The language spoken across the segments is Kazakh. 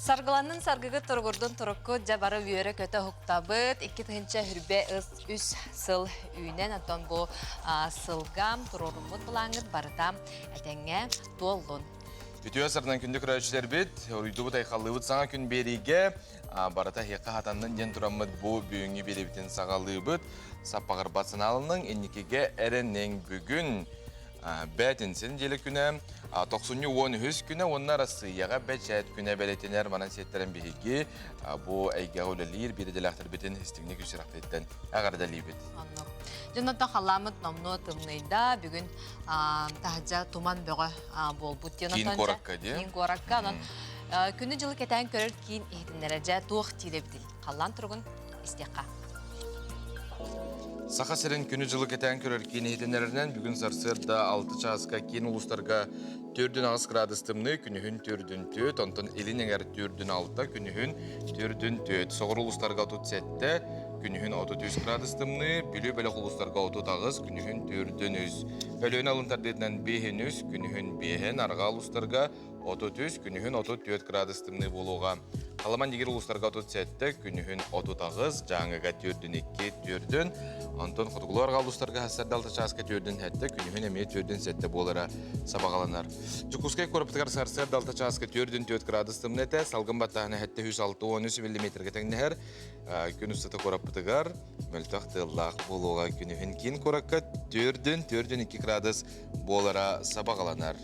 Sargılanın sargıgı turgurdun turukku jabara üyere köte huktabıt. İki tığınca hürbe üs sıl üynen aton bu sılgam tururumut bulangıt barıtam etenge dollun. Bütün sardan kündük rayçiler bit, uydu bu taykallığı sana gün berige barata heka hatanın yen turamıd bu büyüğü belebitin sağalığı bit. Sapağır basın alının ennikege erenin bugün Bәтінсін желі күні, 90-10 күні, оның арасы яға бәчәт күні бәлетенер манан сеттерін бейге бұл әйге ғолалыр бері дәләқтір бетін істігіне күшірақтайттен әғарда лейбет. Jonathan халамыт номно тымнайда бүгін тахджа туман бөғі бол бұд. Кейін қораққа де? Кейін қораққа. Күні жылы кетен көрір кейін ехтінлерәжә туық тилебділ. Қалан тұрғын істеққа. Сақа сәрін күні жылы кетен көрір кейін ехтінлерінен бүгін сарсырда 6 часқа кейін ұлыстарға 4-6 градыстымны күнігін 4-2, онтын елінің әр 4-6, күнігін 4-2. Соғыр ұлыстарға 37, күнігін 33 градыстымны, білі бәлі ұлыстарға 39, күнігін 4-3. Өліген алынтардетінен 5-3, күнігін 5, арға ұлыстарға 33, күнігін 34 градыстымны болуға. Қаламан егер ұлыстарға 37, күнігін 39, жаңыға 4-2, Антон Құтығыларға ұлыстарға хасарды 6 часқа 4-7, күнігін әме 4-7 болыра сабағаланар. Жүкускай көріптігар сарсарды 6 часқа 4-4 градыстымын әті, салғын баттағына әтті 106-13 мм тәңнәр, күн ұстаты көріптігар, мөлтақты лақ болуға күнігін кейін көріққа 4-4-2 градус болыра сабағаланар.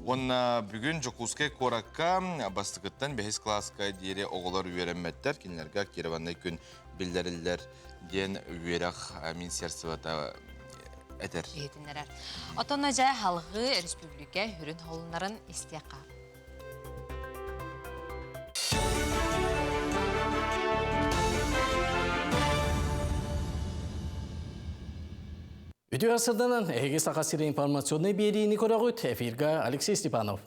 Онна бүгін Жокускай коракка бастықыттан 5 класска дейре оғылар үйеренметтер. Кенлерге кереваннай күн білдерілер ден үйерақ Министерствода әтер. Отонна жай халғы республика хүрін холынларын істеқа. Video asırdan Ege Sakasiri informasyonu beriyini körağıt efirga Alexey Stepanov.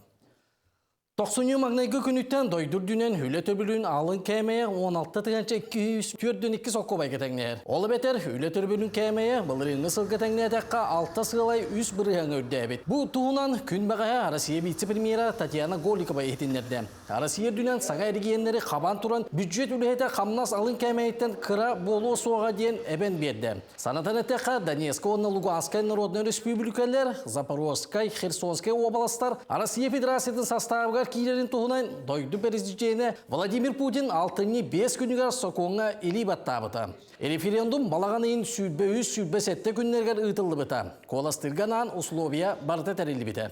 90 magnaygı günütten doydurdunen hüle töbülün alın kemeye 16 tıgança 242 sokku bay getenler. Olu beter hüle töbülün kemeye bılırını sıl getenler dakika 6 sığılay 3 bırıyan ördebet. Bu tuğunan gün bagaya Arasiye vice-premiera Tatiana Golikova eğitimlerde. Arasiye dünen sağa erigiyenleri kaban turan büdjet ülhete kamnas alın kemeyetten kıra bolu soğuğa diyen eben berdi. Sanatan eteka Donetsk onna Luganskay Narodnoy Respublikalar, Zaporozhskay, Khersonskay oblastlar Arasiye Federasyasının sastavı kilerin tohunan doydu prezidentine Vladimir Putin 6-5 günügar sokuğuna eli battı. Referendum balağanayın sübbe-7 günlerger ıtıldı bıta. Kolastırganan usloviya barda terildi bita.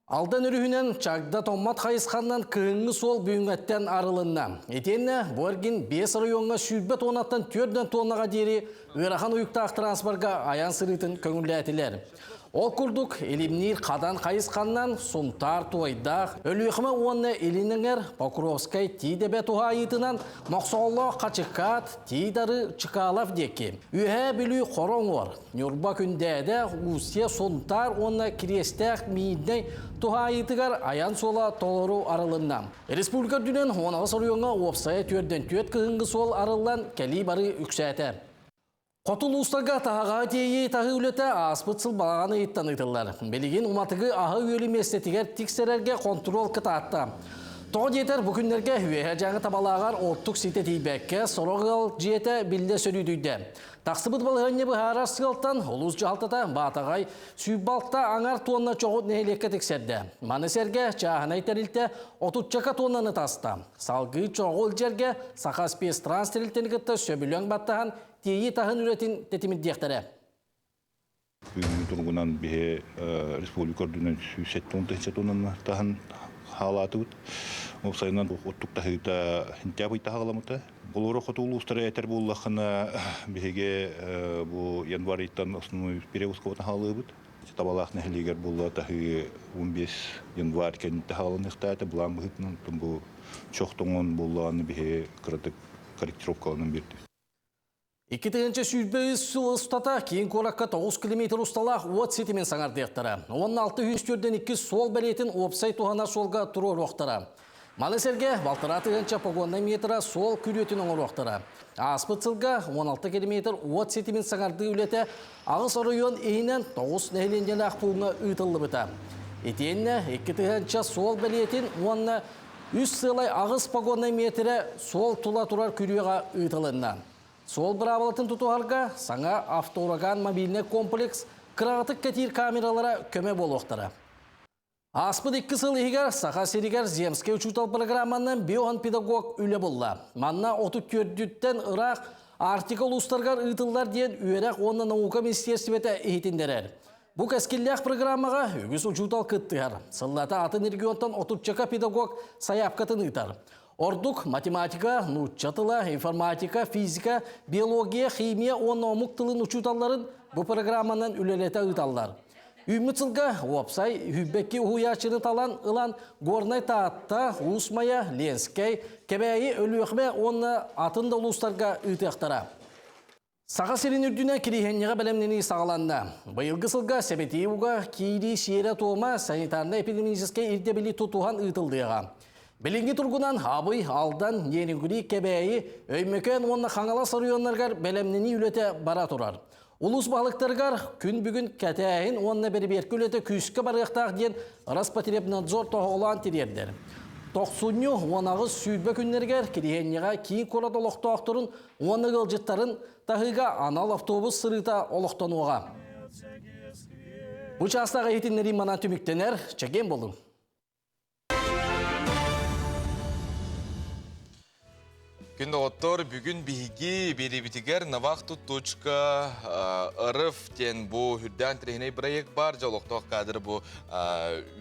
Aldan ürühünen çagda tommat kayıskandan kığını sol büyüngetten arılığına. Etenne bu ergin 5 rayonga sübbe tonattan 4 tonnaga deri Irakhan uyuktağ transportga ayan sırıtın köngülletiler. Ol kurduk elimnir kadan kayıskandan sumtar tuvaydağ. Ölüyekme onunla elinenger Pokrovskay tidebe tuha ayıtınan noqsoğlu kaçıkat tidarı çıkalaf deki. Ühe bilü koron var. Nürba kündede Rusya sumtar onunla kirestek miyidne tuha ayıtıgar ayan sola toloru aralığından. Respublika dünen 16 soruyoruna opsaya törden töt kığıngı sol aralığından kelibarı yükselter. Qotul ustaga tahağa teyi tahı ülete aspıtsıl balağanı itten ıtırlar. Beligin umatıgı ahı üyeli mesletiger tiksererge kontrol kıtattı. Toğ yeter bugünlerge hüvehe janı tabalağar oltuk site teybekke soroğal jete bilde sölüdüydü. Taqsıbıt balığınne bıharar sıgıltan oluz jaltata batağay sübbalta anar tonna çoğut nehelekke tikserdi. Maneserge çağına iterilte 30 çaka tonnanı tasta. Salgı çoğul jerge Sakaspes transterilteni kıtta söbülön battağın teyi tahın üretin tetimid diyektere. Bugün durgunan bir Respublika dünen 170 tonnan tahın halatı bud. O sayılan otuk tahı da hintiyabı tahalamuta. Buluru xotulu ustara eter bullahına bihege bu yanvarıytan основной перевозка halı bud. Tabalaq nehliger bulla tahı 15 yanvar ken tahalanıqta bulan bıhıtın bu çok tongon bullanı bihe kritik korrektirovkalarının birdi. İki tığınca süzbeğiz su ustata кейін korakka 9 km ustalaq uat setimen sangar deyaktara. 16-102 sol beletin opsay tuhana solga turu roqtara. Maleserge baltıra tığınca pogonna metra sol küretin oңыр roqtara. Aspıtsılga 16 km uat setimen sangardı ülete Ağız rayon eğinen 9 nehlenjeli aqpuğuna ıtıllı bıta. Етенне, 2 сол білетін, онына 3 сылай ағыз погонный метре сол тула турар күріға ұйтылынна. Сол бір авалатын тұтуғарға саңа автоураган мобильный комплекс қырағытық кәтер камералара көме болуқтары. Аспыд 2 сыл егер сақа серігер земске учутал программанын биоған педагог үлі болла. Манна 34-ден ұрақ артикл ұстарғар ұйтылдар ден үйерек оны наука министерстветі ехетіндерер. Бұл кәскелләқ программаға өгіз учутал кыттығар. Сыллата атын регионтан 30 педагог саяпқатын ұйтар. Ордук, математика, нучатыла, информатика, физика, биология, химия, оны омук тылын учуталларын бұл программанын үлелеті ұйталлар. Үмітсілға опсай хүббекке ұхуячыны талан ұлан горнай таатта, ұсмая, ленскай, кебәйі өліқме оны атында ұлыстарға ұйтықтара. Саға серін үрдіне кирихеннеға бәлемнені сағаланды. Байылғы сылға сәбетеуға кейді шиері туыма санитарно-эпидемическе ирдебілі тұтуған ұйтылдыға. Білінгі тұрғынан абый, алдан, нерінгүрі, кебәйі, өймекен онына қаңала сарыйонларғар бәлемнені үлеті бара тұрар. Улус балықтарғар күн бүгін кәтәйін онына бәрі-беркі үлеті күскі барықтақ ден Роспотребнадзор тоғылан терердер. Тоқсунью онағыз сүйдбі күннергер кирихеннеға кейін қорат олықтауқтырын оны ғылжыттарын тағыға анал автобус сырыта олықтануға. Бұл частаға етінлері мана түміктенер, чәген болың. Күнді оттор бүгін бігі беребітігер навақту точка ырыф тен бұ хүрден тірегіне проект бар. Жолықтық қадыр бұ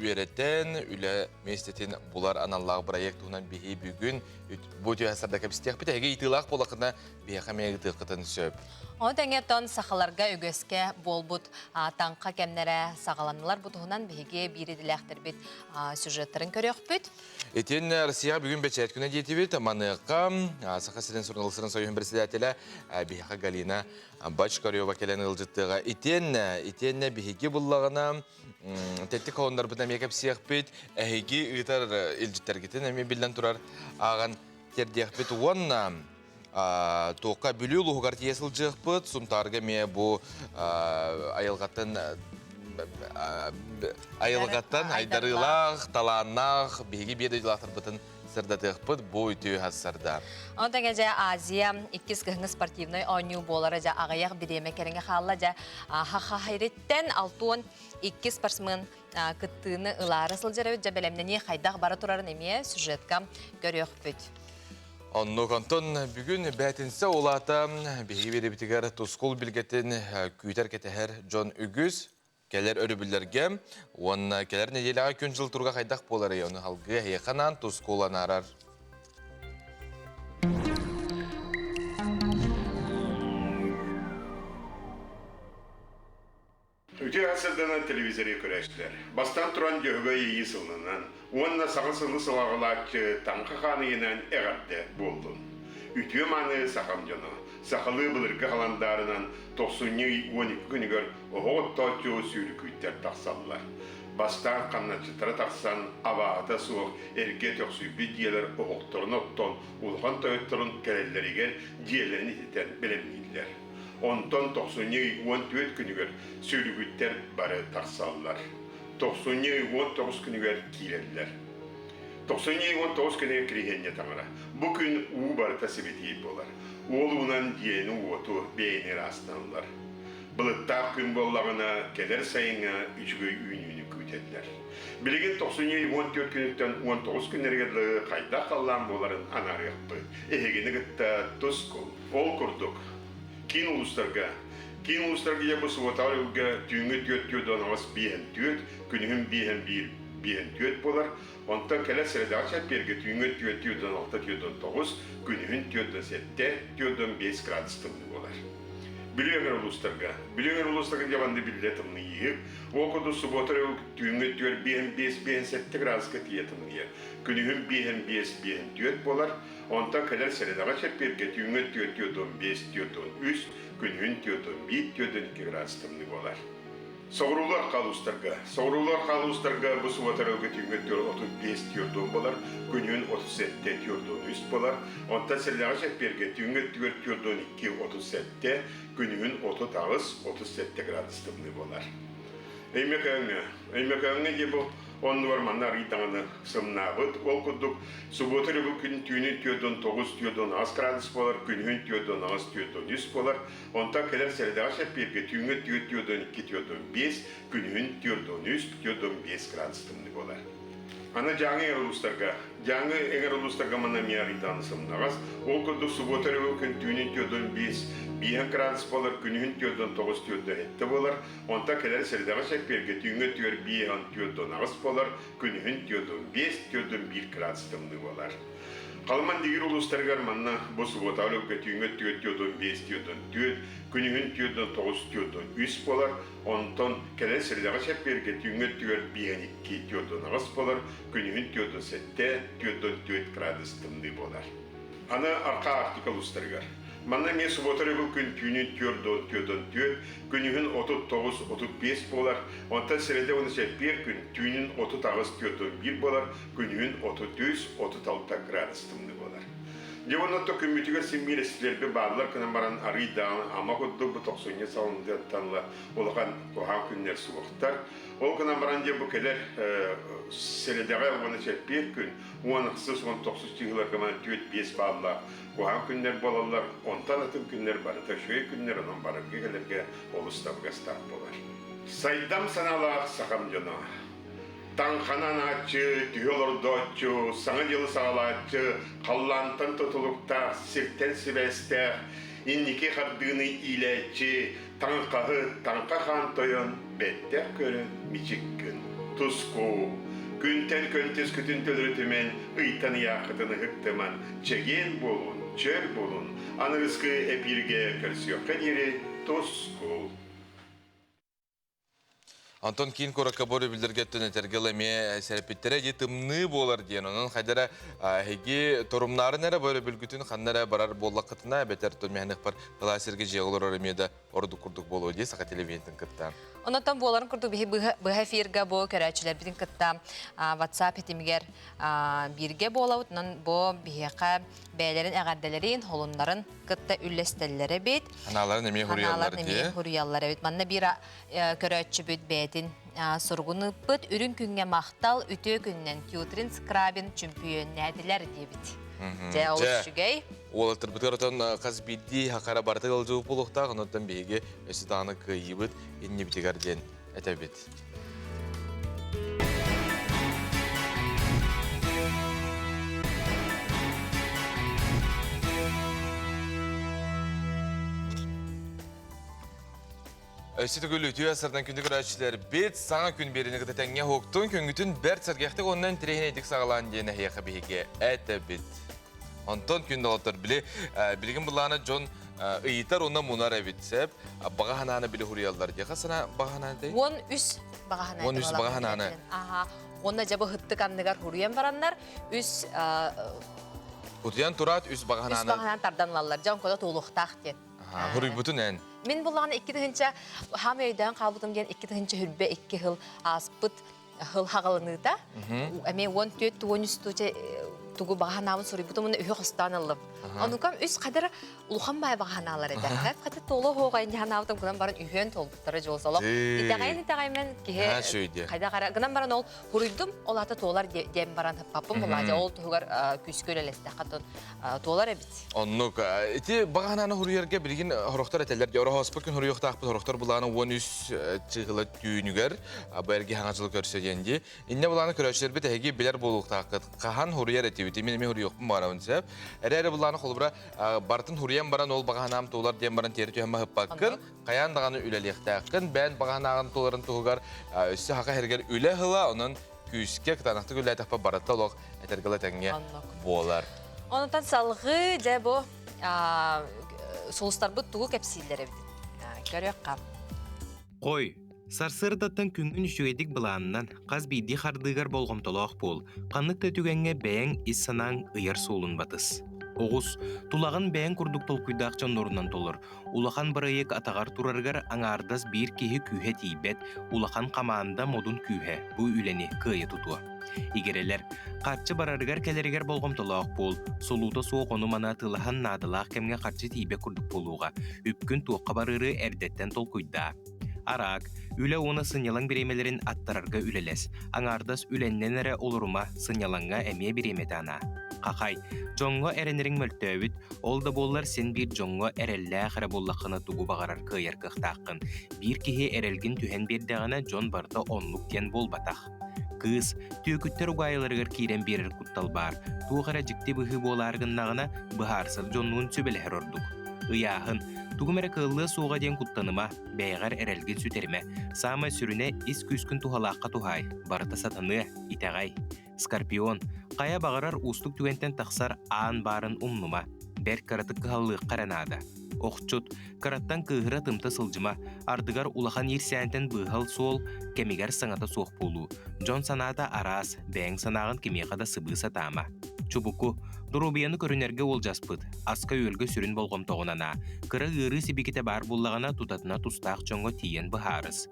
үйереттен, үлі местетін бұлар аналлағы проект ұнан бігі бүгін бұ түйәсарда кәпістек біті. Әге итылақ болақына бияқа мәйгі тұқытын сөп. Оны тәңеттон сақаларға өгеске болбут таңқа кәмнәрі сағаланылар бұтығынан бігі биреділәқтір бет сюжеттарын көрек бүт. Етен Россия бүгін бәчәт күні деті бет. Маныққа Сақа сирен сұрнылысырын сойын бірседәтелі Бияқа Галина Бачкарева келен ұлжыттыға. Етен бігі бұллағына тәтті қауындар бұтам екіп сияқ бет. Әйгі ұйтар үлжіттер кетін әме білден тұрар аған тердеқ бет. Онна тоққа бүлі ұлғығар тиесіл жық бұт. Сұмтарға ме бұ айылғаттан айдарылақ, таланақ, бігі беді ұйлақтар бұтын сырдатық бұд бой түйі хасырда. Ондан әжі Азия 2 кіғіңі спортивной ойну болары жа ағаяқ біреме керіңе қалла жа хақайреттен 6-2 спортсмен күттіні ұлары сылжары жа бәлемнені қайдақ бары тұрарын еме сюжетка көрек бүт. Онны контон бүгін бәтінсе олата бігі бері бітігер тұскол білгетін күйтер кетігер Джон Үгіз келер өрібілерге, оны келер неделіға күн жыл тұрға қайдақ болары, оны халғы еқанан тұсколан арар. Өте ғасырдана телевизоре көрәшілер. Бастан тұран жөгі ейі сылынан, онына сағын сылы сылағылатшы таңқы қанығынан әғарда болдым. Үтіе маны сақам жоны, сақылы бұлырғы қаландарынан 90-12 күнігер оғыт таучу сүйрі күйттер тақсалылар. Бастан қаннатшытары тақсан, авағата суық, әрге төқсүй бедиелер оғықтырын оттон, ұлған тойыттырын кәрелерігер диелерін ететен білемнейлер. Онтон 90-14 күнігер сүйрі күйттер бары тақсалылар. 90-19 күнігер кейлерлер. 90-19 күнігер кірегенне таңыра. Бұл күн ұғы барыта себетейіп болар. Ол ұнан дейіні ұғыту бейінер астанылар. Бұлыттақ күн болағына кәдер сайыңа үшгі үйін көйтеділер. Білеген 90-14 күніттен 19 күнергерлі қайда қалан боларын анарықпы. Әйгені күтті тұскол. Ол күрдік. Кейін ұлыстарға ебі сұватар үлгі түйіңі түйет онағыз бейін түйет, күнігін бейін түйет болар. Онтан кәлі сіреді ачат берге түйіңі түйет 6-9, күнігін 7-5 градустымны болар. Біліңер ұлыстарға жабанды білетімні егіп, оқыды сұватар түйіңі түйет 5-7 градуска тиетімні егіп. Күнігін 5-5 түйет болар. Онтан кәлі сіреді ачат берге түйіңі түйет 5-3, күнігін 7-2 градустымны болар. Соғырулар қалыстарға бұл сұватарылғы түйінгі 35 түйірден болар, күнігін 37 түйірден үст болар. Онтан сәліға шәпперге түйінгі түйірден 2-37, күнігін 30-37 градустымны болар. Әймекәңі де бұл Он var manna ritangını sımnabıt. Ol kuduk subotere bu gün tüyünün tüyodon 9 tüyodon az gradus bolar, günün tüyodon az tüyodon 100 bolar. Onta keler serdağa şepirge tüyünü tüyodon 2 tüyodon 5, günün tüyodon 100 tüyodon 5 gradus tımlı bolar. Ana jange eğer uluslarga mana miyari tanısımnağız. Ol kuduk subotere bu gün tüyünün tüyodon 5, bir gradus bolar, günün tüyodon 9 tüyodon 7 bolar. Onta keler serdağa şepirge tüyünü tüyodon 1 tüyodon az bolar, günün tüyodon 5 tüyodon 1 gradus tımlı bolar. Kalman digir uluslarga manna bu subotalı bu tüyünü tüyodon 5 tüyodon 4, günün tüyodon 9 tüyodon 3 bolar. Ondan keler serdağa şepirge tüyünü tüyodon 1 2 tüyodon az bolar, günün tüyodon 7 tüyodon 4 gradus tımlı bolar. Ana arka artikal uluslarga. Manna me subotalı bu gün tüyünü tüyodon 4, günün 39 35 bolar. Ondan serede onu şepir gün tüyünün 39 tüyodon 1 bolar, günün 34 36 gradus tımlı bolar. Jevonotto kümmütüge simmireslerbe bağlar kına baran arıydağın ama koddu bu 90'ya salındı tanla olakan kohan günler suğuktar. Ol kına baran je bu keler seredeğe onu şepir gün, uanıksız 19 yıllar kıman tüyet 5 bağlar kohan günler bolarlar, ondan atım günler barıta şöyle günler onun barı gelerge olustabıga start bolar. Saydam sanalar sakam jana. Tankanan açı, tüyolor doçu, sana yılı sağlaçı, kallantan tutulukta, sirten sibeste, inniki kardığını ileçi, tanka kantoyon, bette körün, miçik gün, tusku, günten köntes kütün tölürütümen, ıytanı yakıtını hıktıman, çegen bulun, çör bulun, anı rızkı epirge körsiyokka diri, tusku. Антон Кин коракка бори билдиргеттен этергалеме серпиттере жетимны болар диен онун хайдара хеги торумнарын эре бори билгүтүн ханнара барар боллакытына бетер төнмехник бар классерге жеголор оремеда орду курдук болуу ди сака телевизион кытта. Онотон боларын курдук бихи быха фирга бо көрөчүлөр бидин кытта WhatsApp этимигер бирге болабыт нан бо бихека бээлерин агадделерин холундарын кытта үллестеллери бит. Аналарын эме хурияллар ди. Хурияллар бит. Манна бир көрөчү бүт бетин сургуны бит үрүн күнгө мактал үтө күннен тьютрин скрабин чемпионнадилер дебит. Же олушугай. Ол тырбытыртан казбидди хакара бартыл жуу булукта онотон беге өсүтаны кыйбыт инне битегарден этебит. Өсіті көлі өтеу асырдан күнді көрәтшілер бет саңа күн беріні қытатәңе хоқтың көңгітін бәрт сәргәқтік оннан тірейін әйдік сағалан дейін әйеқі бейге әті бет. Антон күнді олаттар білген бұланы жон ұйытар онна мұнар әбетсеп, баға хананы білі хуриялар дейқа сана баға хананы дей? Он үс баға хананы. Он үс баға хананы. Онна жабы хыттық андығар хуриян барандар, үс... Утиян тұрат үс баға хананы. Үс баға хананы тарданлалар, жан кода толуқтақ ден. Хуруй бұтын ән? Мен бұлағына 2 тығынша, хам өйден қалбытым ден 2 тығынша хүрбе 2 хыл аспыт хыл хағылыны да. Әме 14-13 тугу бағанамын сұрый бұтым мұны үйі қыстан алып. Онукам үс қадыр ұлған бай бағаналар еді. Қадыр толы хоғайын жағанабытым күнан барын үйен толбыттары жол солық. Итағайын кеге қайда қара. Күнан барын ол хұрыйдым, ол аты толар дем баран хыппапым. Бұлады ол тұғығар күскөл әлесті қатын толар әбіт. Оннук, ити бағананы хұрыярге білген хұрықтар әтелер. Яура хоспыр күн хұрыйық тақпыт хұрықтар бұланы 13 чығылы түйінігер бәрге хаңашылы көрсетенде. Инне бұланы көрәшілер біт әге білер болуқ тақыт. Қахан хұрыяр әте Мен хурiyokpun barawın sep. Ere bulanı kolubra bartın huriyen baran ol bağanam tolar diyen baran teri tüyemma hıppakın. Kayan dağını üleliyektakın. Ben bağanağın toların tuğugar üstü haka herger üle hıla onun küyüske kıtanakta gülle etappa baratta olaq etergala tenge boğalar. Ondan salgı de bu solustar bu tuğu kepsilleri bidin. Görüyor qab. Qoy. Sarsırdattan küngün şüyedik bulanından qaz bidi xardığar bolğomtoloq bol. Qanlıqta tügenge bäň is sanan ıyar solun batыс. Oğuz, tulağın bäň kurduk tolkuydaqçan norundan tolur. Ulakan barayık atagar turargar aňardas bir kehi kühe tiybet, ulakan qamağında modun kühe, bu üleni kıyı tutu. İgereler, qarçı barargar keleriger bolğomtoloq bol, soluta soğuk onu mana tılahan nadılaq kemge qarçı tiybe kurduk boluğa, üpkün tuğqa barırı erdetten tolkuyda. Arak, üle ona sınyalan birimelerin attararga ülelес. Aŋardas ülenden ere oluruma sınyalanga emeye birimeti ana. Kakay, jongo erenirin möltöbüt, ol da bollar sen bir jongo erelle axara bollaqına tugu bağarar kıyar kıhtaqın. Bir kihi erelgin tühen bir dağına jon barda onluk ken bol bataq. Kız, tüyükütter ugayalarıgar kiren birer kuttal bar. Tuğara jikti bıhı bolargınnağına bıharsıl jonluğun sübeleher orduk. Iyahın, tugumere kıllığı soğuğa den kuttanıma, beygar erelgin süterime, sama sürüne is küskün tuhalaqqa tuhay, barata satanı, itagay. Skorpion, kaya bağırar ustuk tügenten taksar ağın barın umnuma, ber karatık kıhallığı karanada. Okçut, karattan kıhıra tımta sılcıma, ardıgar ulahan yirsiyenten bıhal sol, kemigar sanata soğuk bulu. Jon sanata aras, beğen sanağın kemiyakada sıbı satama. Çubuku, durubiyanı körünerge oljaspıt, aska ölgü sürün bolgom toğunana, kıra ığırı sibikite bar bullağına tutatına tustaq çongo tiyen bıharız.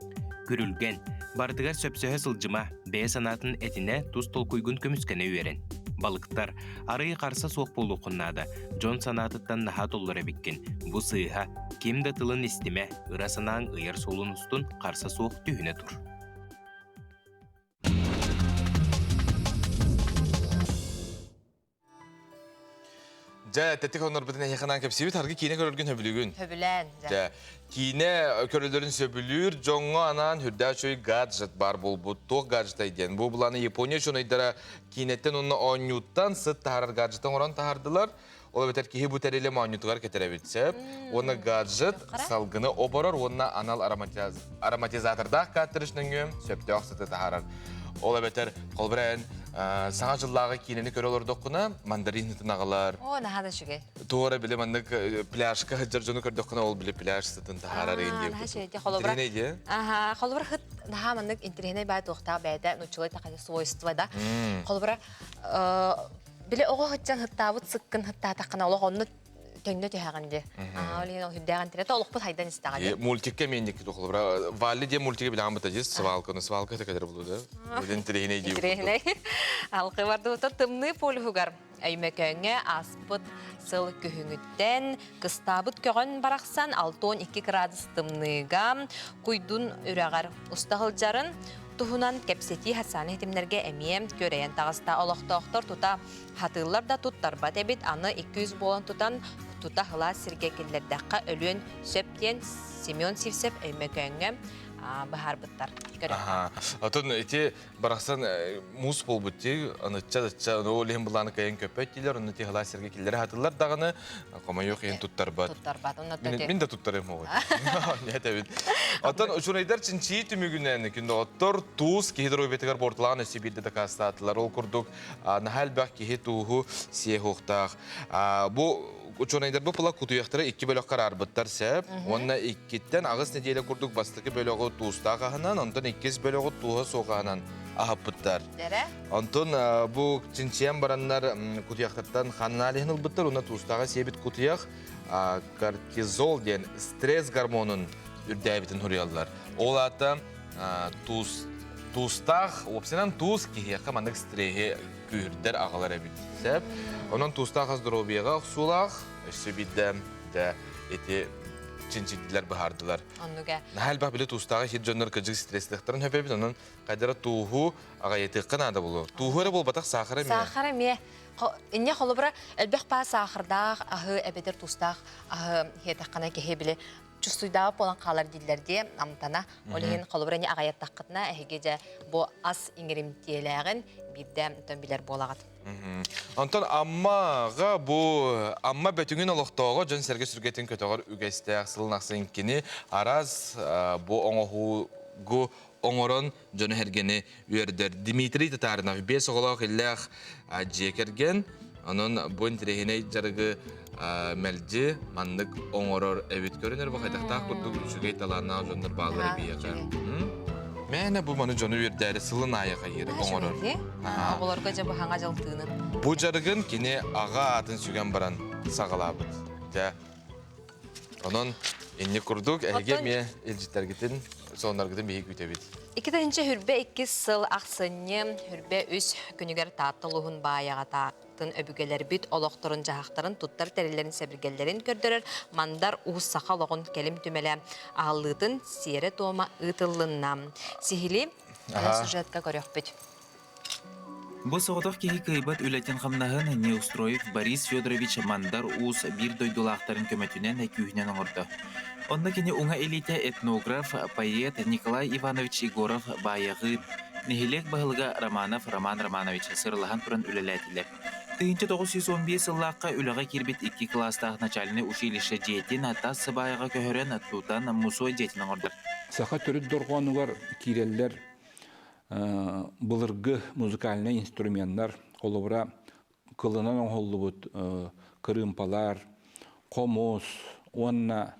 Gürülgen, bardıgar söpsöhe sılcıma, beye sanatın etine tuz tolkuygun kömüskene üyeren. Balıktar, arayı karsa soğuk bolu kunnada, Jon sanatıttan naha dollara bikkin. Bu sığha, kim de tılın istime, ıra sanağın ıyar solun ustun karsa soğuk tühüne dur. Ja, tetik onlar bitene yakınan kepsibit hargı kine körülgün höbülügün. Höbülen. Ja, kine körüllerin söbülür, jongo anan hürda şöy gadget bar bol bu, toq gadget ayden. Bu bulanı Japonya şunu aydara kinetten onu onyuttan sıt taharar gadgetan oran tahardılar. Ola beter ki bu terele manyutlar ketere bitsep. Ona gadget salgını oborar, ona anal aromatizatörda kattırışnın söpte oqsıtı taharar. Ola beter kolbren sana жыллағы кинени көрө олордокуна мандарин тынагылар. О, наха да шуге. Туора биле мандык пляжка жыржону көрдокуна ол биле пляж сытын тахарар энди. Наха шуге, холобра. Тренеде. Ага, холобра хыт, наха мандык интернет бай тоқта бәйдә, нучылай тақай свойства да. Холобра, биле ого хытчан хыттабыт сыккын хытта тақына олог онны төннө тәһәгәнде. Олин хүддәгән тирәтә олукпыт хайдан истәгәде. Мультикке мендик тухлыбра. Валли де мультике билан бутажыз, свалка текедер булды. Биден тренеде. Треней. Алкы барды ута тымны полюгар. Әймәкәңә аспыт сыл көһүңүттен кыстабыт көгөн бараксан 6-12 градус тымныга куйдун үрәгәр устахылжарын тухунан кепсети хасаны хетимнерге эмием көрәйен тагыста олохтоохтор тута хатыллар да туттарба дебит аны 200 болон тутан тута хыла сиргекиллердәккә өлөн сөптен Семен Сивсеп әймәкәңә бахар быттар. Ага. Атын эти бараксан мус бол бутти, аныча но лем буланы кайын көпөттилер, аны ти хыла сиргекиллер хатыллар даганы кома yok ен туттарбат. Туттарбат, аны төте. Мен да туттарым ого. Не табит. Атын учурайдар чинчи түмүгүнөн күндө оттор туз гидробетигер бортлаган Сибирде да кастатлар ол курдук. Нахал бак ки туху сиехохтак. Бу Учонайдар бу пыла кутуяқтары 2 бөлөк карар быттар сәп. Онна 2-тен агыс неделе курдук бастыкы бөлөгө туустагынан, онтон 2 бөлөгө туга соғанан ахап быттар. Дере? Онтон бу чинчиям бараннар кутуяқтардан ханалихныл быттар, онна туустага себит кутуяк кортизол ден стресс гормонун үрдәбитин хурияллар. Ол ата туустаг, опсенан туус кихияққа мандык стрессе күйірдер ағалар әбит сәп. Онан туустаг аздоробияға ұқсулақ, өсі бидді эти чинчидилер бахардылар. Оннуга. Нахал бақ білі туустағы хит жонлар кыжық стресстіқтарын хөпебіт, онан қайдара тууху аға етіққын ады болу. Тууху әрі бол батақ сақыры ме? Сахара ме. Инне холобра элбэх па сахардах ахы эбедер тустах ахы хетакана кехебиле чувствуйдаа болан калар диллерде амтана олин холобра не агаяттакытна эхегеже бу ас ингримтиелеген бирдем төмбилер болагат. Антон аммаға бу амма бөтүнгүн олоқтоого жон серге сүргетин көтөгөр үгестек сылнаксын кини араз бу оңохугу оңорон жону хергени үйердер. Дмитрий Татаринов бес оголок иллях жекерген, анын бу интерегиней жарыгы мэлжи мандык оңорор эбит көрүнөр бу кайдактак курдук үчүгей талаана жоннор баалары бияка. Мене бу маны жону үйердери сылын айыга ери оңорор. Олорго же бу хаңа жылтыынын. Бу жарыгын кини ага атын сүген баран сагалабыт. Онон инне курдук эге ме элжиттергитин сондаргытын бейик үтебит. 2-нче хүрбе 2 сыл аксынны хүрбе үс күнүгер тааттылыгын баяга таакты. атын öbügeler büt oloqtorun jahaqtарын tuttar terelerin sebirgellerin kördürür. Mandar uğuz saqa loğun kelim tümele ağlıdın siyere toğma ıtıllınna. Sihili süjetka көрөк büt. Бу соғдық кейі кайбат үләтен қамнағын Неустроев Борис Федорович Мандар уыз бір дойдулақтарын көмөтінен әкүйінен оңырды. Онна кені оңа элите этнограф, поэт Николай Иванович Егоров баяғы нехилек бағылға Роман Романович сырлахан тұрын үлеләтілер. Тыгынчы 915 сыллаққа үліға кербет 2 кластағы начальный училище жетин атасы баяға көхірен тұтан мұсой жетін оңырдыр. Саха төрүт доргонугар киреллер былыргы музыкальный инструменттар колобура кылынан оңоллубут кырымпалар, комос, онна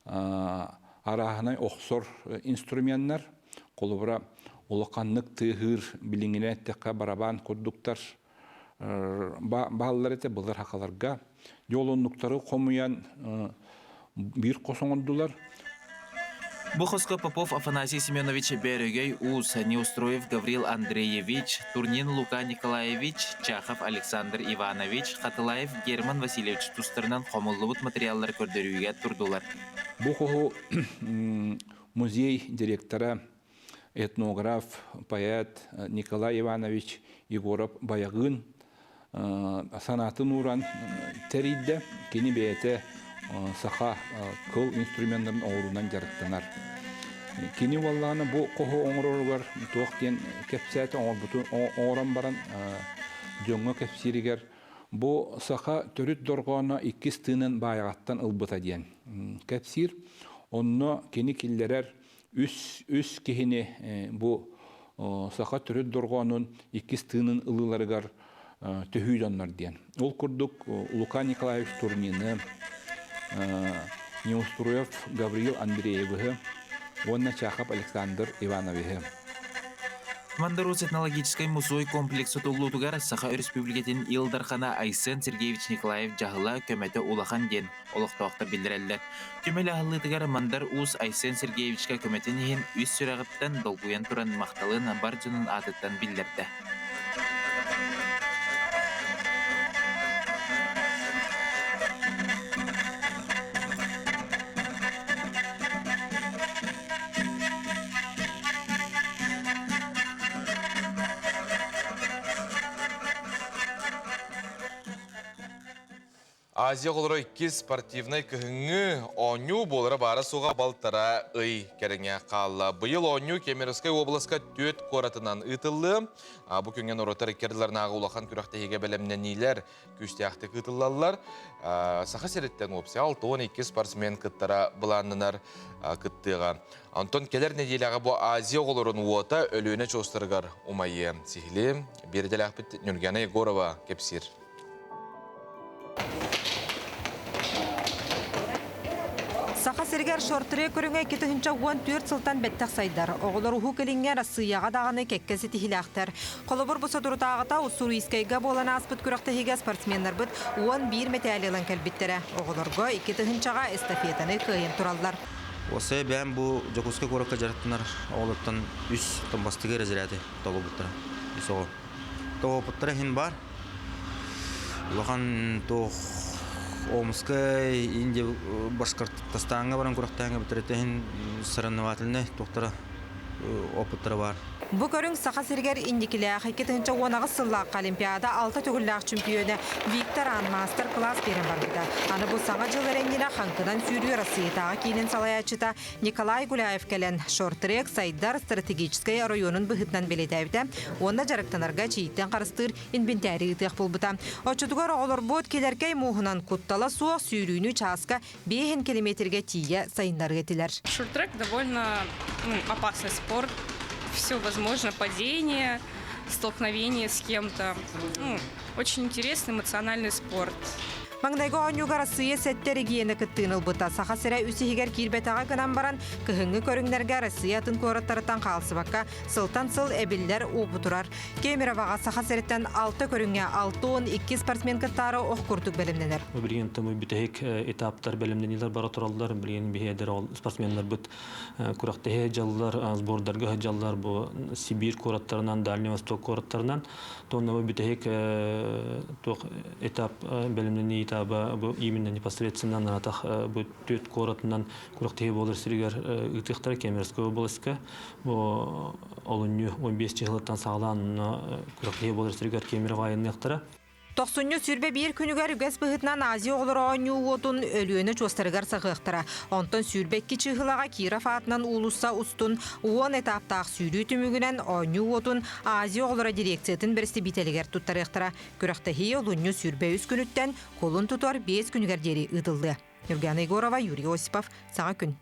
араханай оксор инструменттар колобура улаканнык тыгыр билиңине текка барабан курдуктар баалар эте былыр хакаларга жолоннуктары комуян бир косоңордулар. Буховско Попов Афанасий Семенович Берегей Уз, Неустроев Гаврил Андреевич, Турнин Лука Николаевич, Чахов Александр Иванович, Хатылаев Герман Васильевич тустарынан комуллубут материаллар көрдөрүүгө турдулар. Бухову музей директора, этнограф, поэт Николай Иванович Егоров баягын санатын уран теридде кени бейте саха кыл инструменттарын оорунан жарыктанар. Кини валланы бу кохо оңороргар токтен кепсәт оңорбутун ооран баран дөңгө кепсиригер бу саха төрүт доргоно 2 стынын баягаттан ылбыта диен. Кепсир онно кини киллерер үс кихини бу саха төрүт доргонун 2 стынын ылыларыгар төһүйдөннөр диен. Ол курдук Лука Николаевич Турнины, Неустроев Гаврил Андреевы, онна Чахов Александр Ивановы. Мандарус этнологический музей комплексы туллутугар Саха Республикатын Илдархана Айсен Сергеевич Николаев жахыла көмөтө улахан ден олықтуақтар билдиреллер. Түмелі ахылытыгар Мандар Уз Айсен Сергеевичка көмөтен ехен үс сүрағыттан долгуян туран мақталын баржының атыттан билдерді. Азия қолыры 2 спортивный көхіңі оңю болыры бары суға балтара үй керіңе қалы. Бұйыл оңю Кемеровскай обласка 4 қоратынан ұтылы. Бұл көнген оротары керділерін ағы улақан күрақтығыға бәлемнен нейлер күштіяқты ұтылалар. Сақа сереттен опсы 6-12 спортсмен күттара бұланынар күттіға. Антон келер неделяға бұл Азия қолырын уота өліуіне чостырғар умайы. Сихілі бердел ақпет Нүргена Егорова кепсир. Саха сергер шортры көріңе 2-14 сылтан бәттәк сайдар. Оғылар ұху келіңер сыяға дағаны кәккәсі тихіләқтер. Қолыбыр бұса дұрытағыта ұсуру искайға болана аспыт күрақтығыға спортсменлер бұд 11 металилан кәлбіттері. Оғыларға 2-ға эстафетаны көйін тұралдар. Осы бән бұл Жокусқа көріққа жарықтынар оғылыптан үс томбастығы резерәді толы бұттыра. Тоғы бұттыра хин бар. Лохан тоғы Омскай, Индия, Башкортостанга баран курактанга битретен соревновательный доктора опыттары бар. Бу көрүң Саха сергер индикилях 2-нче онагы сыллак олимпиада 6 төгүллак чемпионы Виктор Ан мастер-класс берен барда. Аны бу саңа жылырендина ханкыдан сүйрү Россиядагы кийин салаячыта Николай Гуляев келен шорт-трек сайдар стратегический районун быхытнан белетебде. Онда жарыктанарга чийиктен карыстыр инвентарий тык булбута. Очутугар олор бот келеркей мухунан куттала суак сүйрүүнү часка 5 километрге тие сайындар кетилер. Шорт-трек довольно опасный спорт. Все возможно, падение, столкновение с кем-то. Очень интересный эмоциональный спорт. Маңнайга онюгар сыя сеттері гиені кыттыыныл бұта. Саха сірі үсігер кирбетаға гынан баран кыхыңы көріңнерге Россия атын көраттарытан қалсыбаққа сылтан сыл әбілдер опы тұрар. Кемероваға саха сіреттен 6 көріңе 6-12 спортсмен кыттары оқ күртік бәлімденер. Білген тымы бүтәйік этаптар бәлімденелер бара тұралдар. Білген бейедер спортсменлер бұт күрақтығы жалылар, сбордарға жалылар бұл Сибир көраттарынан, Дальний Восток көраттарынан. Тонны бүтәйік этап бәлімдені этабы именно непосредственно наратах бұл төт көраттынан күрақтығы болыр сірігер үтіқтар Кемеровского болысқа. Бұл олынны 15 жылыттан сағылан күрақтығы болыр сірігер Кемеров айының яқтары. 90 сүрбе bir күнігер үгәс бұғытнан Азия олыр оңы уотун өліөні жостарығар сағықтыра. Онтан сүрбекки чығылаға Киров атынан улуса устун 10 этаптақ сүрі түмігінен оңы уотун Азия олыра дирекциятын бірісті бителігер тұттарықтыра. Күрақтахи олынны сүрбе үз күніттен қолын тұтар 5 күнігер дері ұдылды. Юргана Егорова, Юрий Осипов, Саға күн.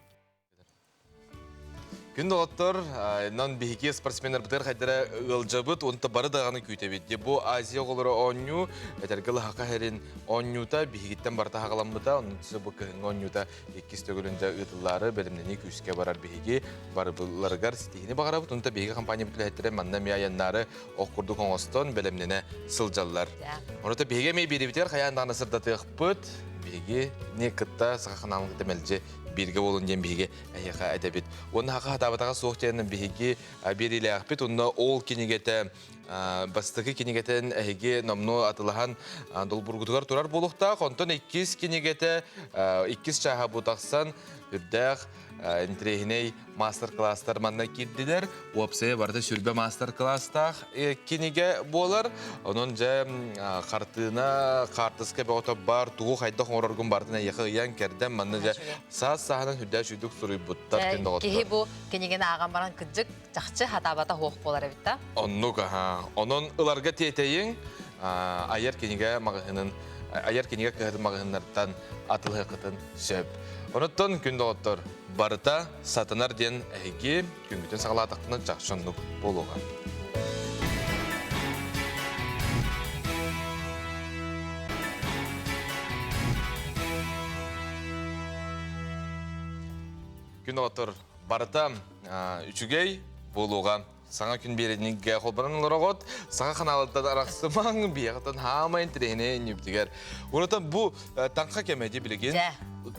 Күн доғыттыр, нан бейге спортсменер бұтыр қайдара ұлжабыт, онты бары дағаны көйтебетті. Бұ Азия қолыры оңю, әтергілі хақа әрін оңюта, бейгеттен барта хағаламбыта, оның түсі бұл күйін оңюта 2 төгілінді ұтылары бәлімдені күйіске барар бейге бар бұларғар сетейіне бағара бұт. Онта бейге компания бұтылы әттірі манна мияяннары оққұрды қоңыстон бәлімдені сылжалылар. Оныта бейге мей бері бітер, қаяндағына сырдаты ұқпыт, бейге не қытта сақақынамын кітемелже бірге болын ден біге әйеға әдәбет. Оны хақа хатабатаға соқ жәнін біге берілі ақпет, онына ол кенегеті, бастықы кенегетін әйге номну атылыған долбұрғытығар тұрар болуқта, қонтон 2 кенегеті 2 чаға бұтақсан үрдәқ интерегіней мастер-класстар манна кирдилер. Уапсая барды сүрбе мастер-класстақ кенеге болар. Onun жа қартына, қартысқа бәуті бар, туғы қайдақ орарғын бардына еқі ұян керден манна жа саас сағынан хүдді жүдік сұрый бұттар кенді ғотты. Кехе бұл кенеген аған баран күджік жақчы хатабата хоқ болар әбітті? Оннуға, оның ұларға тетейін айар кенеге кығыды мағығынлардан атылығы қытын сөп. Оныттан күнді ғоттыр барыта сатынар ден әйге күнгітін сағалатықны жақшынлық болуға. Күнді ғоттыр барыта үшігей болуға. Саңа күн беренеге қолбаран ұлырағыт, саңа қаналыттан арақсымаң бияқтан хамайын тірегіне нүптігер. Оныттан бұл таңқа кемеде білеген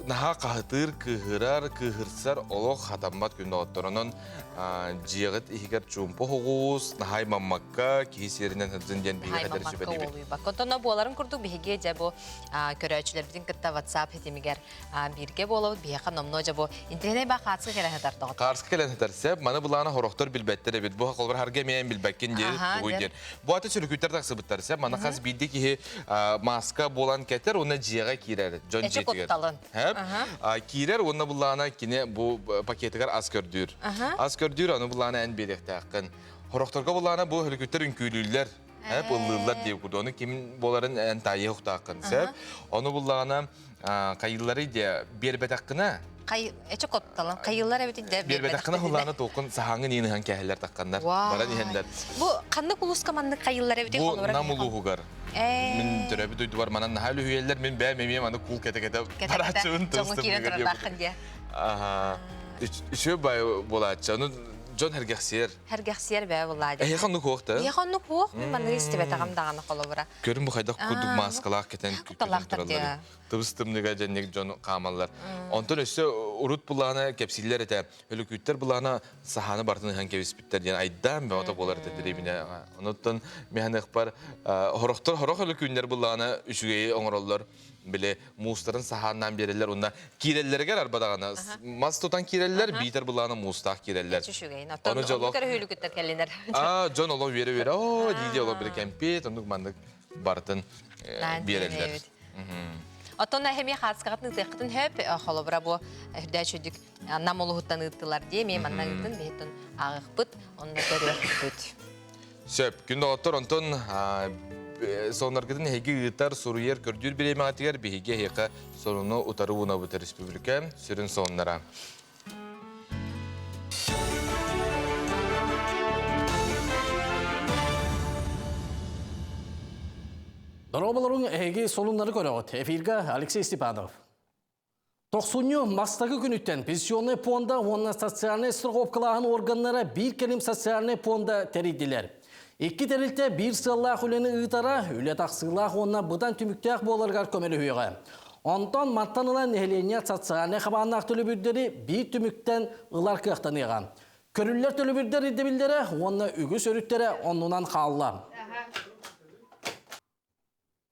наха қағытыр, кығырар, кығырсар олық хатамбат күнді ғоттырының жиғыт ихігер чумпы хоғуыз, нахай маммакка, кейсерінен хүдзін ден бейге қадар сөбәді біл. Контонна боларын күрдік бейге жа бұл көрәчілер бізін күтті WhatsApp хетемігер бірге болуыз, бейге номно жа бұл интернет ба қатсық келен хетар дұғыт. Қарсық келен хетар сәп, маны бұлағына хорықтар білбәттер әбет. Бұл қолбар harga meyen bilbәккен дер, туғын. Bu atı sürükütler taqsı bıttar sәп, маны қаз білді ki маска болан кәтер, оны жиға кирер, жон жетігер. Кирер, оны бұлағына кіне бұл пакетігер аз көрдір. Аз көрдір, оны бұлағына ән беректі ақын. Хорықтарға бұлағына бұл hürükütler үnkүйлілер, ыллылар деп күрді. Оны кемін боларын ән тайы ұқты ақын сәп. Оны бұлағына қайылары де бербет ақына. Эче котталан, кайыллар әбетінде бербет ақына құлағына тоқын сағаңын енігін кәхілер таққандар. Баран ехендер. Бұл қанды құлысқа манды кайыллар әбетінде қолы Бұл намылуғығар. Мен түрәбі дойды бар, манан нахайлы үйелер, мен бәй мемем аны құл кәті-кәті парачуын тұстым. Үші бай болатшы. Жон әргәқсер. Әргәқсер бәй болады. Әйеқанны қоқты? Әйеқанны қоқ, мен баны істебет ағам дағаны қолы бұра. Көрін бұл қайдақ күрдік маскалақ кетен күрдік тұралары. Тұбыстымныға жәнек жон қамалар. Онтын өсі ұрут бұлағына кәпсілер әті, өлікүйттер бұлағына саханы бартын хан кәвеспіттер ден айдан бә ота болар әті діребіне. Оныттын мен әқпар хорақ өлікүйіндер бұлағына үшігейі оңыролар. Бile muğusların sahandan beriler, onda kirellere arbadağına. Mas tutan kireller, biter bulağına muğustaq kireller. Çüşügeyin. Onu kere hülükütler kellinler. John olo veri. O, didi olo bir kempet, onduk mandık bartın beriler. Otonda hem yaxatskatın teqtin hep xolobra bu hüdä çödük namoluhuttan ıttılar diye men mandan ıttın behtun ağıqpıt, onda görüqpıt. Söp, günde otur onton sonlargıdın hegi ıtar soruyer kördür bir ematiger bihige heka sorunu utarı buna bu respublika sürün sonlara. Дороблорун эги солунları көрөгөт. Эфирга Алексей Степанов. 90-ню мастагы күнүттен пенсионный фонда онна социальный страховкалаһын органнара bir келим социальный фонда теридилер. Икки терилте bir сыллах үлени ыйтара, үле тақсылах онна бұдан түміктәк боларғар көмелі хүйеға. Онтан маттанылан нехлене социальный хабаннақ төлөбүрдері bir түміктен ылар кықтаныға. Көрілер төлөбүрдері дебілдері онна үгіс өріттері оннынан қалла.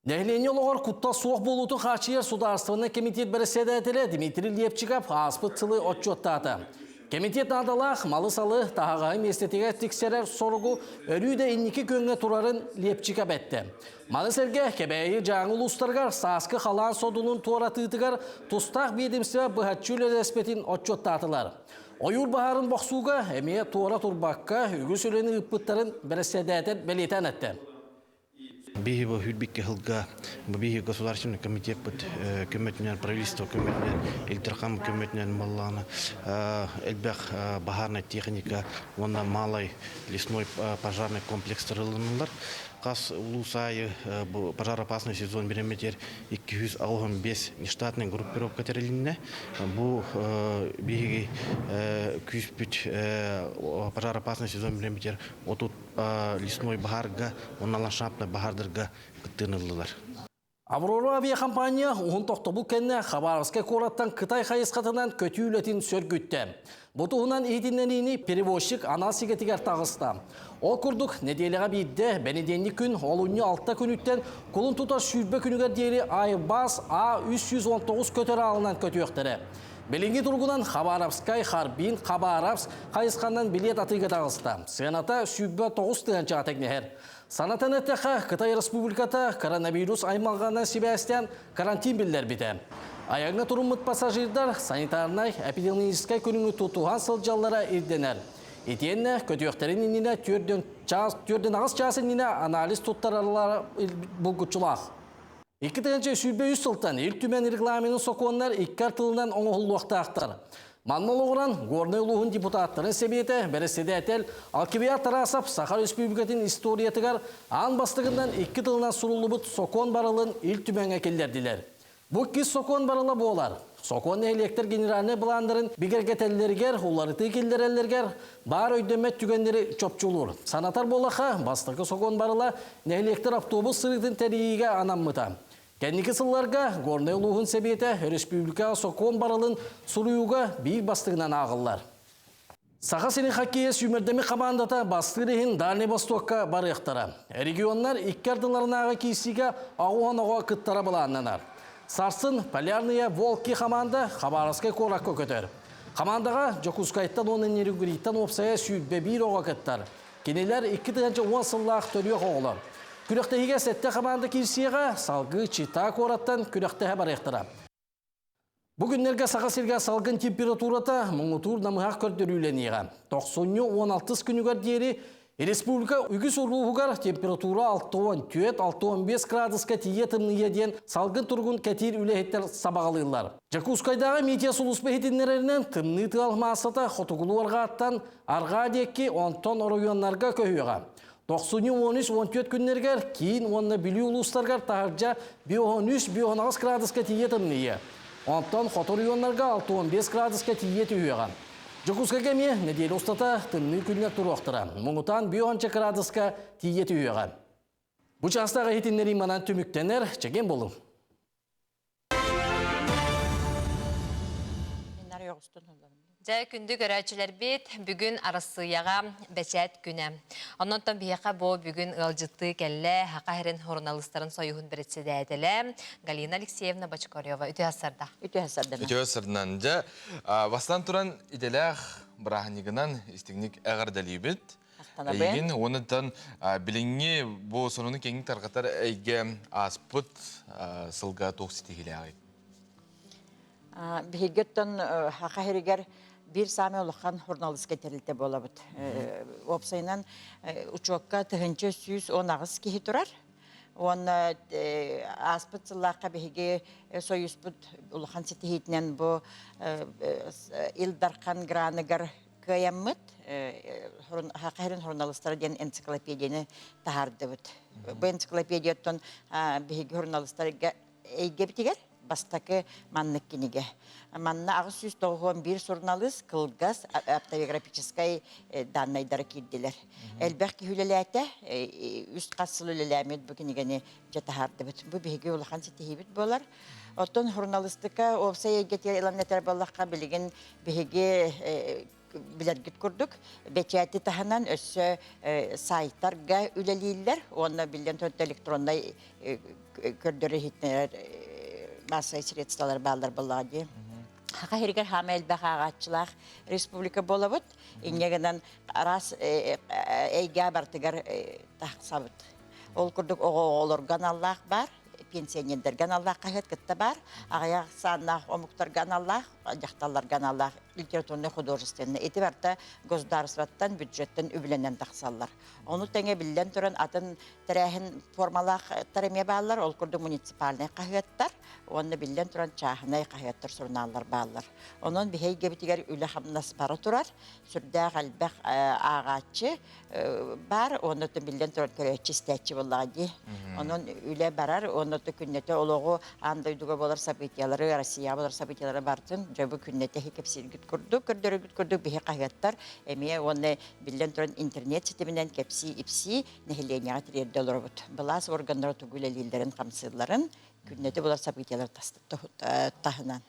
Нехлене олығыр құтта соқ болутын қачыер сударстваны комитет біріседәтілі Дмитрий Лепчиков аспыт сылы отчоттаты. Комитет надалақ малы-салы тағағай местетеге тексерер сорғы өрүйді инники көнгө турарын Лепчиков әтті. Малы-сәрге кебәйі жаңыл ұстарғар саскы қалан содулын туаратытығар тұстақ бедімсі бұхатчүлі респетін отчоттатылар. Ойыр бағарын боқсуға әме туара турбаққа үгіс өлені ұппыттарын біріседәтер бәлетен әтті. Биги бу хүлбикке хылга биги государственный комитет бут көмөтүнөн правительство көмөтүнөн элтерхам көмөтүнөн маллана элбек бахарная техника онна малай лесной пожарный комплекс тырылынылар кас улусай пожароопасный сезон береметер 265 нештатный группировка терилинне бу биги күспүт пожароопасный сезон береметер отут лесной бахарга онна ландшафтный бахардырга кыттынылылар. Аврора авиакомпания оғын тоқтабыл кәнне Хабаровскай кораттан Қытай қайысқатынан көті үлетін сөргүтті. Бұтуғынан ейтінненini перевозчик ана сигетігер тағыста. Ол күрдік неделіға бейді бәнеденні күн олуынны алтта күніттен құлын тұтар сүйбе күнігер дейі Airbus A319 көтері алынан көті өқтірі. Белінгі тұрғынан Хабаровскай, Харбин, Хабаровск қайысқаннан билет атыға тағыста. Сената сүйбе 9 тығанча атекнехер. Санатан әттіға Қытай Республиката коронавирус аймағынан себәстен карантин білдер біді. Аяғына тұрымыт пассажирдар санитарнай эпидемиологическай күніңі тұтуған сылжаллара ирденер. Етенне көтіөктерін иніне түрден ағыз часын иніне анализ тұттаралары бұлгүтчылақ. 2023 сылтан ил түмен регламенtin соқуаннар 2 тылынан оңғылуақта ақтар. Манмалығыран горный ұлығын депутаттарын себеті бәріседе әтел Алкебия тарасап Сахар Республикатын историятығар аң бастығынан 2 тылынан сұрулы бұд соқуан барылын ил түмен әкелдерділер. Бұл кез соқуан барылы болар. Соқуан электр генераліне бұландырын бігергетелілергер, оларыты келдерелергер бар өйдемет түгендері чопчулur. Санатар болаға бастығы соқуан барылы электр автобус сырытын тәрейге анаммыта. Кәннекі сылларға горный ұлығын себеті республика соқуан барылын сұруюға бейік бастығынан ағылар. Саха сені хоккейе сүймердемі қамандата бастырығын Дальний Востокқа бары ектара. Регионлар иккардыларынаға кейсіге ағуан-ағуа кыттара бұланнанар. Сарсын полярная волки команда Хабаровскай коракко көтөр. Командаға Жокускайттан оның нерігіриттан опсая сүйбе бір оға кыттар. Кенелер 2-10 сыллақ төріе оғылар. Күректеге сәтті команда кирсиеға салғы чита кораттан күректеге бар ектара. Бүгіннерге саға серге салғын температурата мұңытур намығақ көрдірүленеға. 90-16 күнігер дейері Республика үгіс ұрлығығар температура 6-4-6-5 градуска тие тымныге ден салғын тұрғын кәтер үләхеттер сабағалылар. Жакускайдағы метия сұлыспәхетінлерінен тымны тығалмасыта қотығылуарға аттан арға декке 10 тон оройонларға көйеға. 90-13-14 күннергер кейін онына білі ұлыстарғар тағыржа 13-16 градуска тие тымныге. 10 тон қотыройонларға 6-15 градуска тие түйеға. Жокуска кеме неделі ұстата тымны күннер тұру оқтыра. Мұңытан 5 градуска тие түйеға. Бұл частағы етінлері манан түміктенер чекен болу. Жай күнді көрәчілер бет бүгін арысыяға бәчәт күні. Оннан бияқа бұл бүгін ылжытты кәлі хақахерін журналистарын сойығын біретсе дәйділі. Галина Алексеевна Бачкорева үті асырда. Үті асырдан жа. Бастан тұран иделәқ бірағынығынан істігінік әғардәлі бет. Егін оныдан біліңе бұл сонының кеңі тарғатар әйге аспыт сылға тоқсетігілі ағай. Бігеттен хақахерігер bir sami olaqan jurnalist getirildi bolabıt. Opsaynan uçokka tığınca 119 kihi turar. On aspıtsılaqa bihige soyusput olaqan sitihitnen bu ildarkan granıgar кыяммыт, хакырын журналисттар ден энциклопедияны тахарды бут. Бу энциклопедияттан биги журналисттарга эйгептигер бастакы маннык киниге. Манна 691 журналист кылгас автобиографической данныйдары кирдилер. Элбәк хүлеләтә үст касыл үлеләмет бу кинигене жатахарды бут. Бу биги улахан сетихибит болар. Оттон журналистика опсай гетер иланнетер баллакка билеген биги билергит курдук. Бечәти таханан өссө сайттарга үлелилер. Онна билен төнт электрондай көрдөрө хитнер массай средствалар балдар боллади. Хака хергер хамел багачылар республика болабыт. Иннегенен арас эйга бартыгар тахсабыт. Ол курдук оголор ганаллах бар. Пенсионерлер ганаллах кахет кытта бар. Агая санна омуктар ганаллах, жакталар ганаллах, литературный художественный. Эти барта государствоттан бюджеттен үбүленен тахсаллар. Onu теңе билен туран атын тәрәһин формалах тареме баллар, ол курду муниципальный кахеттар, оны билен туран чахнай кахеттар журналлар баллар. Онун бихейге битигер үле хамнас бары турар, сүрдә галбак агачы бар, оны билен туран көрәчи стәчи буллади. Онун үле барар, оны күннете олого андайдуга болар событиялары, Россия болар событиялары бартын, жабы күннете хекепсиргит курдук, көрдөрүгүт курдук бихе кахеттар, эме оны билен туран интернет сетеменен ипси нехиления тирдер бут. Балас органнары түгүлелилерин камсыларын күннете булар событиялар тахынан.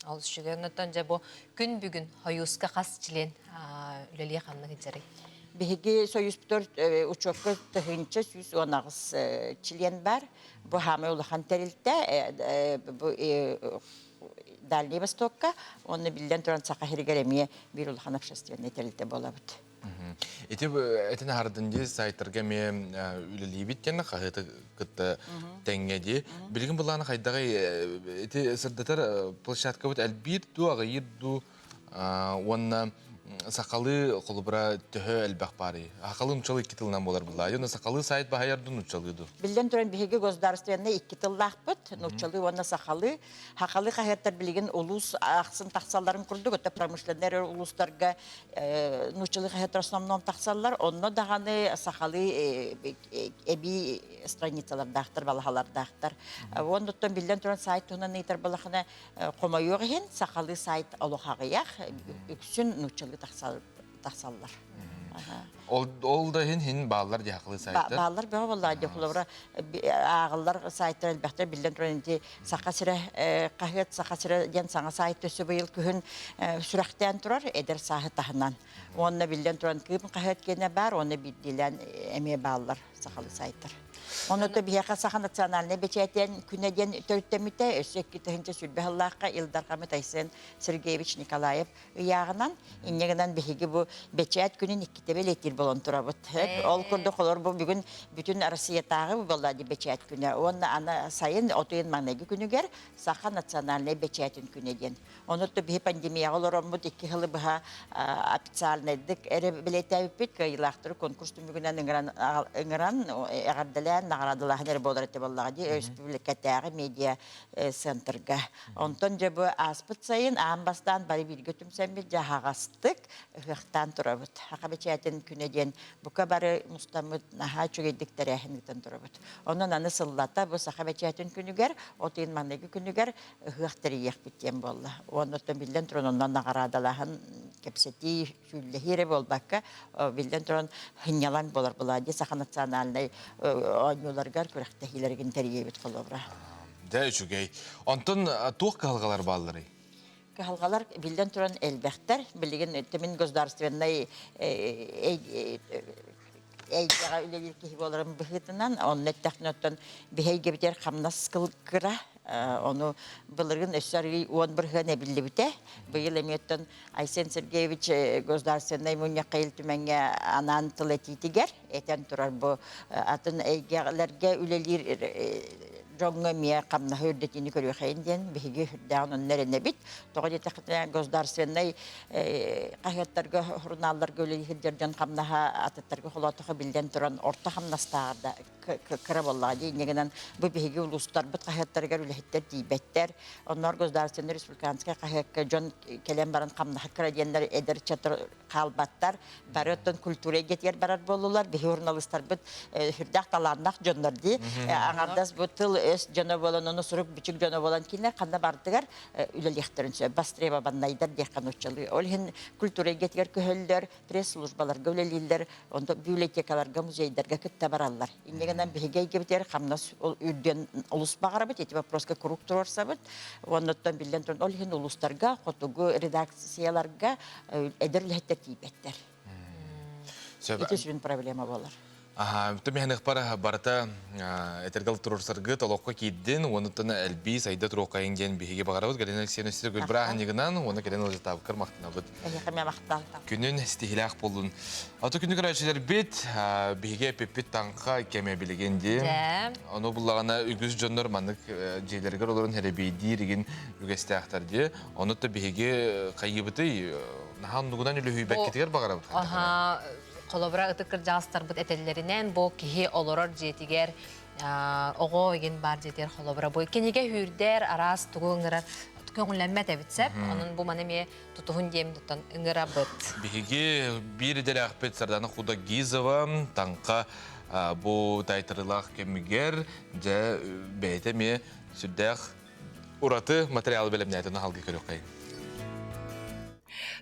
Ал шүгөнөтөн же бу күн бүгүн Союзга кас член үлелие ханны жери. Биги Союз 4 учокка тыгынча 119 член бар. Бу хамы улахан терилте бу Дальний Востокка, оны билден туран сакахиргеремие бир улахан общественный терилте болабыт. Эти этен хардынды сайттарга мен үлелибиттен хаты кытта теңгеди. Билген буланы хайдагы эти сырдатар площадка бут албир ду агырду онна сакалы колубра төһө элбак бары. Акылы учалы 2 тылынан болар була. Юна сакалы сайт баһаярдын учалыды. Билден туран биһиге государственный 2 тыллах бут. Учалы онна сакалы, хакалы хаяттар билген улус аксын таксалларын курдук. Өтө промышленнер улустарга учалы хаяттар основном таксаллар, онно даганы сакалы эби страницалар дахтар балахалар дахтар. Ондоттон билден туран сайт онан итер балахана комойуг хен сакалы сайт олохагыяк үксүн учалы тахсаллар. Ол да хин баллар дияқлы сайттар. Баллар бе валлади хулавра агыллар сайттар элбәктер билден туренди сакасыра кахет сакасыра ден саңа сайт төсө быйыл күн сүрәктән турар эдер сахы тахынан. Онна билден туран кып кахет кене бар, оны бидилен эме баллар сакалы сайттар. Оны да бияка саха национальный бечетен күнеден төрттемите өсөкки тыгынча сүрбәһаллакка Илдар Хамитайсен Сергеевич Николаев ягынан иннегенен биһиги бу бечет күнүн 2 тебелетир болон турабыт. Ол курду холор бу бүгүн бүтүн Россиядагы боллади бечет күнү. Онна ана сайын отуен манеги күнүгер саха национальный бечетин күнеден. Оны да бии пандемия олором бу 2 хылы баха официальный дик эре билетеп бит кыйлактыр конкурс бүгүнөн ыңыран эгардалан наградалахнер болар эте баллагы республикадагы медиа центрга. Онтон же бу аспыт сайын амбастан бары бир götүмсем бит жахагастык хыктан турабыт. Хакабечетин күнеден бука бары мустамыт наха чөгедиктер эхинден турабыт. Онун аны сыллата бу сахабечетин күнүгер, отын манеги күнүгер хыктыр ек биттен болла. Онтон билден туроннан наградалахын кепсети сүллехире болбакка билден турон хынялан болар булади саха национальный ойнуларгар күрәктәһиләргә тәрбиябет кылыбра. Да үчүгей. Онтон тух калгалар баллары. Калгалар билден туран элбәхтәр, билген тәмин государственный яга үлелер ки боларын бихитнан, онны техноттан бихейге битер хамнас кылкыра. Onu bilirgin eşleri 11 hane billibite. Bıyıl emiyottan Aysen Sergeyevich Gosdarsenay Munyakayıl tümenge anan tıletitiger. Eten turar bu atın eygelerge ülelir жоңга мия камна хүрдетини көрү хайнден биги хүрдән оннерне бит. Тогы тәхтә государственный кахеттарга журналлар гөлелердән камнаха аттарга холатыга билдән торан орта хамнастарда кыра боллады. Негенән бу биги улустар бит кахеттарга үләһиттер дибеттер. Оннар государственный республиканская кахекка жон келен баран камнаха кыра дендер эдер чатыр калбаттар барыттан культура гетер барар болулар. Биги журналистлар бит хүрдәк таландак жоннорди. Аңардас бу тыл эс жона болон оны сурук бичик жона болон кине канда бардыгар үлелехтерин сө бастреба баннайдар декан учалы. Ол хин культура гетер көһөллөр, пресс службалар гөлелилер, онда библиотекаларга, музейдерге кытта бараллар. Иннегенен бигей гебитер хамнас үрден улус багарабыт, эти вопроска курук турарсабыт. Оннотон билден туран ол хин улустарга, хотугу редакцияларга эдерлехтер тибеттер. Эти сүн проблема болар. Тумехнех пара барта этергал турсаргы толокко киддин, онутана элби сайда турокка инген биһиге багарабыз, галена сенестер гөлбрахан нигынан, оны келен ылжы табыкыр мактанабыт. Эне мактал. Күнүн стихилах болдун. Аты күнү карачылар бит биһиге пеппит танка кеме билегенди. Оны буллагана үгүз жоннор манык жейлерге олорун херебейди деген үгестактар ди. Онутта биһиге кайыбыты нахан нугунан үлүһүй беккетер багарабыт. Колобра ытыкыр жастар бут этеллеринен бу кихи олорор жетигер ого еген бар жетер колобра бу кенеге хүрдер арас тугуңырар көңүлленмет эбитсеп анын бу манеме тутугун дем туттан ыңыра быт биһиги бир деле ахпет сардана худа гизова танка бу тайтырылах кемигер же бетеме сүддэх ураты материал белемнәтен халгы көрөккай.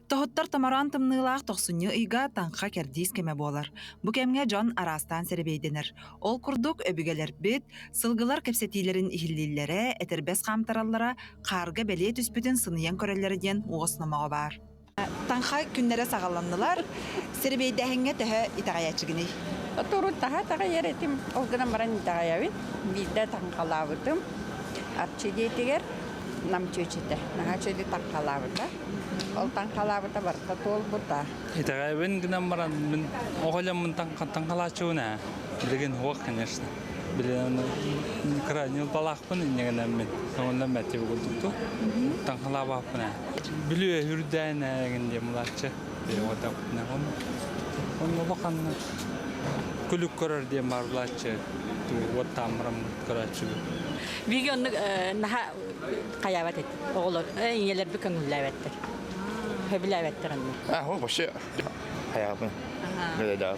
Тоһоттар тамаран тымнылаах 90 ыйга танка кердис кеме болар. Бу кемге жон арастан серебейденер. Ол курдук өбүгелер бит, сылгылар кепсетилерин ихиллиллере, этербес камтараллара, карга беле түспүтүн сыныян көрөлөрден уоснамага бар. Танка күннере сагалландылар. Серебейдехенге төһө итагаячыгыны. Туру таха еретим. Ол гынан баран итагаябын. Бидде танкалабытым. Арчидетигер намчучите. Нагачыды танкалабыта. Ол танкалабыта барта тол бута. Итагаябын гынан баран мен оголам танкалачуна. Билген хуак, конечно. Билен крайне балахпын негенен мен. Ондан мәтеп болдукту. Танкалабапына. Биле хүрдән дегенде мулачы. Ота нагон. Онно баканны. Күлүк көрөр дие марлачы. Вот тамрам көрачы. Бигенне наха каябат эт. Оголор иңелер бик көңүлләбәттер. Хөбиләбәттер анны. О, вообще хаябын. Да.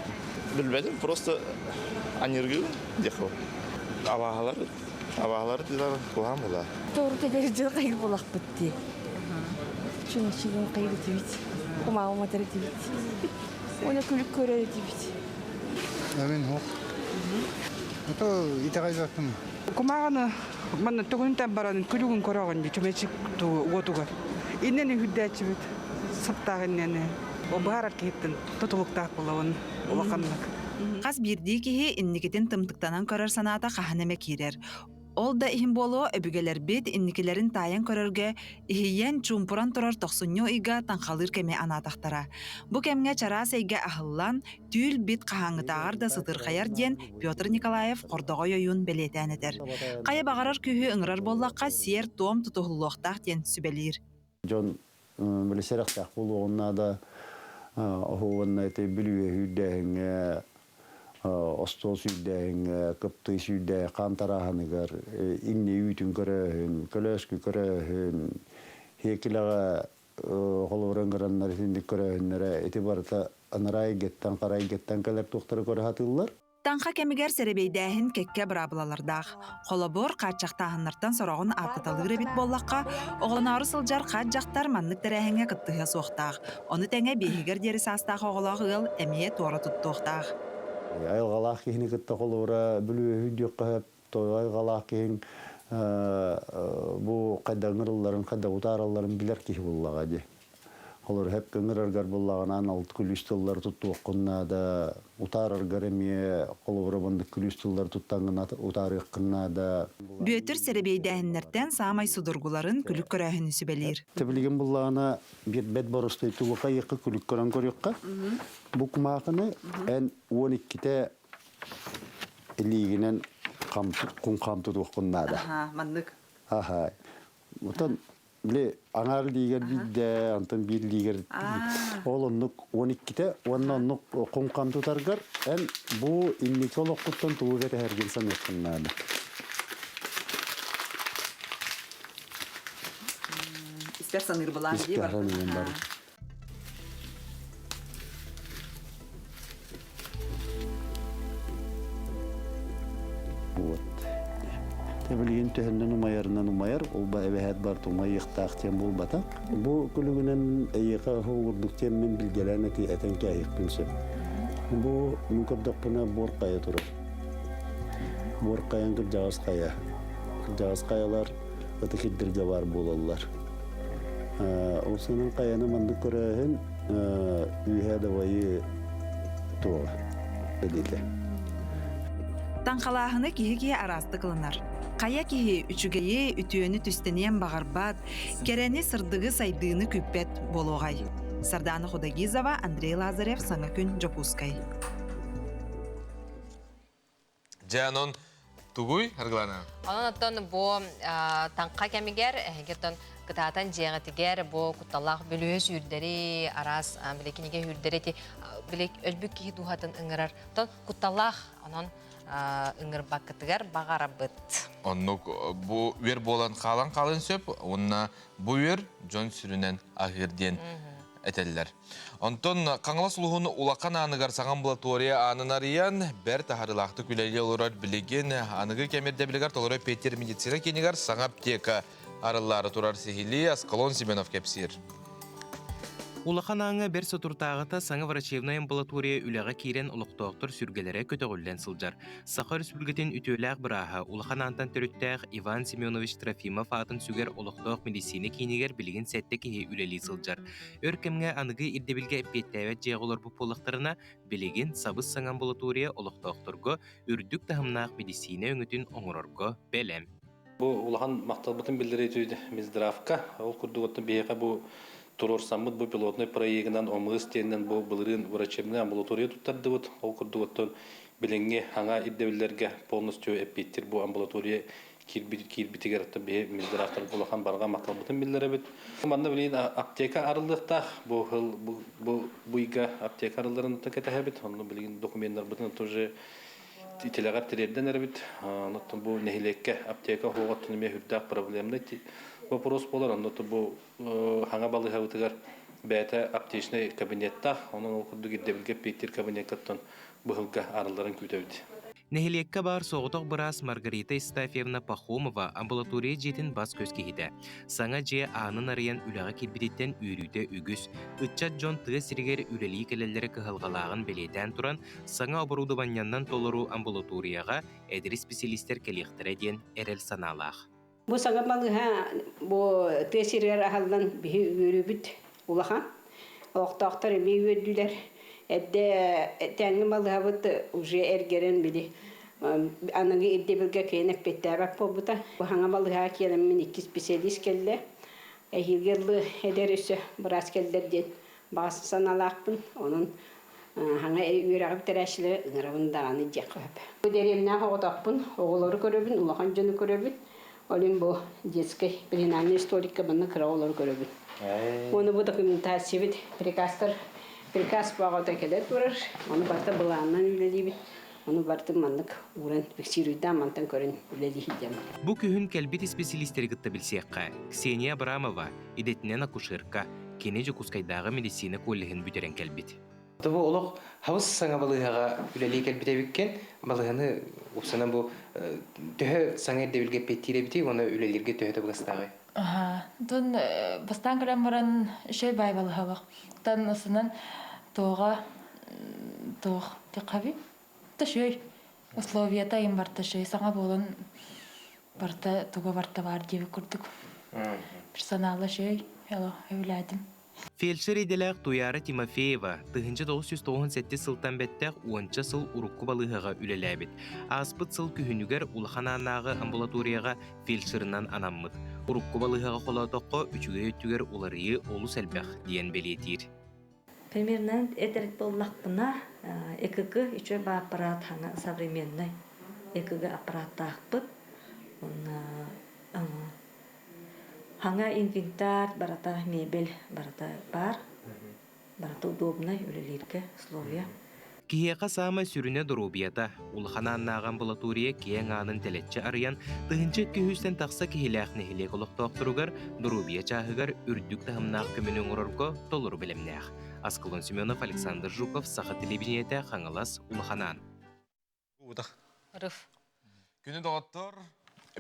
Билбедим, просто анергию дехо. Авагалар дилар кулам була. Doğru tederici kayıp olak bitti. Şunu kayıp edibit. Kuma materi edibit. Ona külük köre edibit. Ben hok. Ото итагайзаттым. Kumağını bana tugünten baranın külüğün korağın diye çömeçik otugar. İnneni hüddetçi bit. Saptağın nene. O baharat kehittin. Tutuluktak bulağın. Olakanlık. Qas birdi kihi inniketen tımtıktanan körör sanata qahaneme kirer. Ol da ihim bolo öbügeler bit innikilerin tayan körörge ihiyen çumpuran turar 90 iga tanqalır keme anatahtara. Bu kemge çara seyge ahıllan tül bit qahangıtağar da sıtır qayar diyen Piotr Nikolaev qordoğa yoyun beleten eder. Qaya bağarar kühü ıngrar bollaqqa siyer tom tutuhulluqtaq diyen sübelir. John biliseraqtaq buluğuna da ohuvanna ete bilüye hüddähenge Ostos hüddähenge kaptı hüddä qantarahanıgar inni ütün köröhün kölöskü köröhün hekilaga holorangranlar hindi köröhünlere etibarta anaray gettan qaray gettan kelep doktor köröhatıllar. Tanqa kemiger serebeydahin kekke brablalardaq. Kolobor qaçaqtahanlardan sorağın artıtalıgır bit bollaqqa, oğlanarı sıljar qaçaqtar manlık terehenge qıttığa soğtaq. Onu tenge behiger deri sastaq oğlağıl emiye tora tuttuqtaq. Ayılğalaq kehini qıtta kolora bülüye hüddük qahab, ayılğalaq kehin bu qaddağırılların, qaddağıtaralların biler kehi bollağa de. Olur hep gönürargar bollağınan alt külüstüller tuttu oqqunna da utarargar emiye kolora bandık külüstüller tuttangına utarıqqınna da. Büyötür serebeydahinlerden samay sudurguların külük körahını sübelir. Tebiligen bollağına bir bed barustay tuluqa yıqı külük köran körüqqa. Bu kumaqını en 12'te 50'ginen кун камту оққыннада. Маннык. Аха. Мутан биле аңар дигер бидде, антын бир дигер. Олоннук 12-те, онноннук кун камту таргар, эн бу инникол оққыттан тууга тәһәргенсан оққыннада. Истәсән ирбалан ди бар. Вот. Тебилген төһәннән умайар, ул ба әбәһәт бар тумай ихтах тем бул бата. Бу күлүгүнән әйәкә ховурдук тем мен билгеләне ки әтән кәйек пинсе. Бу мукабдак пына боркая туры. Боркаян кыр жагыс кая. Жагыс каялар өтө хиддирге бар булалар. Осының каяны манды көрәһен үйһәдә вайы то. Эдиле. Таңқалағыны кихи арасты кылынар. Кая кихи үчүгейе үтүөнү түстенен багарбат, керени сырдыгы сайдыыны күппет болугай. Сардана Худагизова, Андрей Лазарев, Саңа күн Жокускай. Жанон тугуй арглана. Онон оттон бу таңқа кемигер, геттон кытаатан жеңетигер бу кутталлах бөлөөс үрдери арас билекиниге үрдери ти билек өлбүк ки духатын ыңырар. Тон кутталлах онон ыңыр бакытыгар багарабыт. Оннук бу вер болан қалын сөп, онна бу вер жон сүрүнен агырден этеллер. Онтон каңлас улугун улакан аныгар амбулатория анынариян бер тахарылақты күлейле олорар билеген аныгы кемерде билегар толорой Петер медицина кенигар саңа аптека арылары турар сихили Аскалон Семенов кепсир. Улахан аңы бер сотуртағыта саңа врачебная амбулатория үліға кейрен ұлықтоқтыр сүргелері көтіғылден сылжар. Сақыр сүргетін үтөләқ бұраға улахан антан түріттәқ Иван Семенович Трофимов атын сүгер ұлықтоқ медицина кейнегер білген сәтті кейі үлелі сылжар. Өркемге анығы ирдебілге әппеттәвәт жеғылар бұл полықтарына білеген сабыз саңа амбулатория ұлықтоқтырғы үрдік тағымнақ медицина өңітін оңырырғы бәлем. Бұл улахан мақталбытын білдірей түйді Мездравка, ол күрдіғыттың бейеға бұл Турор саммыт бу пилотный проектынан омыс теннен бу былырын врачебная амбулатория туттарды вот ол курдуготтон биленге аңа иддебилерге полностью эппеттир бу амбулатория кирбитигер атты бе миздирактар булахан барга макталбытын биллере бит. Манда билин аптека арылдыкта бу хыл буйга аптека арылдарын текете бит. Онны билин документтар бутун тоже ителегат терден эрбит. Оттон бу нехилекке аптека хоготтун ме хүрдак проблемный вопрос болар, но то бу ханга балы хавтыгар бәте аптечный кабинетта, оның окурдук иддебилге Петер кабинеттан быгылга арыларын күтөбүт. Нехилекке бар соғытық бұрас Маргарита Истафьевна Пахомова амбулатория жетін бас көз кейді. Саңа же анын арыян үліға келбедеттен үйрүйті үгіз. Үтчат жон тығы сірігер үлелі келелері кығылғалағын беледен тұран, саңа оборудованняннан толыру амбулаторияға әдірі специалистер келектірі ден әрел саналақ. Бу сага балыга бу тесирер ахалдан бихи үрүбүт улахан. Октоктор эми өдүлөр. Эдде тәңги балыга бут уже эргерен биди. Аныгы иддебилге кенеп петтебак болбута. Бу ханга балыга келем мен 2 специалист келди. Эхилгерлы эдерүсө брас келдерден бас саналакпын. Онун ханга үрәгып терәшле ыңырабындаганы жакып. Бу деремне хоготокпун, оголору көрөбүн, улахан жөнү көрөбүн. Олин бу детский перинальный историка баны краулар көрөбүт. Оны бу документация приказ багыта келет турар. Оны барта буланнан үлелибит. Оны барта мандык уран фиксируйда мантан көрөн үлели хидем. Бу күһүн келбит специалисттер гытта билсекка. Ксения Абрамова, идетинен акушерка, Кене Жокускайдагы медицина коллегин бүтерен келбит. Бұл олық хавыз саңа балыға үлелі келбіте біккен, балығаны ұпсынан бұл төхі саңа ердебілге петтире біте, оны үлелерге төхі бұғыстағы. Дұн бастан кірен баран шөй бай балыға бақ. Тан осынан тоға текаби, шөй. Условията им барта шөй, саңа болын барта тоға барта бар дебі күрдік. Персоналы шөй, өләдім. Фельдшер иделәк Туяра Тимофеева 1997 сылтан бәттәк 10 сыл урукку балыгыга үлеләбит. Аспыт сыл күһүнүгер улхананагы амбулаторияга фельдшерынан анаммыт. Урукку балыгыга холотокко үчүгө өттүгер уларыйы олу сәлбәх диен белетир. Примерно это боллакпына ЭКГ ичө ба аппарат хана современный. ЭКГ аппараттаақпыт. Хаңа инвентарь, барата мебель, барата бар. Барата удобно, үлелерге, условия. Киеқа сама сүріне дұрубията, улхана аннаған бұлатурия кең анын телетчі арыян, тұхынчы күйістен тақса кехіләқні хилек олықтоқтыругар, дұрубия чағығар үрдік тағымнақ көмінің ұрырго толыру білімнәқ. Аскалон Семенов, Александр Жуков, Саха телевидениеті қаңылас улханан. Күні доғаттыр,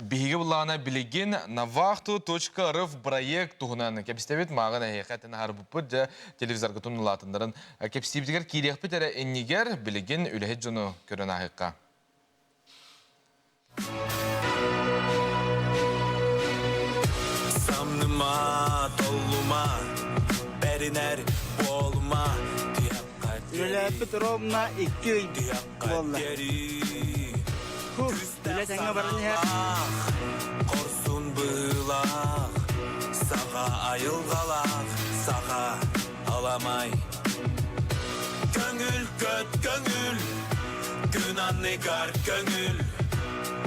биһиги буллаана билигин навахту.рф проект туһунан кепстебит мағын әйқәтін харбуппыт жа телевизорға тұнылатындарын кепстебитігер кириекпит әрі эннигер билигин үләхет жону көрін ағыққа. Samnıma, doluma, beriner bolma Үләппит ровна 2 үй болла. Үлә тәңе барын я. Qorsun bığlaq, sağa ayılğalaq, sağa alamay. Göngül göt göngül, gün annegar göngül.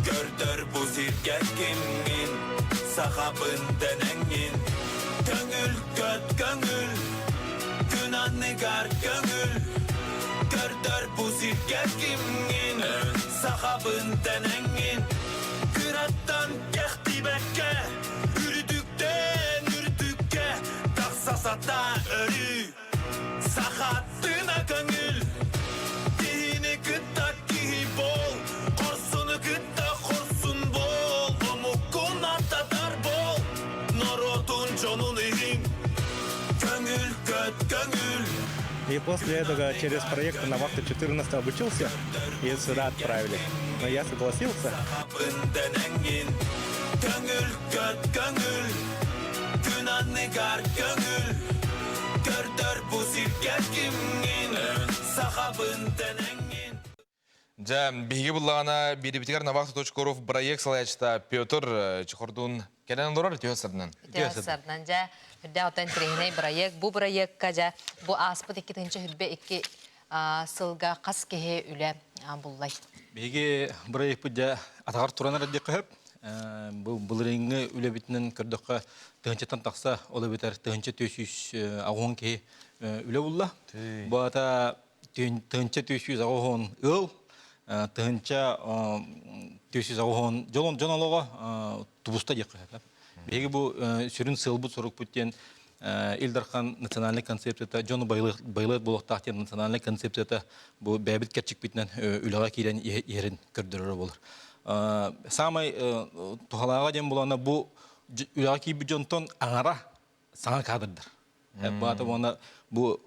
Gördür bu sirket kimin, sahabın denengin. Göngül göt göngül, gün annegar göngül. Gördür bu sirket kimin, sahabın denengin. Kırattan kehti bekke, ürdükte, taksasata ölü. Sahattına gönül, dihini kıtta kihi bol, korsunu kıtta korsun bol, omukun atadar bol, norotun jonun ihim, gönül göt gönül. И после этого через проект на вахту 14 обучился и сюда отправили. Но я согласился. Gönül göt gönül, gün annegar gönül. Gördür bu sirket kimin, sahabın denengin. Жа, биһиги буллаана бирибитигер навахту.рф проект салаячта Петр Чехордун келен олорор түйөсөрдөн. Түйөсөрдөн жа хүдде отан трейней проект. Бу проектка жа бу аспыт 2-нче хүрбе 2 сылга кас кеhe үле буллай. Биһиги проект жа атагар туранар деп кеп, бу булрыңгы үле битнен көрдөккө тыгынчатан такса оло битер тыгынча 200 агон ке үле булла. Бу ата тыгынча 200 агон ыл тыгынча 200 агон жолонолого тубуста деп кеп. Биһиги бу сүрүн сылбут сорук буттен Илдархан национальный концепцияда жону байлы болуктактен национальный концепцияда бу бәбит кетчик битнен үлега кирен ерин көрдөрөр болор. Самай тухалага дем булана бу үлега киби жонтон аңара саңа кадырдыр. Бу ата бона бу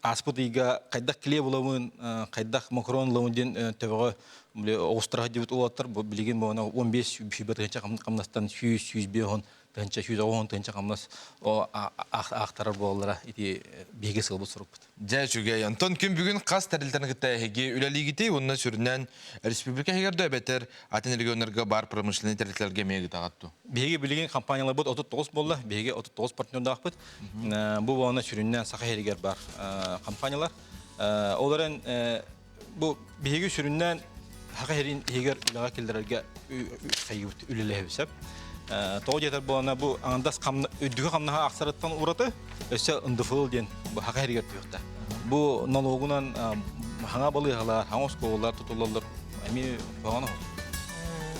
аспытыга кайдак кле буламын, кайдак макарон лонден төбөгө Австралия дебит улаттар бу билген бона 15 биринчи камнастан 100 беон тенче 110 тенче камнас о ахтарар боллара ити беге сылбы суруп. Жа чугай Антон күн бүгүн кас тарилтаны гытаһиги үлелигите онна сүрүнөн республика хегерде бетер атын региондарга бар промышленный тарилтелерге меги тагатту. Беге билген компаниялар бут 39 болду. Беге 39 партнердак бут. Бу бона сүрүнөн саха хергер бар компаниялар. Оларын бу беге сүрүнөн саха хергер үлага келдерге кайгыт үлелебисеп. Тоğjetер болана бу андас камны өдүгө камнага аксараттан ураты өсө ындыфыл ден бу хага хергер түйөктө. Бу налогунан хаңа балыгалар, хаңосколар тутулалар эми багана.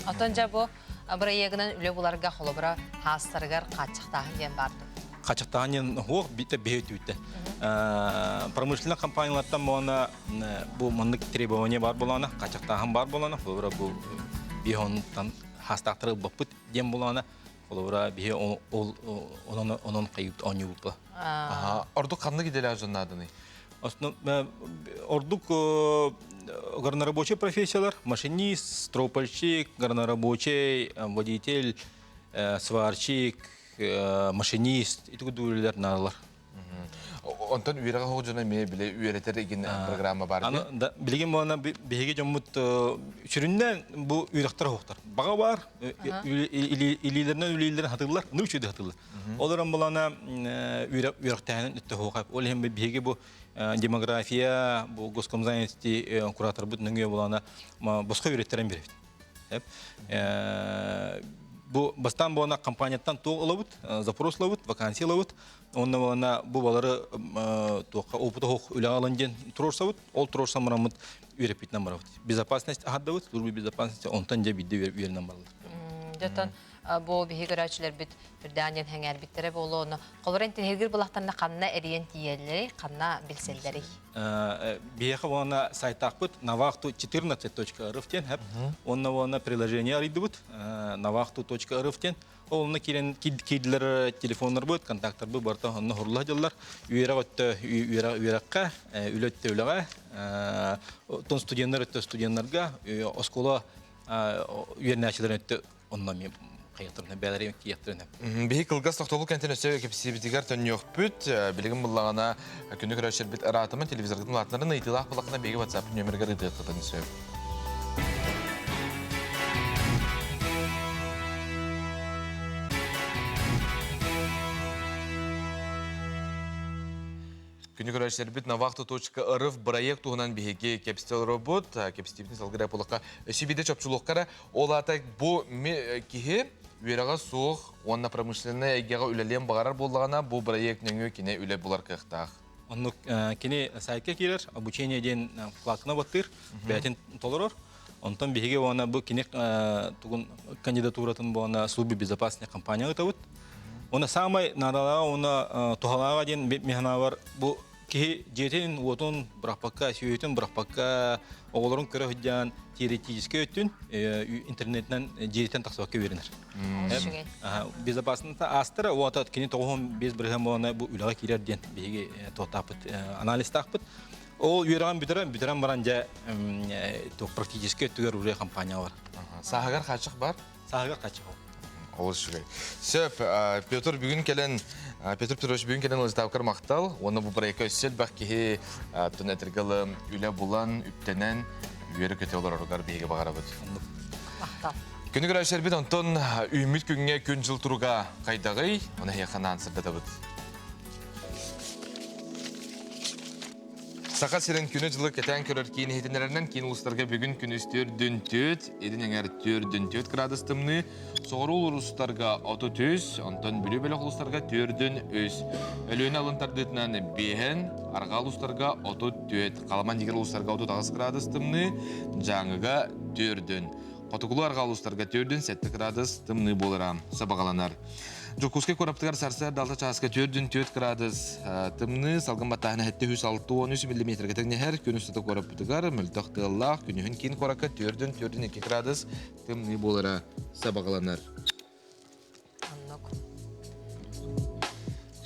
Атанжа бу проектнан үле буларга холобра хастаргар качыктагын ден барды. Качыктагын хок бите бейтүтте. Промышленный компаниялардан мона бу мындык требование бар болана, качыктагын бар болана, холобра бу бихонтан hastaqtırı bapıt dem bulana olara bir onun kayıp anyupla. Orduk kanlı gideler zonladığını. Aslında orduk горнорабочий профессиялар, машинист, стропольщик, горнорабочий, водитель, сварщик, машинист, и так далее наралар. Ondan üyere hoğcuna me bile üyereter egin programma var mı? Ana bilgin bana bihege jomut süründen bu üyerekler hoğtar. Baga var ililerden hatırlar, ne üçüde hatırlar. Olaram bulana üyerekten ütte hoğap. Olhem bihege bu demografiya bu Goskomzayeti kuratör bu nöngüye bulana başka üyereklerin biri. Bu bastan bu ana kampanyattan toğ olabıt, zaporos olabıt, vakansi olabıt. Onunla bu baları toğ oputa hoq üle alıncan turorsabıt, ol turorsa maramıt üyerepitden maramıt. Безопасность ahaddavyt, durbi безопасность ontan je bidde üyerinden baralıt. Жотон бу биһи көрәчләр бит үрдәнен хәңәр биттәре болоны. Колорентин һергер булактанда канна эриен тиелләре, канна билселләре. Биһи вона сайтакпыт navaktu14.rf тен һәп. Онна приложение арыдыбыт, navaktu.rf тен. Олны кирен кидлер телефоннар бут, контакттар бу барта онны хурлах җыллар. Үерәккә, үләттә үләгә, тон студентларга, оскола үернәчләрен өтте оннан мен кыятырны бәләрем кияттырны. Бихи кылгас тохтолу кентен өсөй кепсибитигер төньёк бүт, билигин буллагана күнү көрөшөр бит аратымын телевизордун латларын ыйтылак булакына беги WhatsApp нөмергә ыйтылган сөй. Күнү көрөшөр бит navaktu.rf проект тугунан биһиги кепстел робот, кепстивни салгыра булакка өсүбиде чөпчүлүккара олата бу кихи Үерага суох, онна промышленная эгега үлелен багарар боллагана бу проект нөңө кине үле булар кыхтах. Онны кине сайтка кирер, обучение ден флакна баттыр, бәтин толорор. Онтан биһиге ona бу кине тугун кандидатуратын бона службы безопасности компания табыт. Она самай нарала она тухалага ден механавар бу ки жетен отон брахпакка сүйөтөн брахпакка оголорун көрө хөдөн теоретически өттүн интернеттен жетен таксакка беринер. Безопасность астыра отат кини тогон без брехамона бу үлага кирер ден биги тотапыт анализ тапыт. Ол юраган бүтөрөн баранжа то практически өттүгөр уже компания бар. Сахагар качык бар? Сахагар качык. Ол шугай. Сөп, Петр бүгүн келен Петрович бүгүн келен ылжытабыкар мактал, оны бу проектка өссел бакки төнетергалы үле булан үптенен үйөрө көтө олар оргар биге багарабыт. Мактал. Күнү көрөшөр бит онтон үмүт күнгө күн жыл туруга кайдагый, оны якынан сырдатабыт. Сақа сирен күні жылы кетен көрір кейін хетінерінен кейін ұлыстарға бүгін күніс түрдін төт, едін әңер түрдін төт градыстымны, соғыру ұлыстарға 30, онтан бүлі-бөлі ұлыстарға түрдін өз. Өліні алынтардытынан бейін, арға ұлыстарға 34, қаламан дегер ұлыстарға 39 градыстымны, жаңыға түрдін. Қотықылы арға ұлыстарға түрдін 7 градыстымны болырам, сабағаланар. Жокуске кораптыгар сарсар далта часка 4 градус тымны салган батахна хетте 106-13 мм тегнехер күнүстө кораптыгар мөлтөктыллах күнүн кин коракка 4-2 градус тымны болара сабагаланар.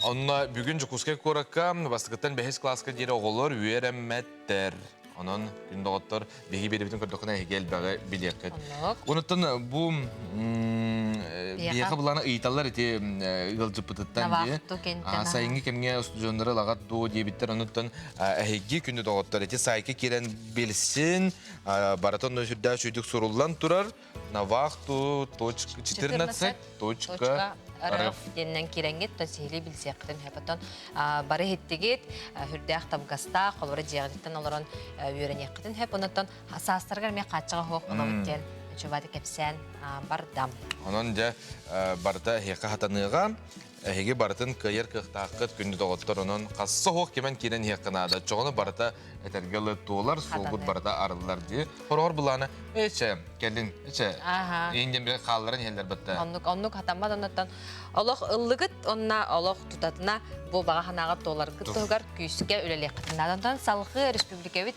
Онна бүгүн жокуске коракка бастыгыттан 5 класска дере оголор үйренметтер. Onun gün doğutlar bihi biri bütün kırdıkına hegel bağı biliyakit. Unuttun bu biyağı bulana ıyıtallar eti ılcıpıtıttan diye. Sayıngi kemge stüdyonları lağat doğu diye bitter unuttun hegi günü doğutlar eti sayıki kiren bilsin baraton nöşürde şuyduk sorullan turar navaktu.14.rf Деннен киреңгет тасихили билсектен хепатон бары хеттигет хүрдәк табгаста колора жягыттан олорон үйренектен хеп онотон састыргар ме качыга хок олоттен чубады кепсен бардам. Онон же барда хека хатаныга Эге бартын кайыр кыхтакыт күндү тоготтор онон кассы хок kemen кирен хеканада чогону барта этергеле тоолар сулгут барта арылар ди. Хорор буланы эче келдин эче. Инден бир калларын елдер битте. Оннук хатамбад оннан Аллах ыллыгыт онна Аллах тутатына бу бага ханага тоолар кыттыгар күйсүкке үлелек кытынадан салгы республика бит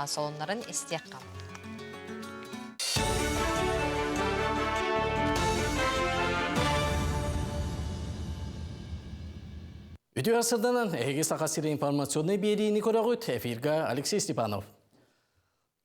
солоннарын истек калды. Үтү асырданан эге сакасыры информационный берийини көрөгүт эфирга Алексей Степанов.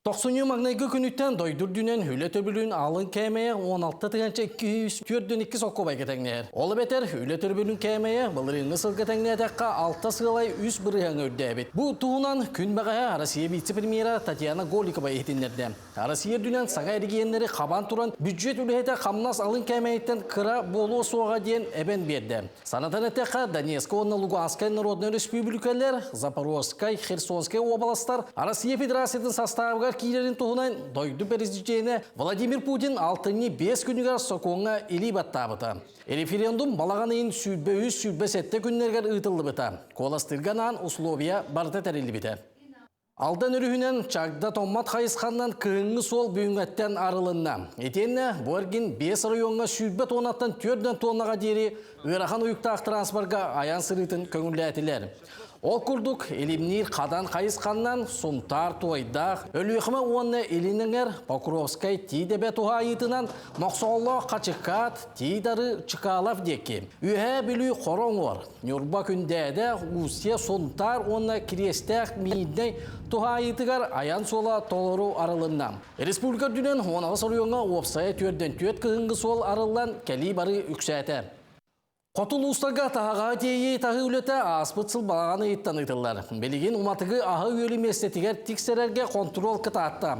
90 магнайгы күнүттен дойдур дүнен хүле төбүлүн алын кемeye 16 тыганча 204-2 сокко байгетеңнер. Ол бетер хүле төбүлүн кемeye былырыны сылгетеңнедекка 6 сылай 3 бырыган өрдөбүт. Бу туунан күн багая Россия вице-премьера Татьяна Голикова этиндерде. Россия дүнен сага эригиендери кабан туран бюджет үлехете камнас алын кемейттен кыра болуу суага ден эбен берди. Санатан этека Донецкая, Луганская народный республикалар, Запорожская, Херсонская областар Россия Федерациясынын составыга кийлерин туһунан дойду президентine Владимир Путин 6-5 күнігер сокуңа или баттабыта. Референдум балағанайын сүрбе-сетте күннергер ұйтылды бұта. Коластырганан условия барда тәрелі біті. Алдан өрүхінен чагда томмат хайысқаннан кыңы сол бүйінгеттен арылынна. Етенне бұаргин 5 районға сүрбе тонаттан 4 тоннаға дері ұйрахан ұйықтақ транспорға аян сырытын көңілі әтілер. Ол күрдік елімнер қадан қайысқаннан сумтар туайдақ, өліқімі оны елініңер Покровскай тейдебе туға айытынан моқсолы қачықат тейдары чықалав декі. Үйе білі қорон var. Нюрба күндәді ұсия сумтар оны крестәқ мейдей туға айытығар аян сола толыру арылынна. Республика дүнен 10 сұрыуыңа опсая түрден төт кығынғы сол арылан кәлі бары үксәті. Қотыл ұстарға тағаға тейе тағы үлеті аспытсыл балағаны еттен ұйтылар. Белеген ұматығы ағы өлі местетігер тіксерерге контрол кыта атта.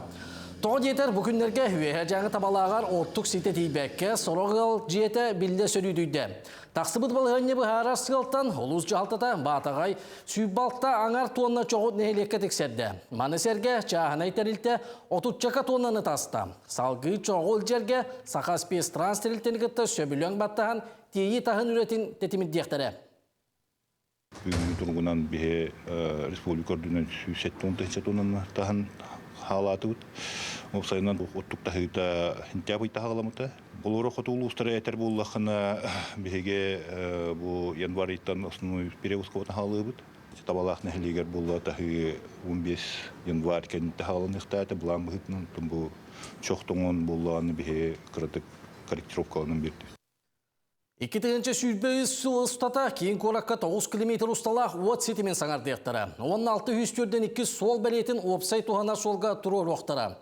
Тоғы жетер бүкіндерге үйе жаңы табалағар оттық сете тейбәкке сұрағыл жете білді сөрүйдейді. Тақсыбыт балығанне бұхара сығылттан ұлыз жалтата батағай сүйбалта аңар тонна чоғыт нәйлекке тіксерді. Манысерге чағынай тәрілті 30 тоннаны таста. Салғы чоғыл жерге сақаспес транстірілтенігітті сөбілен баттаған тейі тағын үретін тетіміддектері. Бүгінгі тұрғынан біе республика үрдінен 7-10 тоннаны тағын халаты бұд. Опсайынан оттық тағыйта хинтябыйта ғаламыта. Бұл ұры қотуылы ұстары әтер болуақына біге бұл январыйттан основной перевозковатын халы бұд. Табалақ нәхілегер болуға тағы 15 январь кәнітті халын иқтайты бұлан бұғытынан бұл чоқтыңын болуғаны біге қырытық корректировкалының берді. 2-тігінші сүйбейіз ұстата кейін кораққа 9 км ұсталақ от сетімен саңарды ектірі. 16-2 сол бәлетін опсай туғана солға тұру оқтыра.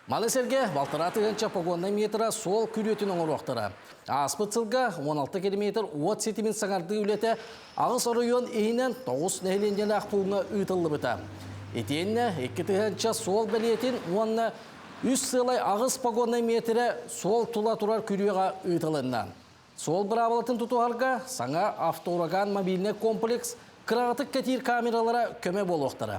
Малесерге балтыратығынша погонна метра сол күретін оңыр оқтыра. Аспытсылға 16 км от сетімен саңарды үлеті ағыс район ейінен 9 нәйленген ақпуыңа ұйтылы бұта. Етенне 2-тігінші сол бәлетін онына 3 сылай ағыс погонна метрі сол тұла тұрар күріға ұйтылынна. Сол бұрабылатын тұтуғарға саңа автоураган мобильный комплекс қырағытық кәтер камералара көме болуқтары.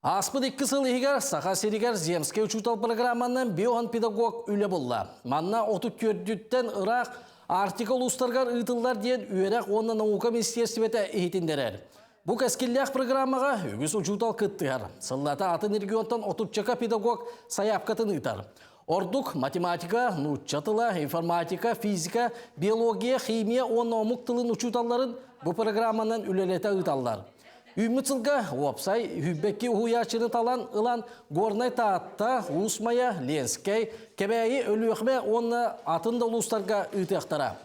Аспыд 2 сыл егер сақа серігер земске учутал программаннан биоған педагог үлі болла. Манна 34-ден ұрақ артикл ұстарғар ұйтылдар ден үйерек оны наука министерстветі ехетіндерер. Бұл кәскелләқ программаға өгіз учутал күттігер. Сыллата атын регионтан 30 педагог саяпқатын ұйтар. Ордук, математика, нучатыла, информатика, физика, биология, химия, оны омуктылын учуталларын бұл программанан үлелете ұйталлар. Үмітсілға опсай хүббекке ұхуячыны талан ұлан горнай таатта, ұсмая, ленскай, кебәйі өліқме оны атында ұлыстарға ұйтықтара.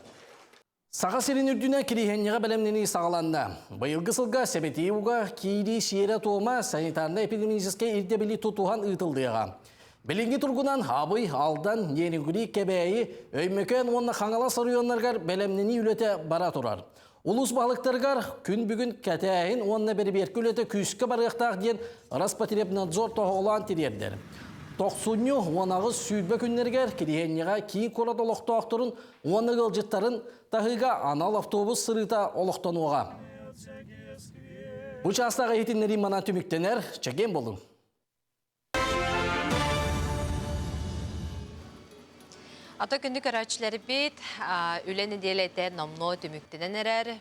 Саға серін үрдіне кирихеннеға бәлемнені сағаланды. Байылғы сылға сәбетеуға кейді шиері туыма санитарны эпидемическе ирдебілі тұтуған ұйтылдыға. Білінгі тұрғынан абый, алдан, нерінгүрі, кәбәйі, өймекен онына қаңала сарыйонларғар бәлемнені үлеті бара тұрар. Улус балықтарғар күн бүгін кәтәйін онына бері беркі үлеті күшкі барықтақ ден Роспотребнадзор тоғылан терердер. Тоқсунью онағыз сүйдбе күннергер кирихеннеға кейін қорат олықтауқтырын оны ғылжыттарын тағыға анал автобус сырыта олықтануға. Бұл частаға етінлері мана түміктенер, чәген болың. Ата күндік әрәтшілері бет, үләні делеті номно түміктенен әрәр,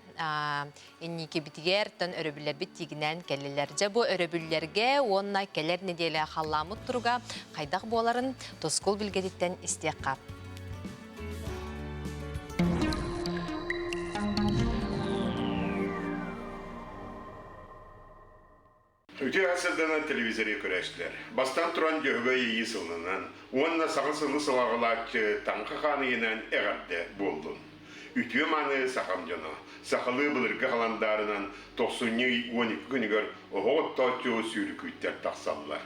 иннеке бітігер тон өрөбілер бет тегінен кәлелерде. Бұл өрөбілерге онына кәлер неделі қаламыт тұруға қайдақ боларын тоскол білгедеттен істеққа. Үті ғасырданан телевизоре көрәштілер. Бастан тұран жөбөй ейі сылынан, онына сағын сылағылатшы таңқы қаны енен әғарді болдың. Үті маны сақам жаны, сақылы бұлырғы қаландарынан 90-12 күнігер оғыттау сүйрі күйттер тақсалылар.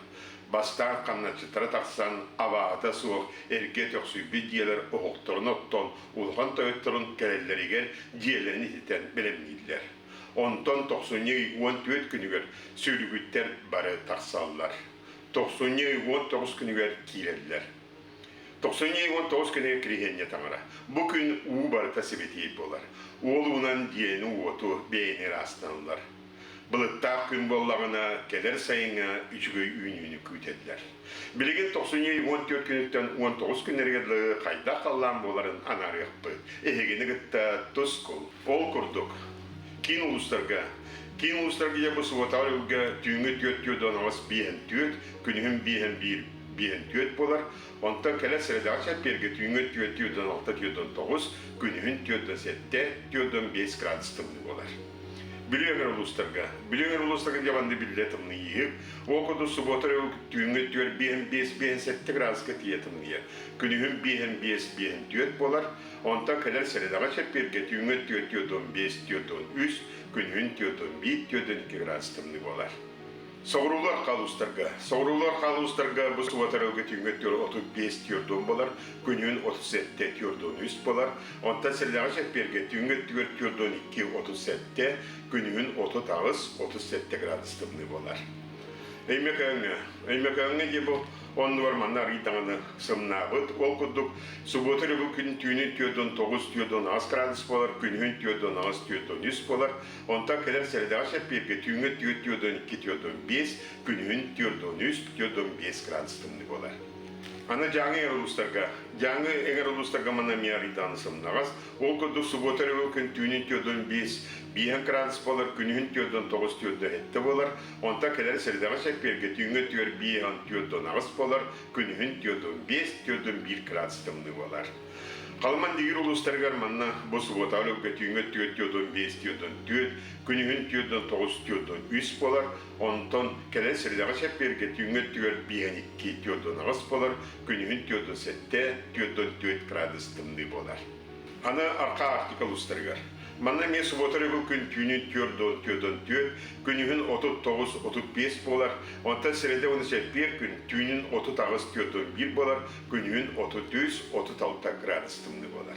Бастан қаннатшытары тақсан, авағата суық, әрге төқсүй бедиелер оғықтырын оттон, ұлған тойыттырын кәрелерігер диелерін ететен білемнейділер. Онтон 90-14 күнігер сөйлігіттер бары тақсалылар. 90-19 күнігер кейлерділер. 90-19 күнігер кірігенне таңыра. Бұл күн ұу бары тәсібетейіп болар. Ол ұнан дейіні ұғыту бейінер астанылар. Bılıttaq gün bollağına keler sayına üçügöy üyününü kütediler. Bilgin 14 günlükten 19 günlerge kayda kalan boların anarıqpı. Ehegini gıtta Tuskul, ol kurduk. Kin uluslarga ya bu suvatarıga tüngü tüt donavas bihen tüt, günühün bihen tüt bolar. Onta keler sıradaşat berge tüngü tüt 16 9, günühün tüt 7 5 grad stımlı bolar. Biliyor uluslarga yabandı billetimni yiyip, okudu subotarı tüngü tüt bihen 7 grad skatiyetimni yiyip. Günühün bihen 5 tüt bolar. Onta keler sıradaşat berge tüngü tüt 5 3, günün tüyödün 2 grad stımlı bolar. Soğrular kalustarga bu suvatarıga tüngü tüyör 35 tüyördün bolar, günün 37 tüyördün üst bolar. Onta sıradaşat berge tüngü tüyördün 2 37, günün 37 grad stımlı bolar. Eymekange de bu on varmanlar itağını sımnabıt. Ol kuduk subotarı bu gün tüyünün tüyödün 9 tüyödün az gradus bolar, günün tüyödün az tüyödün üst bolar. Onta keler sıradaşat berge tüyünün tüyödün 2 tüyödün 5, günün tüyödün üst tüyödün 5 grad stımlı bolar. Ana jangi eğer uluslarga mana miyaritanı sımnağız. Ol kuduk subotarı bu gün tüyünün tüyödün 5, bihen gradus bolar, günün tüyödün 9 tüyödün 7 bolar. Onta keler sıradaşat berge tüyünün tüyör bihen tüyödün az bolar, günün tüyödün 5 tüyödün 1 grad stımlı bolar. Kalman digir uluslarga manna bu subotarıga tüyünün tüyödün 5 tüyödün 4, günün tüyödün 9 tüyödün 3 bolar. Onton keler sıradaşat berge tüyünün tüyör bihen 2 tüyödün az bolar, günün tüyödün 7 tüyödün 4 grad stımlı bolar. Ana arka artikal uluslarga. Manna me subotarıga gün tüyünün tüyödün 4, günün 39-35 bolar. Onta sırada onu bir gün tüyünün 39 tüyödün 1 bolar, günün 33-36 grad stımlı bolar.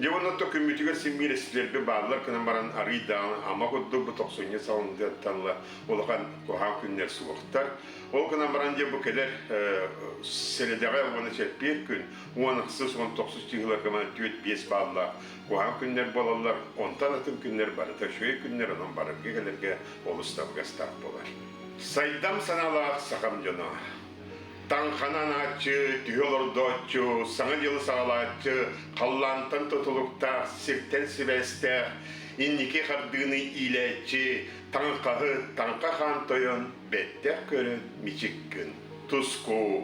Devonatto kümmütüger simmireslerge bağlar kınan baran arı dağını ama koddu bu 90 salında tanıla olakan kohan günler suğuktar. O kınan baran diye bu keler seredağa onu bir gün 19 yıllar kaman tüyet 5 bağlar kohan günler bolallar, ondan atım günler barı da şöyle günler onun barı gelerge olustabıga start bolar. Saydam sanalar sakam cana. Tankanan açı, tüyolor doçu, sana yılı sağlaçı, kallantan tutulukta, sirten sibeste, inniki kardığını ileçi, tanka kantoyun, bette körün, miçik gün, tusku,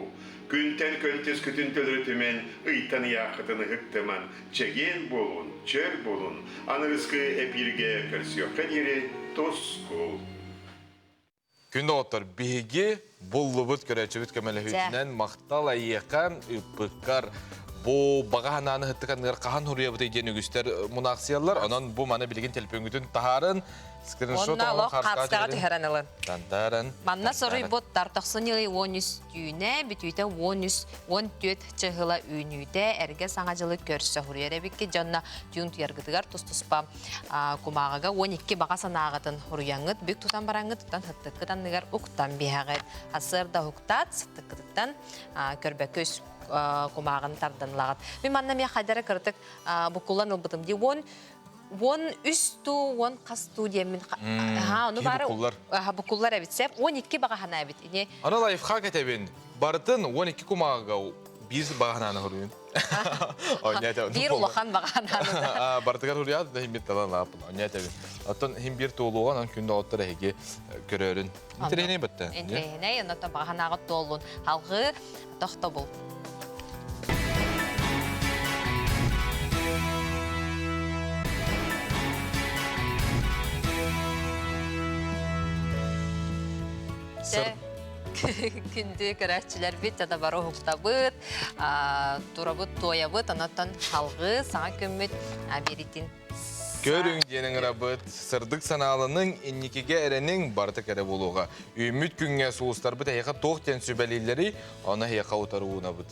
günten köntes kütün tölürtümen, ıytanı yakıtını hıktıman, çegen bolun, çör bolun, anı rızkı epirge körsiyokka yeri, tusku. Günde otur bigi bullubut görəçibit kömele hütünen maqtal ayıqan üppıkkar bu bağahananı hıttıkanlar qahan huriyabıda egen ügüster munaqsiyallar. Onan bu mana bilgin telpöngüdün taharın screenshot Onna loq qarskağa tüheranılın. Tantaran. Manna soruy bot tartaqsın yılı 13 düğüne, bütüyte 14 çıhıla üynüde erge saŋacılı körse huriyere bikki canna düğün tuyargıdıgar tustuspa kumağaga 12 bağa sanağıtın huriyanıt, büyük tutan barangıt tutan hıttıkıdan nigar uktan bihağıt. Hasır da huktat, sıttıkıdıktan körbeköz kumağın tardanlağıt. Bir manna miya haydara kırtık bu kullanılbıdım diye 10 üstü, 10 kastu diye min. Onu bari bu kullar evitsep 12 bağahana evit. Ana lifehack etebin. Barıtın 12 kumağa biz bağahananı huruyun. Bir ulaqan bağahananı. Barıtıgar huruyat da himbir talan lapın. Onu etebin. Atın himbir toğluğun künde ottara hegi görörün. Entrehine bitti. Entrehine yanıta bağahanağı toğluğun. Halgı toxta bul. Күнді көрәтчілер бет, жада бары ұқтабыт, турабыт, тоябыт, анаттан халғы, саңа көммет беретін. Көрің денің рабыт, сырдық саналының инникеге әрінің барды кәрі болуға. Үміт күнге соғыстар бұд әйқа тоқтен сөбәлейлері, оны әйқа ұтаруына бұд.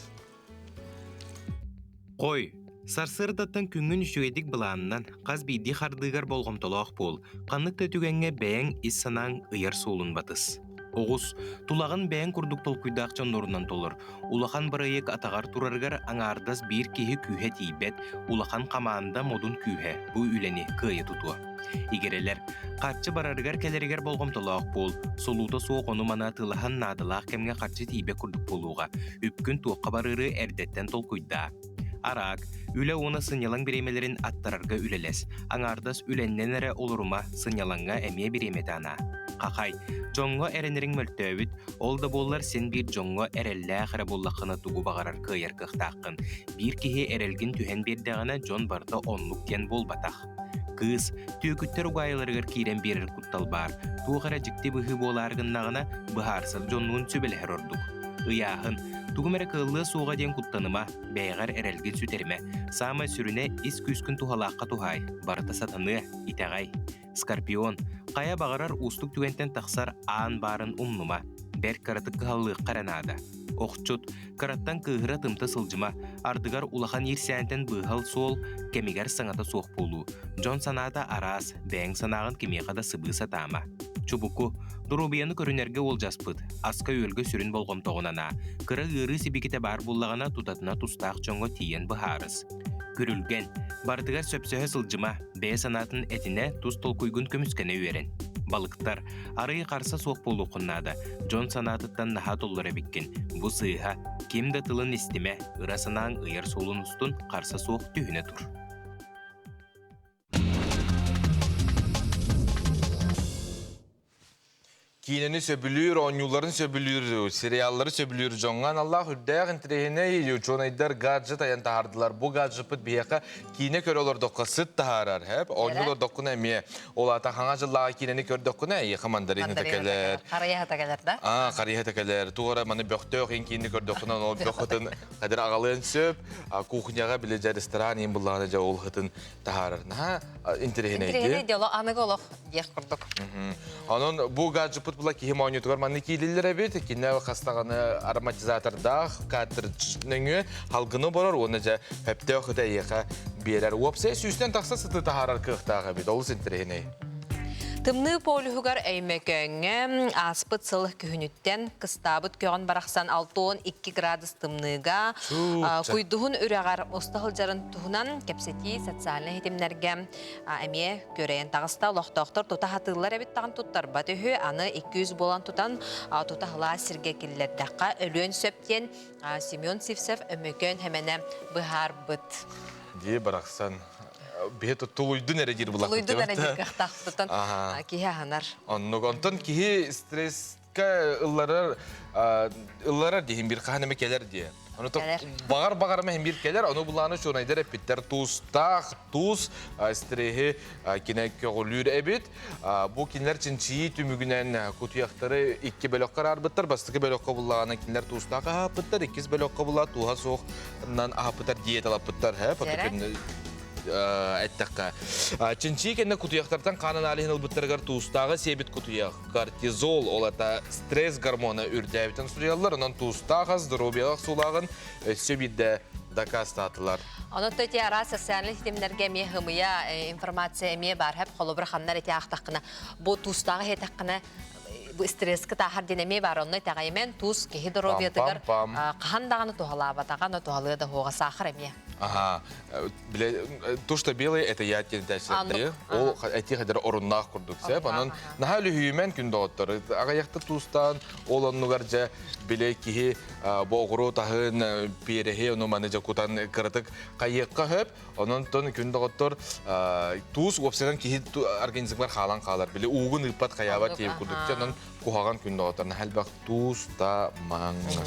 Қой, сарсырдаттан күнгін үшігедік бұланынан қаз бейді қардығар болғымтылық бол, қанық төтігенге бәйін із санаң ұйар солын батыс. Оғыз, тулағын бәйін күрдік толкуйдақ жонларынан толыр. Улахан барайық атағар тураргар аңардас бір кеге күйе тейбет, улахан қамаанда модун күйе, бұл үлені күйе тұтуа. Игерелер, қатшы бараргар келерігер болғым толақ бол, солута суық оны мана тылахан надылақ кемге қатшы тейбе күрдік болуға, үпкін туаққа барыры әрдеттен толкуйда. Арақ, үлі оны сынялан беремелерін аттарарға үлелес, аңардас үленнен әрі олырыма сыняланға әме береметана. Қақай, жоңға әренерің мөлтөбіт, ол да болар сен бір жоңға әрелі ақыры боллаққыны туғы бағарар көйер қықтаққын. Bir кеге әрелгін түхен бердіғана жон барды онлық кен бол батақ. Кыз, түйкіттер ұғайларығыр кейрен берір құттал бар, туғыра жікті бұғы боларғыннағына бұхарсыр жонуын сөбелер ордық. Ыяхын, тугумere кыллы суға ден куттаныма, бәйғар әрелген сүтерме, сама сүріне ис күскін тухалаққа тухай, барыта сатаны, итағай. Скорпион, қая бағарар устук түгентен тақсар аан барын умнума, бәр каратық қаллық қаранады. Оқчут, караттан кығыра тымты сылжыма, ардыгар улахан ерсәнтен бұғал сол, кемегер саңата соқ болу. Жон саната арас, бәң санағын кемеғада сыбы сатама. Чубуку, дұрубияны көрінерге ол жаспыд, асқа өлгі сүрін болғым тоғынана, кыра ғыры себекете бар боллағана тұтатына тұстақ жоңға тиен бұхарыз. Көрілген, бардыгар сөпсөһө сылжыма, бәе санатын әтіне тұз толкуйгын көміскені өрен. Балықтар, арайы қарса соқ болу құннады, жон санатыттан наха толлары беккен. Бұ сыйға, кемді тылын істеме, ырасынан ұйар солын ұстын қарса соқ түйіне тұр. Кинени сөбүлүр, оңюларын сөбүлүр, сериаллары сөбүлүр жоңган Аллах үрдәк интерехине чонайдар гаджет аян тахардылар. Бу гаджетпыт бияқа кине көрі олар доққа сыт тахарар. Оңюлар доққына әме, ол ата қаңа жыллаға кинени көр доққына еқі мандарины тәкелер. Қарайа тәкелер, да? Қарайа тәкелер. Туғара маны бөқті оқин кинени көр доққына, ол бөққытын қадыр ағалыын сөп, кухняға біле жа ресторан ең бұллағына жа ол қытын тахарар. Интерехине Була кихим ойнутугар манны кийлилер бит, кине хастаганы ароматизатордах, катрчныңы халгыны борор, оны жа хепте охыта ека берер. Уопсе сүстен тақса сыты тахарар кықтағы бит, ол сентерехіне. Тымны полюхугар әймекөңе аспыт сылық күхінүттен кыстабыт көғін барақсан 6-12 градус тымныға күйдуғын үрәғар остағыл жарын тұғынан кепсети социальный хетімнерге әме көрейін тағыста лоқтоқтыр тұта хатылар әбет тағын тұттар батыхы аны 200 болан тұтан тұта ғыла сірге келлердаққа өлен сөптен Семен Сивсев өмекөн әмене бұхар бұт. Де барақсан. Бехет тулуйдун эрегир булак. Тулуйдун эрегир кахтактан кихе ханар. Онтон кихе стресска ылларар дехин бир каханеме келер дие. Оны то багар-багарма хем бир келер, оны буланы шонайдер эпиттер тустах, туз стрехи кине көгөлүр эбит. Бу кинлер чинчи түмүгүнен кутуяктары 2 бөлөккөр арбыттар, бастыкы бөлөккө буллагана кинлер тустах апыттар, 2 бөлөккө була туга соокнан апыттар диеталапыттар, әттәққа. Чинчи кенне кутуяқтардан қанын алихын ұлбыттарғар туыстағы себет кутуяқ. Кортизол, олата стресс гормоны үрдәбітін сұриялар, онан туыстағы здоровиялық сулағын сөбейді дакастатылар. Оны төте ара социальный хетемдерге ме хымыя информация ме бар, хәп қолы бір қандар әте ақтаққына. Бұл туыстағы хетаққына стресс кытахар денеме бар, онны тағаймен туз кехи здоровиятығыр қандағаны тухалабатағаны тухалығы да хоға сахар әме. Ага, то, что белый, это я тебе дальше. Ол эти хадер оруннах курдук сеп, анон нахали хүймен күн доктор. Агаяқта тустан, ол оннугаржа беле кихи боғыру тахын перехе, ону манежа кутан кырытык қайыққа хөп, онон тон күн доктор туз опсенен кихи организмлар халан қалар. Беле уғын ыппат қаяба тейіп курдук сеп, онон кухаган күн доктор. Нахалбақ туз та маңы.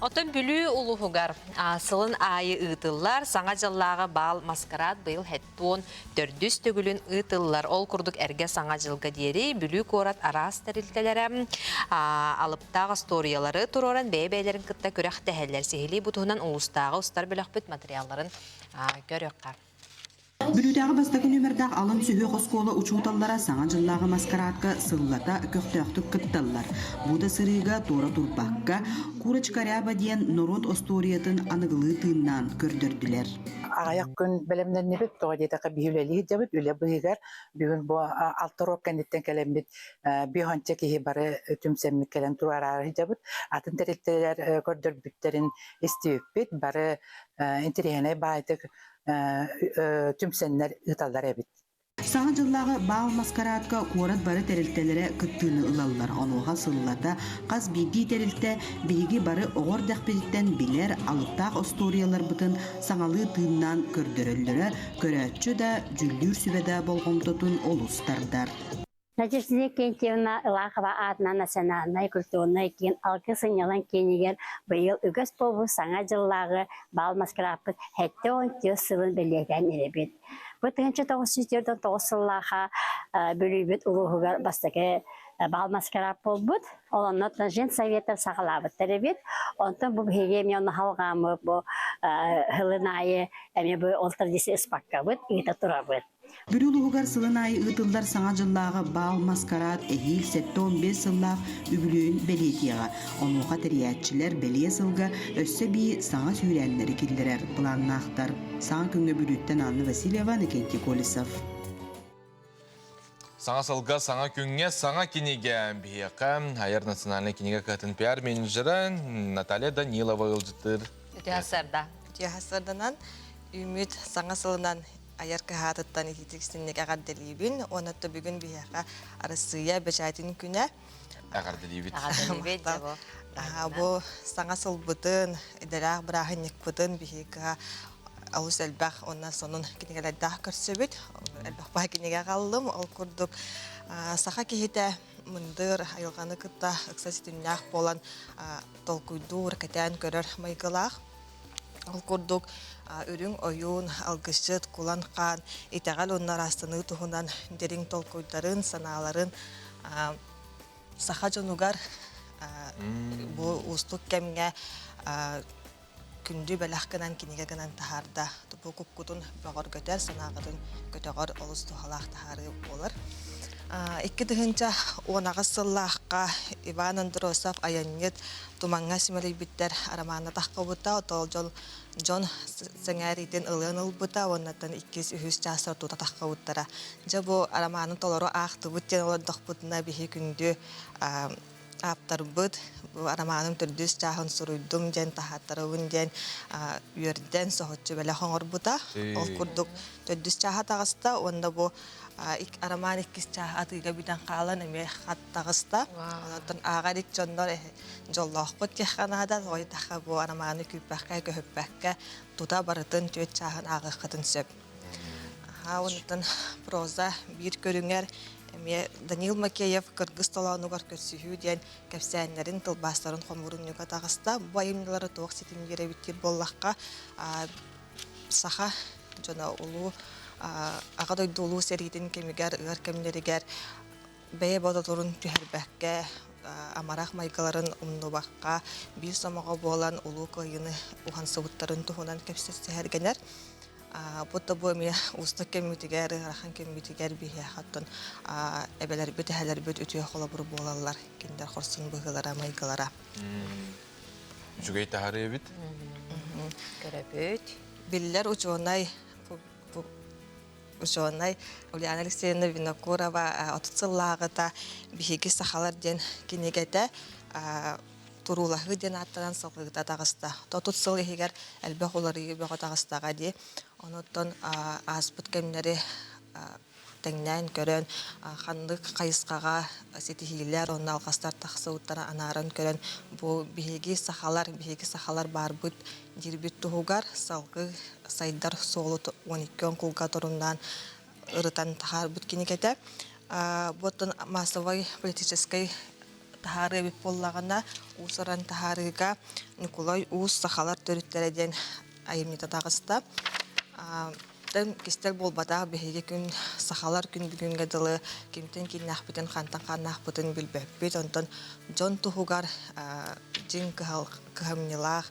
Отын бүлі ұлығығар асылын айы ұтылар, саңа жыллағы бал маскарад бұйыл хәттуын төрдүс төгілін ұтылар. Ол күрдік әрге саңа жылға дері бүлі көрат арас тәрілтелері алыптағы сториялары тұроран бәй-бәйлерін күтті көріқті әлер сехілі бұтығынан ұлыстағы ұстар бөлік бүт материалларын көріққа. Бүрүтәгы бастакы нөмердәк алын сөйі қосколы учуталлара саңа жыллағы маскарадка сыллата көқтөқтік кытталлар. Буда сырыга тора турбакка курочка ряба диен народ осториятын анығылы тыыннан көрдөрдүлер. Аяк күн белемнәрне бит тоғадетака биюлели дебит үле быгар бүгүн бу алтырок кенеттен келембит биханча кихи бары түмсемник келен турарар дебит атын тереттелер көрдөрбүттерин истебит бары интерене байтык түмсеннер ыталдар эбит. Саңа жыллағы бал маскарадка қорат бары тәрілтелері күттіні ылалар. Онуға сылларда қаз биги тәрілті биги бары оғыр дәқпедеттен билер алыптақ осториялар бұтын саңалы тыыннан көрдірілдірі көрәтші да жүлдүр сүбеда болғымтотын олустардар. Надежда Кентьевна Илахова адна национальной культурной кен алкы сынялан кенигер быйыл үгөс болу саңа жыллағы бал маскараппыт хәтте он тез сылын белеген еребет. Бұтынчы 909 сыллаға бөлібет ұлығығар бастаке бал маскарап болбыт. Оланнан жен совета сағалабыт теребет. Онтан бұл хегеме оны халғамы бұл хылынайы әме бұл олтардесі іспаққа бұт, үйті тұрабыт. Бүрүлугар сылынай ытылдар саңа жыллағы бал маскарад эхил 7-15 сыллақ үбілуін белетияға. Онуға тіриятчілер беле сылға өссі бей саңа сүйрәнлері келдірер бұланнақтар. Саңа күнгі бүрүттен Анна Васильева, Никентий Колесов. Саңа сылға, саңа күнге, саңа кинеге бейеқі. Айыр национальный кинеге қатын пиар менеджері Наталья Данилова ұлжытыр. Үтіғасырданан үміт саңа сылынан Аярка хатыттан итиксинник агарделибин, онатта бүгүн бияка арасыя бежатын күнә. Агарделибит. Бу саңа сылбытын, идарак брахынник бытын бияка алус элбах онна сонун кинегелердах көрсөбүт. Элбах ба кинеге калдым, ол курдук саха кихите мындыр айылганы кытта ыксаситиннах болан толкуйдур кетен көрөр майгылах. Ол курдук үрүң ойун, алгышыт, куланқан, итағал оннар астыны тұхынан дерин толкуйдарын, саналарын саха жонугар бұл ұстық кәмге күнді бәләқкінен кенеге гынан тахарда бұл күккутын бағыр көтер, санағыдын көтеғыр олыс тұхалақ тахары болыр. Икки дыгынча онағыз сыллаққа Иван Андросов аянет туманға симелей биттер араманы таққа бұта, отол Джон сәңәриден ылын ұлбыта, оннаттан 200 жасыр тута таққа бұттара. Жабу араманын толору ақты бұттен олырдық бұтына бейі күнді аптар бұт, араманын түрдіс жағын сұруйдым ден, тахаттарывын ден, үйерден соғытчы бәлі қоңыр бұта. Ол күрдік түрдіс жаға тағыста, онда бұл араман 2 чаға атыға биден қалан әме қаттағыста. Ондан ағарик жондар жоллақ бұт кеққанада, ойдаққа бұл араманы күппәққа, көппәққа тұта барытын төт чағын ағы қытын сөп. Ондан проза бір көріңер Данил Макеев Кыргыз толауынығар көрсүйі ден кәпсәнлерін тылбастарын қомырын нүгі тағыста. Бұл айымдылары тоқ сетім еребіттер боллаққа саха жона ұлу ағадай долу серидин кемигер, ығар кемлерігер бәйе бодалырын түйербәкке, амарақ майгаларын ұмнубаққа, бүй самаға болан ұлу қойыны ұған сауыттарын тұхынан кәпсесі әргенер. Бұтта бұл әме ұстық кеммітігер, рахан кеммітігер бейе қаттын әбелер бүт, әлер бүт өтуе қола бұры болалар, кендер қорсын бұғылара, майгалара. Жүгей тағары әбіт? Көрәбіт. Білілер ұчуынай Ушонай Ульяна Алексеевна Винокурова отуцыллағыта бихеги сахалар ден кенегеті турулағы ден аттанан сылғыта тағыста. Тотуцыл егер әлбәқ олары ебеға тағыстаға де. Оныттан аспыт кәмінері тәңнән көрін, қандық қайысқаға сетихилер, оны алғастар тақсы ұттара анарын көрін. Бұл бихеги сахалар бар бұд, дирбит туғығар, салғы сайдар солы 12 құлға тұрындан ұрытан тахар бұд кенекеті. Бұттын массовай политическай тахары өбіп боллағына, ұсыран тахарыға Николай ұс сахалар төріттереден айымнеті тағыста. Кестер болбада бәйге күн сахалар күн бүгінгі дылы кемтен кейін нақпытын қантан нақпытын білбәппет. Онтан Джон тұхуғар жин кығамнелақ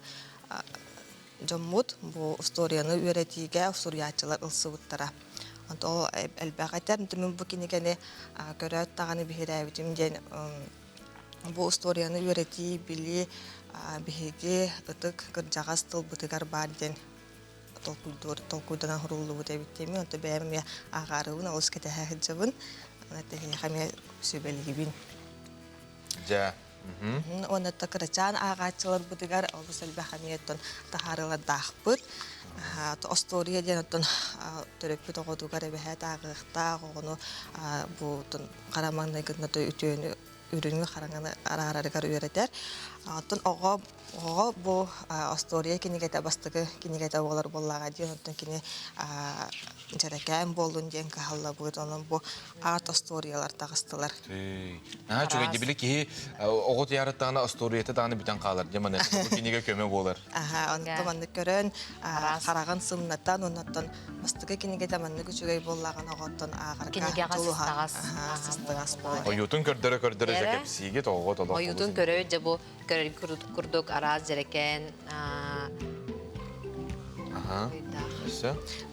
жоммут бу историяны үйрәтиге усториячылар ылсыбыттара. Онто ол элбәгәтәр түмүн бу кинегене көрәт таганы бихирәбитим ден бу историяны үйрәти били биһиги ытык кыржагас тыл бытыгар бар ден толкуйдан хуруллу бу дебиттеми онто бәйме агарыбын алыс кете хаҗыбын аны хәме сөбелигибин Ja. Оны такырачан агачылар бутыгар алыс элбәхәмиеттен тахарыла дахпыт. История ден оттон төрөппү тогодугар эбәһәт агыкта гону бу карамаңны гынна өтөнү үрүнгө караңаны арарарыгар үйрәтер. Оттон ого бу история кинигете бастыгы кинигете болар боллага ден оттон кини жаракам болдун ден кахалла бу онун бу арт историялар тагыстылар. Чуга дибили ки огот яраттагына историяты даны бүтән калар. Демане киниге көмө болар. Онто манны көрөн караган сымнаттан оннан бастыгы кинигете манны күчүгөй боллаган оготтон агарга тулугас болар. Оютун көрдөрө жакепсиге тогот оло. Оютун көрө же бу курдук араз жерекен.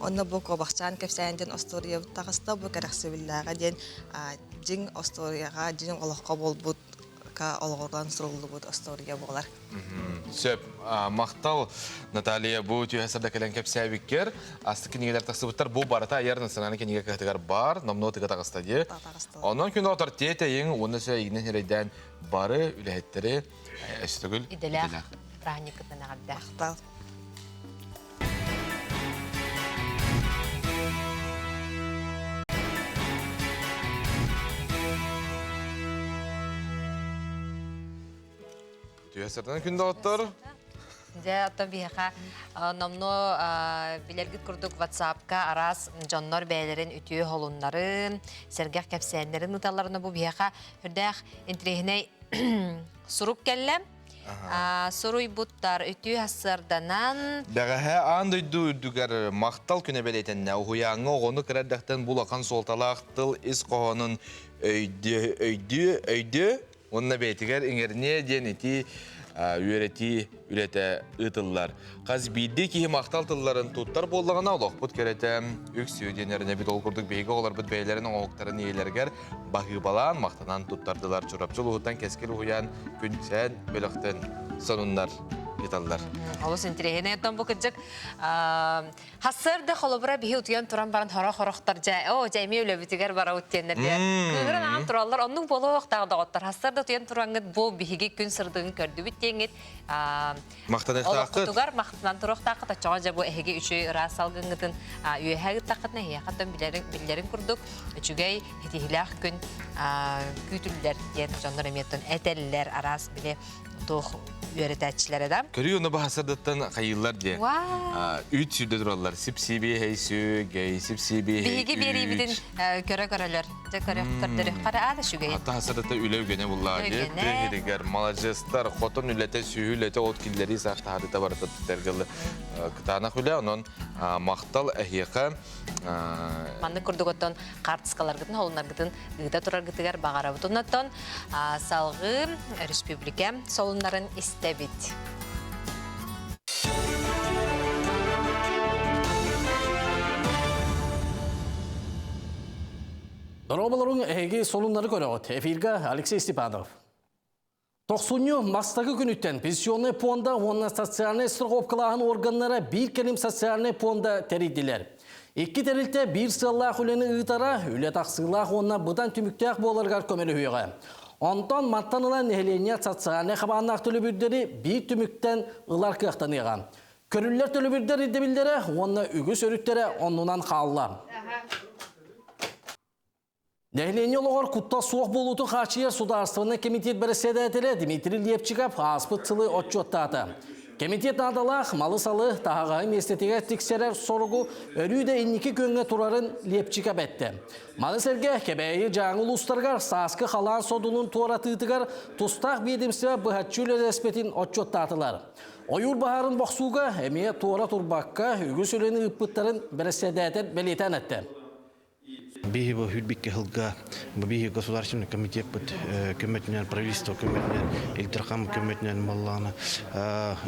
Онна бу кобакчан кепсәнден история тагыста бу керексебиллага ден жиң историяга жиң олокко болбут ка олгордан сурулду бу история болар. Сөп мактал Наталья бу түйәсәрдә келән кепсәбиккер асты кинигеләр тасыбыттар бу барата аярны сананы киниге катыгар бар номноты катагыста ди. Оннан күн отыр тете ең онысы игнен рейдән бары үләһеттәре эстегүл иделәх праникытын агда. Түйәсәрдән күндә оттыр. Же ата биха номно билергит курдук WhatsApp-ка арас жоннор бәйләрен үтүе холуннарын, сәргәх кәпсәннәрен ыталарына бу биха үрдәх интрехне сурук келләм. Соруй буттар үтүе хасарданан. Дәгәһә андыйду дүгәр мактал күнә беләйтәннә уяңы огоны кирәдәктән булакан солталак тыл ис когонын өйдө онна бәйтигәр иңерне денети үйрәти үләтә ытыллар. Каз бидде ки мактал тылларын туттар боллагына олох бут керәтәм үкс өденәренә бит ул курдык бейге олар бит бәйләренең октарын иеләргәр багы балан мактанан туттардылар чурапчылыгыдан кескел уян күнсән бөлөктән сонуннар италлар. Алыс интерехне тон бу кыжык хасырда холобра бихи утуян туран баран хорохтар жайми үле битигер бара үттеннер дия. Кыгырын ам тураллар онның болук тагдагыттар. Хасырда утуян турангыт бу бихиги күн сырдыгын көрдү биттеңит. Мактаны тагы. Тугар мактан турак тагы чага бу эһиге үчү расалгынгытын үйәһәгит тагытны хәятан биләрен курдук. Үчүгәй хитилах күн күтүлләр дия жандар эметтен этелләр арас биле тох үйрәтәчләре дә. Көрүнө бахасырдаттан кайыллар ди. Үт сүдө тураллар. Сипсиби хейсү, гей сипсиби. Биги бери бидин көрө-көрөлөр. Же көрө-көрдөр. Кара ада шугай. Ата хасырдатта үлөгөнө булла ди. Тегер малажестар хотон үлете сүйүлете откиллери сахтарыта барып тергеле. Кытана хүлө онон мактал эхиека манны курдуготтон картскаларгытын холунаргытын ыта тураргытыгар багарабытыннан салгы республика солуннарын истебит. Дорогобаларың әйге солуннары көріғыт. Эфирға Алексей Степанов. 90 мастағы күніттен пенсионный фонда онна социальный страховкалаған органлары бір келім социальный фонда териділер. Екі терілте бір сыллақ үлені ұйтара, үлі тақсылақ онна бұдан түміктәк болырғар көмелі үйеға. Онтан маттанылан нәхелене социальный қабаннақ төлібірдері бір түміктен ұлар қияқтан еған. Көрілер төлібірдері дебілдері онна үгіс өріттері онынан қалылар. Нәхлене олығыр құтта соқ болуты қачия сударстваны комитет біріседәтілі Дмитрий Лепчиков аспыт сылы отчоттаты. Комитет надалақ малы салы тағағай местетеге тексерер сорғы өрүйді иннекі көнге тұрарын Лепчиков әтті. Малы сәрге кәбәйі жаңыл ұстарғар сасқы қалан содының туаратытығар тұстақ бедімсі бұхатчүлі әспетін отчоттатылар. Ойыр бағарын бақсуға әме туара тұрбаққа үгі сөлені үппіттарын біріседәтін бәлетен әтті. Биһи бу хүлбикке хылга биһи государственный комитет бит көмөтүнөн правительство көмөтүнөн элдиркам көмөтүнөн малланы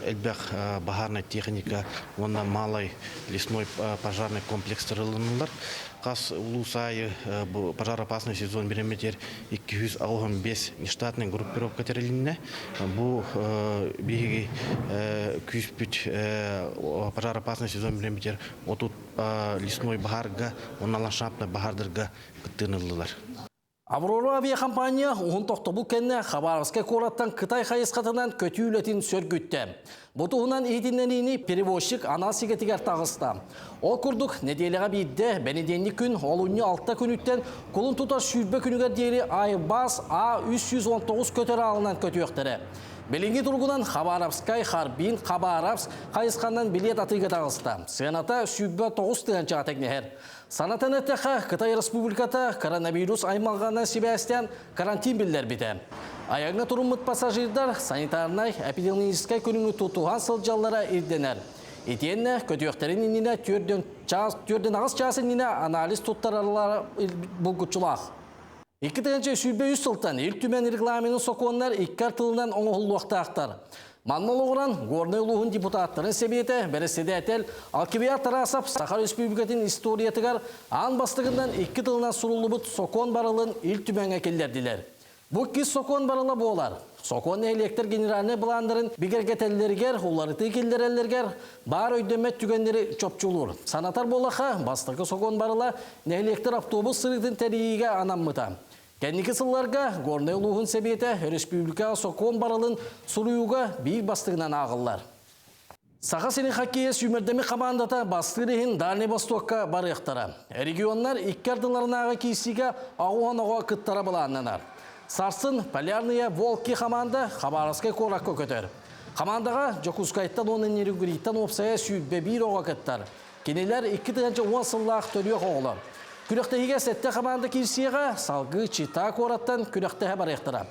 элбек бахарная техника онна малай лесной пожарный комплекс тырылынылар. Кас улусай пожароопасный сезон береметер 215 нештатный группировка терилинне. Бу биги күспүт пожароопасный сезон береметер отут лесной бахарга, онна ландшафтный бахардырга кыттынылылар. Аврора авиакомпания оғын тоқтабыл кәнне Хабаровскай кораттан Қытай қайысқатынан көті үлетін сөргүтті. Бұтуғынан ейтінненені перевозчик ана сигетігер тағысты. Ол күрдік неделіға бейді бәнеденлік күн олуны 6 күніттен құлын тұтар сүрбе күнігер дейірі Айбас А319 көтері алынан көті өқтірі. Белінгі тұрғынан Хабаровскай, Харбин, Хабаровск қайысқаннан билет атыға тағысты. Сената сүрбе 9 тығанчаға тәкнехер. Санатан әттіға Қытай Республиката коронавирус аймағынан себәстен карантин білдер біті. Аяғына тұрымыт пассажирдар санитарнай эпидемиологическай күніңі тұтуған сылжаллара ирденер. Етенне көтіөктерін иніне түрден ағыз часын ине анализ тұттаралары бұлгүтчылақ. 2023 сылтан ел түмен регламенін соқуанлар 2 тылынан оңғылуақта ақтар. Манмалығыран горный ұлығын депутаттарын себеті бәрістеді әтел Алкебия Тарасап Сахар Республикатын историятығар аң бастығынан 2 тылынан сұрулы бұт соқуан барылын ел түмен әкелдерділер. Бұл кез соқуан барылы болар. Соқуан электр генералыны бұландырын бігергетелілергер, олары текелдерелергер бар өйдемет түгендері чопчулur. Санатар болаға бастығы соқуан барылы электр автобус сырықтың тәрейіге анаммыта. Кәнекі сылларға горный ұлығын себеті республика соқуан барылын сұруюға бейік бастығынан ағылар. Саға сені хоккейе сүймердемі қамандата бастығырығын Дальний Востокқа барықтара. Регионлар иккардыларынаға кейсіге ағуан-ағуа күттара бұланынар. Сарсын полярная волки команда Хабаровскай коракко көтер. Командаға Жокускайттан оның нерігіриттен опсая сүйбе бір оға кеттар. Кенелер 2-10 сыллақ төліғ оғылар. Күректеге сәтті команда келсеға салғы чита кораттан күректеге барықтыра.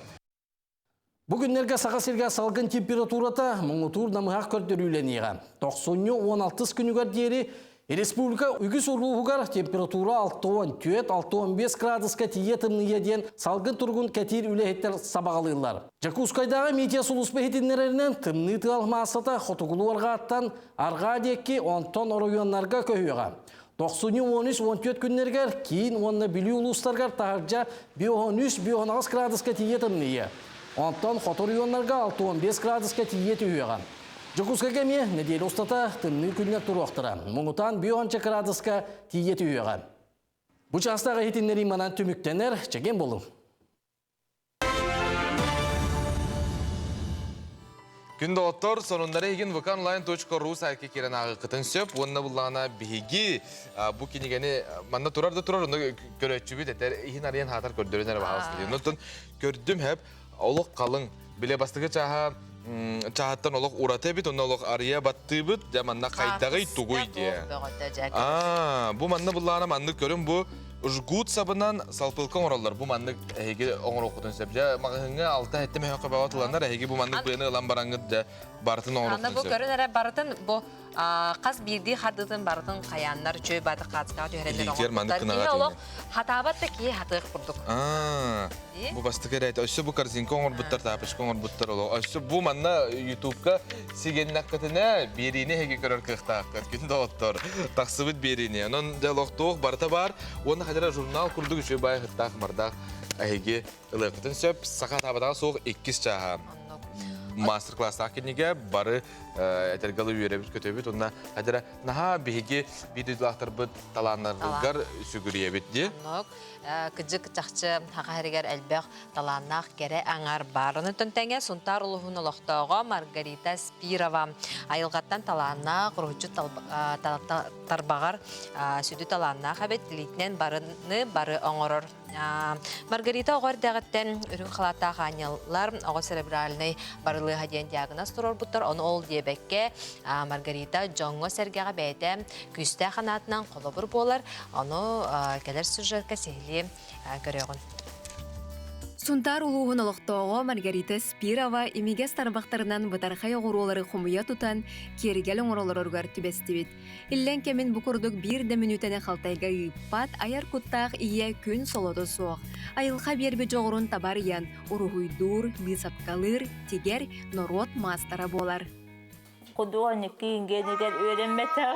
Бүгінлерге саға серге салғын температурата мұңытур намығақ көрдіріленеға. 90-16 күнігер дері Республика үгіс ұруғығар температура 6-10-6-15 градусқа тиетімні еден салғын тұрғын кәтер үләхеттер сабағалылар. Жакускайдағы метия сұлыспы хетінлерінен тымны тығалмасыта қотығылуарға аттан арға декке 10 районларға көйіға. 90-13-14 күннергер кейін онына білі ұлыстарғар тағыржа 13-16 градусқа тиетімні е. 10 қотыр районларға 6-15 градусқа тиеті үйеға. Жокускайға ме неделі ұстата тымны күннер тұру оқтыра. Мұңытан 5 градусқа тиеті үйеға. Бұл частағы хетінлері манан түміктенер чеген болу. Күнді оттор, сонындары еген vkanonline.ru сайты керен ағы қытын сөп, онына бұлағына бігі бұл кенегені манна тұрарды тұрар, оны көрәтші біт, әтер ехін ариян хатар көрдерін әрі бағалысты. Онытын көрдім әп, олық қалың, біле бастығы чағаттан олық ұраты бит, онна олық ария батты бит, манна қайдағай тұғой де. Бұл манна бұлағына манны көрім бұл Жгут сабынан салпылкан оралдар. Бұл мандық әйге оңыр оқытын сөп. Мағыңа алта әттіме өқі бағатыландар, әйге бұл мандық бұйыны ұлан бараңғы бартын оңыр оқытын сөп. Бұл көрін әрі бартын, бұл қас бірді қардытын бартын қаянлар, чөй бады қатысқа түйерелер оңыр оқытар. Хатабатты кей хатық құрдық. Бұл бастық әрәйті. Өсі бұл корзинка оңыр бұттар, тапышқа оңыр бұттар олу. Өсі бұл манна ютубқа сегенін аққытына беріне әйге көрір қықтаққыт. Күнді оттыр. Тақсыбыт беріне. Оның диалогтуық барта бар. Оны қадыра журнал күрдік үші бай қыттақ мардақ әйге ұлықытын сөп. Сақа табадағы соғы 2 чаға. Мастер-класс ақынеге бары әтергалы үйеребіт көтөбіт. Онына қадыра наға бейге видеолақтар бұд таланларғар сүгіребіт де. Кыжык чақчы хақаригер әлбәқ таланнақ кере аңар барыны түнтәңе сұнтар ұлығын ұлықтауға Маргарита Спирова айылғаттан таланнақ рұхчы тарбағар сүді таланнақ әбет литнен барыны бары оңырыр. Маргарита оғар дәғіттен үрін қалата қанялар оғы церебральный барылы хадиян диагноз тұрор бұттыр. Оны ол дебекке Маргарита жоңғы сәргеға бәйті күсті қанатынан қолы бұр болар. Оны кәлер сүржерке сейлі көрегін. Сунтар улуғын олықтоғы Маргарита Спирова имигес тарбақтарынан бұтарқай оғырулары құмыя тұтан кергел оңыролар өргар түбестібет. Иллен кемін бұқырдық бір де минутаны қалтайға ұйыппат, аяр құттақ ие күн солоды соқ. Айылға бербі жоғырын табар ян, ұрығуйдур, бисапкалыр, тегер, норот мастара болар. Құдуғаны кейінгенігер өренбеті,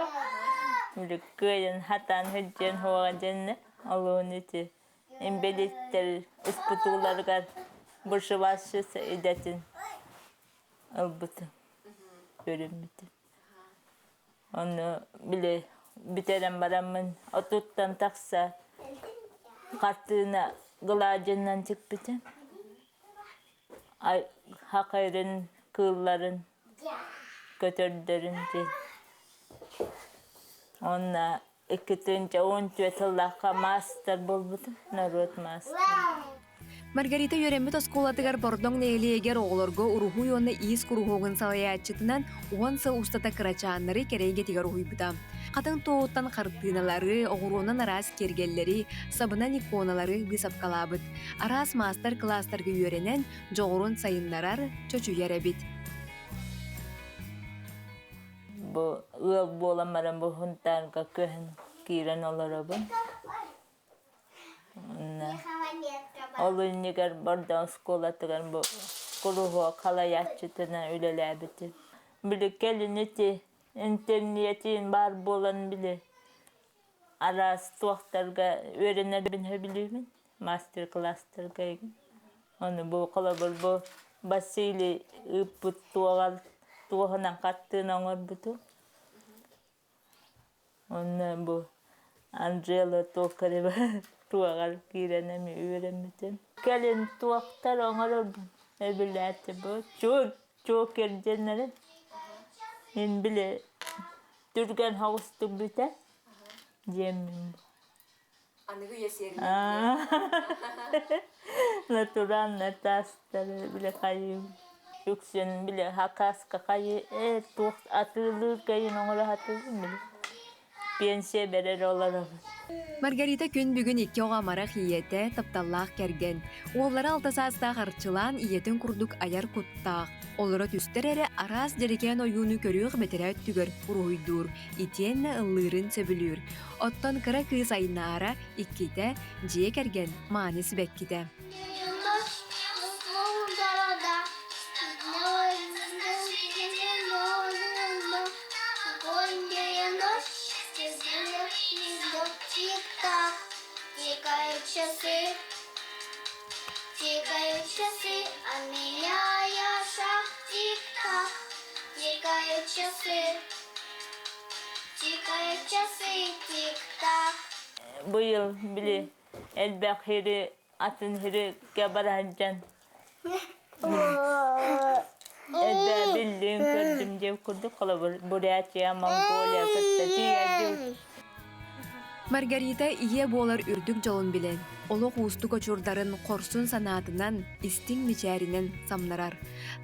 үліккөйін хатан хүджен хоға жәнні алуын өте. Эмбелеттер испытууларга бұршывашысы едетін албыты өренбеті. Оны біле бітерен барамын, отуттан тақса қартығына ғылажыннан чекпетен. Хақайрын, кылларын, көтердерін де. Оны 2-10 тыллаққа мастер болбыды, народ мастер. Маргарита Йөрембет осколатыгар бордоң нейлиегер оғылырғы ұрухуй оны иіс күрухуғын салаячытынан 10 сыл устата кырачааннары керейге тигер уйбыта. Қатын тоғыттан қартыналары, оғыруынан арас кергеллері, сабынан иконалары бисапкалабыт. Арас мастер кластарға үйренен жоғырын сайынларар чөчу еребит. Bu ııl bolamaran bu huntarga köhün kiren olarabın. Olun neger bardan skolatıgan bu kuruhu kalayatçıtına ülelebiti. Bile kelineti internetin bar bolan bile aras tuaktarga öğrener bilmiyorum. Master class'targa egin. Onu bu kalabır bu basili ıpıt tuğal tuğanan kattığına orbıtu. Ondan bu Angela Tokareva tuğal kirenemi öğrenmedim. Gelin tuğaktar oğarabın. Ebilete bu. Çok ergenlerin. En bile Türgen havuzdu biter. Yemin bu. Anıgı yeserim. Natural netasları bile kayım. Yüksün bile hakaska kayı. Tuğ atılır kayın oğra atılır bile. Pensiye berer olarabın. Margarita күн бүгін 2 оға марақ иеті тапталлақ керген. Олары алтасаста қарчылан иетін күрдік аяр құттақ. Олары түстер әрі арас дерекен ойуыны көріғ бәтірі өттігір ұруйдур. Итенні ұллырын сөбілір. Оттан кыра кыз айнара иккеті жие керген манес бәккеті. Тикают часы, а меня я шаг, тик-так. Тикают часы, тик-так. Bu yıl bile elbek hiri, atın hiri gebaracağım. Elbek bildiğim gördüm diye kurduk kalabır. Buraya Mongolia kıttı diye. Margarita iye bolar ürdük jolun bilen. Olu ustu koçurdарын korsun sanatından istin miçerinin samnarar.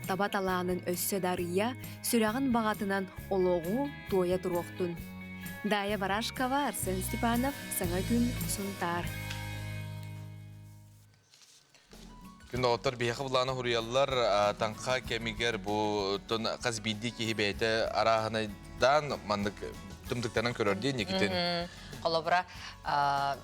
Tabat alağının össö darıya, sürağın bağatından oloğu toya duruqtun. Daya Barashkova, Arsen Stepanov, Sana gün suntar. Gün otur bir bulana huriyallar tanka kemiger bu ton qaz biddi ki hibete arahanadan mandık tımdıktanan körördü nikitin. Kolobra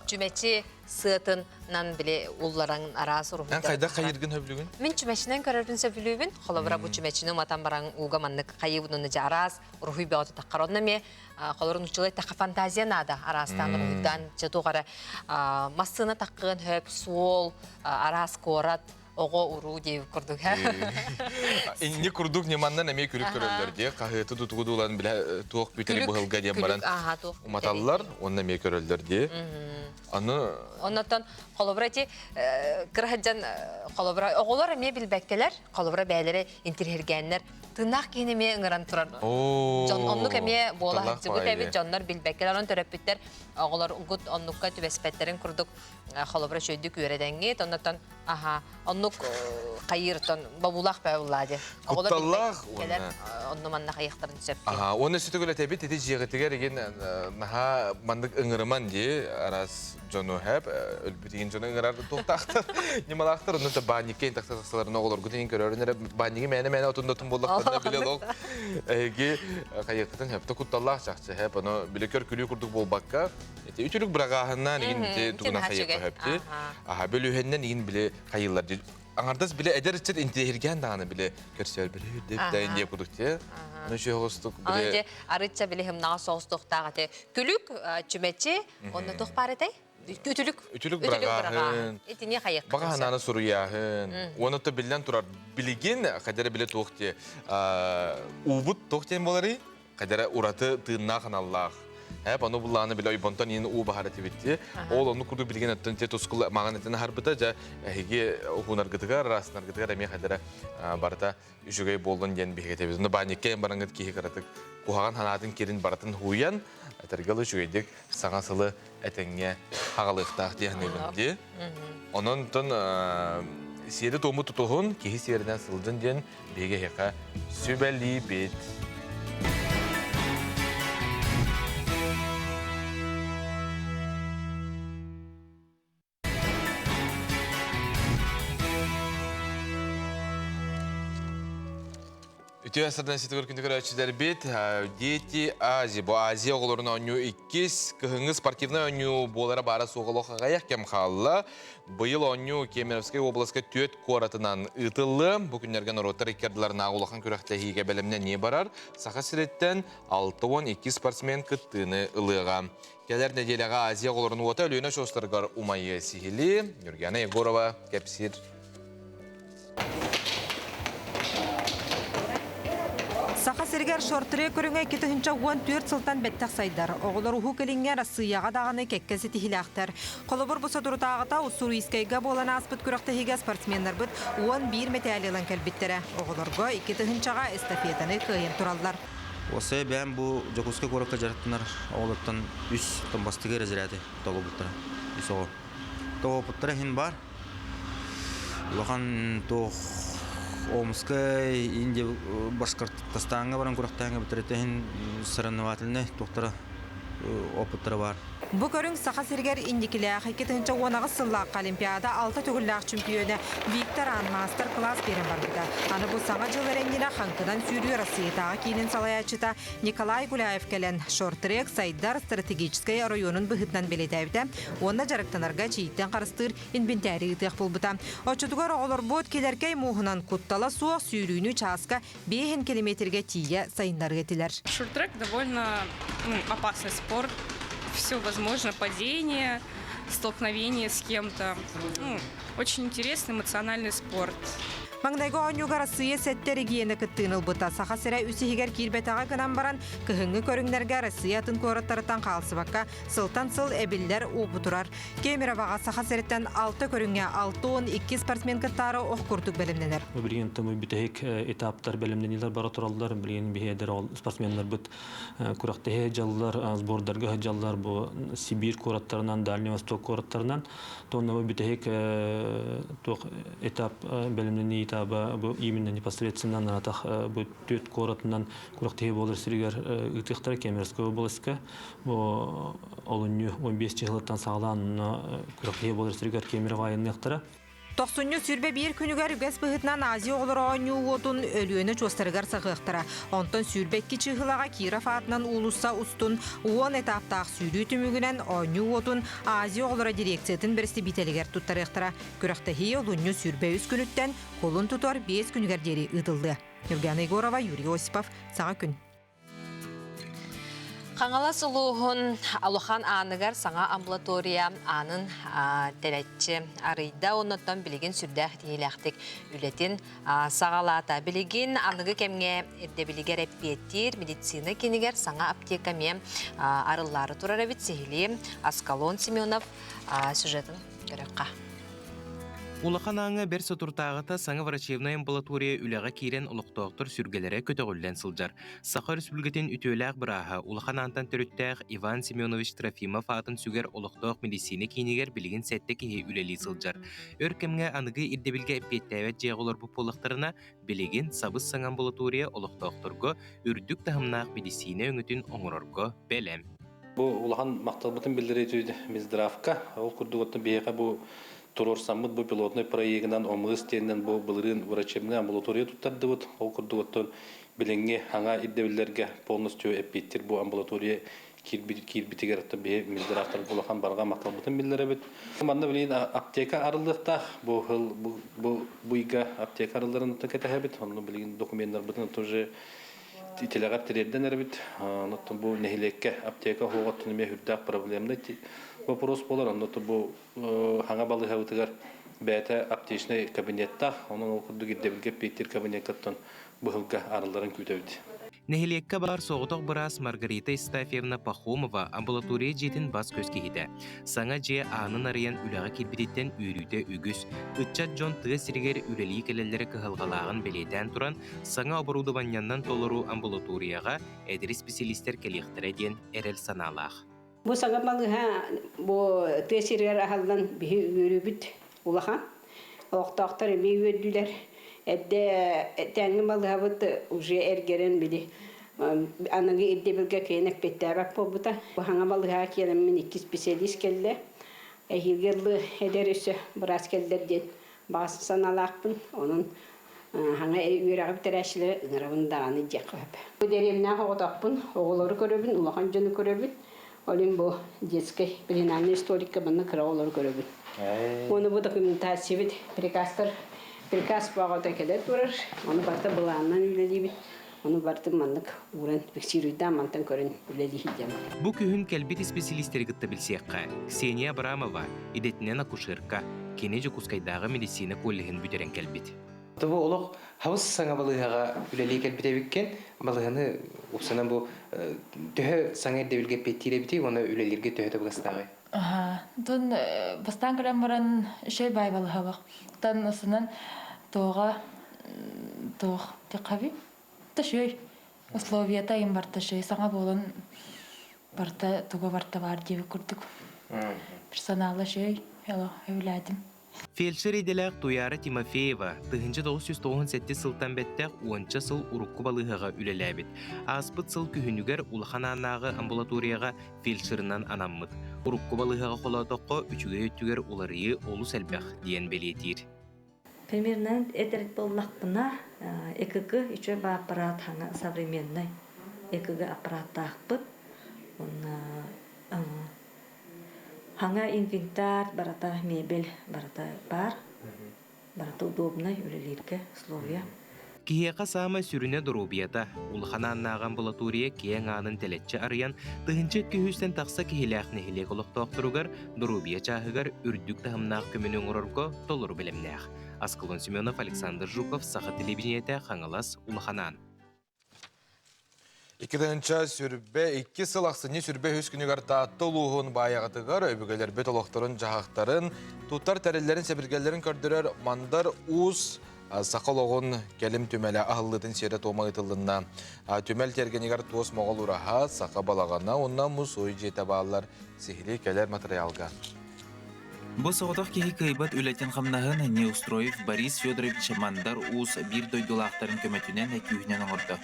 cümeçi sığıtından bile ullaran arası ruhu. Ben kayda kayırgın höblügün? Min cümeçinden körördün söbülügün. Kolobra bu cümeçinin matan baran uga manlık kayıbının nece aras ruhu bir adı takkarodna mi? Kolorun uçulay takka fantaziya nada arastan ruhudan çatuğara masına takkın höp sol aras korat. Oğo uru diye kurduk. Ne kurduk ne mandan emeği kürük köröller diye. Kahıtı tutuğu olan bile tuğuk büteri bu hılga diye baran umatallar. Onun emeği köröller diye. Ondan kolobra diye kırhacan kolobra. Oğular emeği bilbekteler. Kolobra beyleri intirhergenler Tırnak kineme ıngıran turar. Onluk eme boğla hıcıgı tabi jonlar bilbekler onun töröpütler oğlar ugut onlukka tübespetlerin kurduk xolobra şöydük üredenge ondan onluk kayırton babulak babuladı. Kuttallah onu manna kayıkların söptü. Onu sütü göle tabi tedi jiyetiger igen naha mandık ıngırman diye aras jonu hep ölbütüğün jonu ıngırar tohtaktır. Nimalaktır onu da banyiken taksasalarına olur gudin körörünere banyigi mene otundotun bollaklarına bile lok. Ege kayıkların hep de kuttallah çakçı hep onu bilekör külü kurduk bol bakka. Ütülük bıragahından igen tuguna kayıkı hepti. Bölühenden igen bile kayıklar. Anardas bile eder için intihirgen dağını bile görsel bile hüddep dayın diye kurduk diye. Onu şey hostuk bile. Önce arıtça bile hem nasıl hostuk dağıtı. Külük çümetçi onu toh paretay. Ütülük bıragahın. Etini kayık. Bakahanana suruyahın. Onu da bilen turar. Bilgin kadere bile toh diye. Ubut toh diye boları. Kadere uratı tığınağın Allah. Hep onu bulanı bile ibontan yine u baharati bitti. Onu kurdu bilgin etten te toskul magan etten harbita ja hege hunar gıtıgar rasnar gıtıgar emi kadere barata üçügey boldun yen bihete biz. Onu banyikken barangat ki karatık. Kuhagan hanatın kirin baratın huyan tergalı üçügeydik sagasılı etenge hagalıqtaq diye hanıldı. Onun ton siyede tomu tutuhun ki siyerden sıldın diyen bege heka sübelli bit. Ütü asırdan sitgör kündükör ölçüler bit. Diyeti Azi. Bu Aziya oğullarına önü ikiz. Kıhыңız sportivna önü boğulara bara soğuluğa gayak kem xalla. Bıyıl önü Kemerovskaya oblaska tüet koratından ıtıllı. Bu günlergen orota rekordlarına ağulağın kürekte hige belimine ne barar? Sağa siretten 6-12 sportsmen kıttığını ılığa. Geler nedelega Aziya oğullarını ota ölüğüne şostargar umayı sihili. Yurgana Egorova, Kepsir. Saqa serger şortire körüngä kete hınça 14 sıltan bettek saydar. Oğlar uhu kelinge rasıyaga dağını kekkesi tihilaktır. Kolobor bu sadurutağıta usuru iskayga bolan aspıt kürekte higa sportsmenler bit 11 metalyalan kelbittere. Oğlarga kete hınçaga estafetini kıyın turallar. Осы ben bu Jakutska korakta jarattılar oğlaktan üs tambastıgı rezilati togo buttara. Üs o. Togo buttara hin var. Lohan to Омскай, Индия, Башкортостанга баран курактанга битеретен соревновательный доктора опыттары бар. Bu körün saqa serger indikilä hakikatınca onağı sılaq olimpiada 6 tөгүлләк чемпионы Виктор Анмастер класс берен барбыта. Аны бу саңа жылы реңдине ханкыдан сүйрүү Россиядагы кинин салаячыта Николай Гуляев келен шорт-трек Сайдар стратегический районун быһытынан белетәбитә. Онда жарыктанарга чииттен карыстыр инвентарий тык булбыта. Очутугар олор бот келеркей муһунан куттала суак сүйрүүнү часка 5 километрге тие сайындар кетилер. Шорт-трек довольно опасный спорт. Все возможно, падение, столкновение с кем-то. Очень интересный, эмоциональный спорт. Маңдайга онюга Россия сәттері гиені кыттыыныл бұта. Сақа сірі үсігер кирбетаға гынан баран кыхыңы көріңдерге Россия тын көраттарытан қалсыбаққа сылтан сыл әбілдер обы тұрар. Кемероваға сақа сіреттен 6 көріңе 6-12 спортсмен кыттары оқ күртік бәлімденер. Білген тымы бүтәйік этаптар бәлімденелер бара тұралдар. Білген бейедер спортсменлер бұт күрақтығы жалылар, сбордарға жалылар бұл Сибир көраттарынан, Дальний Восток көраттарынан. Тонны бүтәйік этап бәлімденелер таба бу именно непосредственно на тах бу төт коратынан курактыгы болор сиригер ытыктар Кемеровская областька бу олуню 15 жылдан сагалан курактыгы болор сиригер Кемерово айныктара. 90 сүрбе bir күнүгөр үгәс быһытынан Азия оғлары оңюғотун өлүөнө чостарыгар сағықтыра. Онтон сүрбекки чыхылаға Киров атынан улуса устун 10 этаптақ сүрүү түмүгінен оңюғотун Азия оғлары дирекциятын бірісті бителегер туттарықтыра. Күрақтахи олуню сүрбе үз күнүттен колун тутор 5 күнүгөр дери ыдылды. Евгения Егорова, Юрий Осипов, Саңа күн. Қаңала сұлуғын алухан анығар саңа амбулатория анын тәрәтчі арыйда оныттан білеген сүрдәқ дейіләқтік үлетін сағалата. Білеген анығы кәмге әрдебілігер әппеттер медицина кенігер саңа аптекаме арылары тұрар әбіт сейілі Аскалон Семенов сюжетін көріққа. Улаханаңы бер сотуртағыта саңа врачебная амбулатория үләға кирен олықтоқтыр сүргелері көтіғілден сылжар. Сақа республикатын үтөләқ бұраға улаханантан түріттәқ Иван Семенович Трофимов атын сүгер олықтоқ медицина кейінегер білген сәтті кейі үләлі сылжар. Өркемге анығы ирдебілге әппеттәвәт жеғылар бұл полықтарына білеген сабыз саңа амбулатория олықтоқтырғы үрдік тағымнақ медицина өңітін оңырырғы бәлем. Бұл улахан мақталбытын білдірі түйді Миздравка, ол күрдігіттің бейіға бұл Турор саммыт бу пилотный проектынан омыс теннен бу былырын врачебная амбулатория туттарды вот ол курдуготтон биленге аңа иддебилерге полностью эпиттер бу амбулатория кирбитигер бе Миздравтар булахан барга макталбытын биллере бит. Манда билин аптека арылдыкта бу хыл бу ига аптека арылдарын текете бит. Оны билин документтер бутын тоже ителегат терден эрбит. Нотон бу нехилекке аптека хоготтун ме хүрдак проблемда вопрос болар, но то бу ханга балы хавтыгар бәте аптечный кабинетта, оның оқыды гиддебилге петтер кабинеттен бұғылға арыларын күтәуді. Нехилекке бар соғытық біраз Маргарита Истафьевна Пахомова амбулатория жетін бас көз кейді. Саңа же анын ариян үліға келбедеттен үйрүйті үгіз. Үтчат Джон тығы сірігер үлелі келелері кығылғалағын беледен тұран, саңа оборудованняннан толыру амбулаторияға әдірі специалистер келектірі ден әрел саналақ. Бу сага малыха бу тесирер ахалдан бихи үрүбүт улахан октоктор эми өдүлөр эдде таңы малыха бут уже эргерен биди анагы эддебилге кенек петтебак болбута бу ханга малыха келем мен 2 специалист келди эхилгерлы эдересе брас келдерден басы саналакпын онун ханга үрагып терешле ыңырабындаганы жакып бу деремна хоготокпун оголору көрөбүн улахан жөнү көрөбүн Олин бу детский пеленальный столикка баны краулар көрөбүт. Оны бу документация приказ багыта келет турар. Оны барта буланнан үлелибит. Оны барта мандык уран фиксируйда мантан көрөн үлели хидем. Бу күһүн келбит специалисттер гытта билсекка. Ксения Абрамова, идетинен акушерка, Кенежи Кускайдагы медицина коллегин бүтерен келбит. Табу олог хавыс саңа балыга үлели келбите биккен, балыганы усанан бу төһө саңа дебилге петтире бити, оны үлелерге төһө табыстагы. Тон бастан грам баран шей бай балыга бак. Тан асынан тога текаби. Ташей. Условията им барта шей саңа болон барта тога барта бар деп күрдүк. Персоналы шей, hello, evladım. Фельдшер иделәк Туяра Тимофеева 1997 сылтан бәттәк 10 сыл урукку балыгыга үлеләбит. Аспыт сыл күһүнүгер улхананагы амбулаторияга фельдшерынан анаммыт. Урукку балыгыга холотокко үчүгө өттүгер уларыйы олу сәлбәх диен белетир. Примерно этерит боллакпына ЭКГ иче ба аппарат хана современный ЭКГ аппарат тахпыт. Ханга инвентарь, барата мебель, барата бар, барата удобный үлелерге условия. Киеқа сама сүрүнө дорубията, улхананнагы амбулатория кең анын телетче арыян, тыгынчы күһүстен тақса кихилях нехилек олоқтоқтыругар, дорубия чахыгар үрдүк тахымнақ көмөнүң орорго толору белемнях. Аскылон Семенов, Александр Жуков, Саха телевидениете Хангалас, Улханан. Икиденча сүрбе 2 сыл ақсыны сүрбе хүс күнігар таатты ұлуғын баяғытығар, өбігелер бет олықтарын, жағақтарын, туттар тәрелерін, сәбіргелерін көрдірер, мандар уыз, сақал оғын келім түмәлі ағылдың сері тома ұтылына. Түмәл тергенігар туыс моғыл ұраға, сақа балағана, онна мұз ой жете бағалар, сихили келер материалға. Бу соғытақ кеги кайбат үләтен қамнағын Неустроев Борис Федорович мандар уыз бір дойдулақтарын көмәтінен әкүйінен оңырды.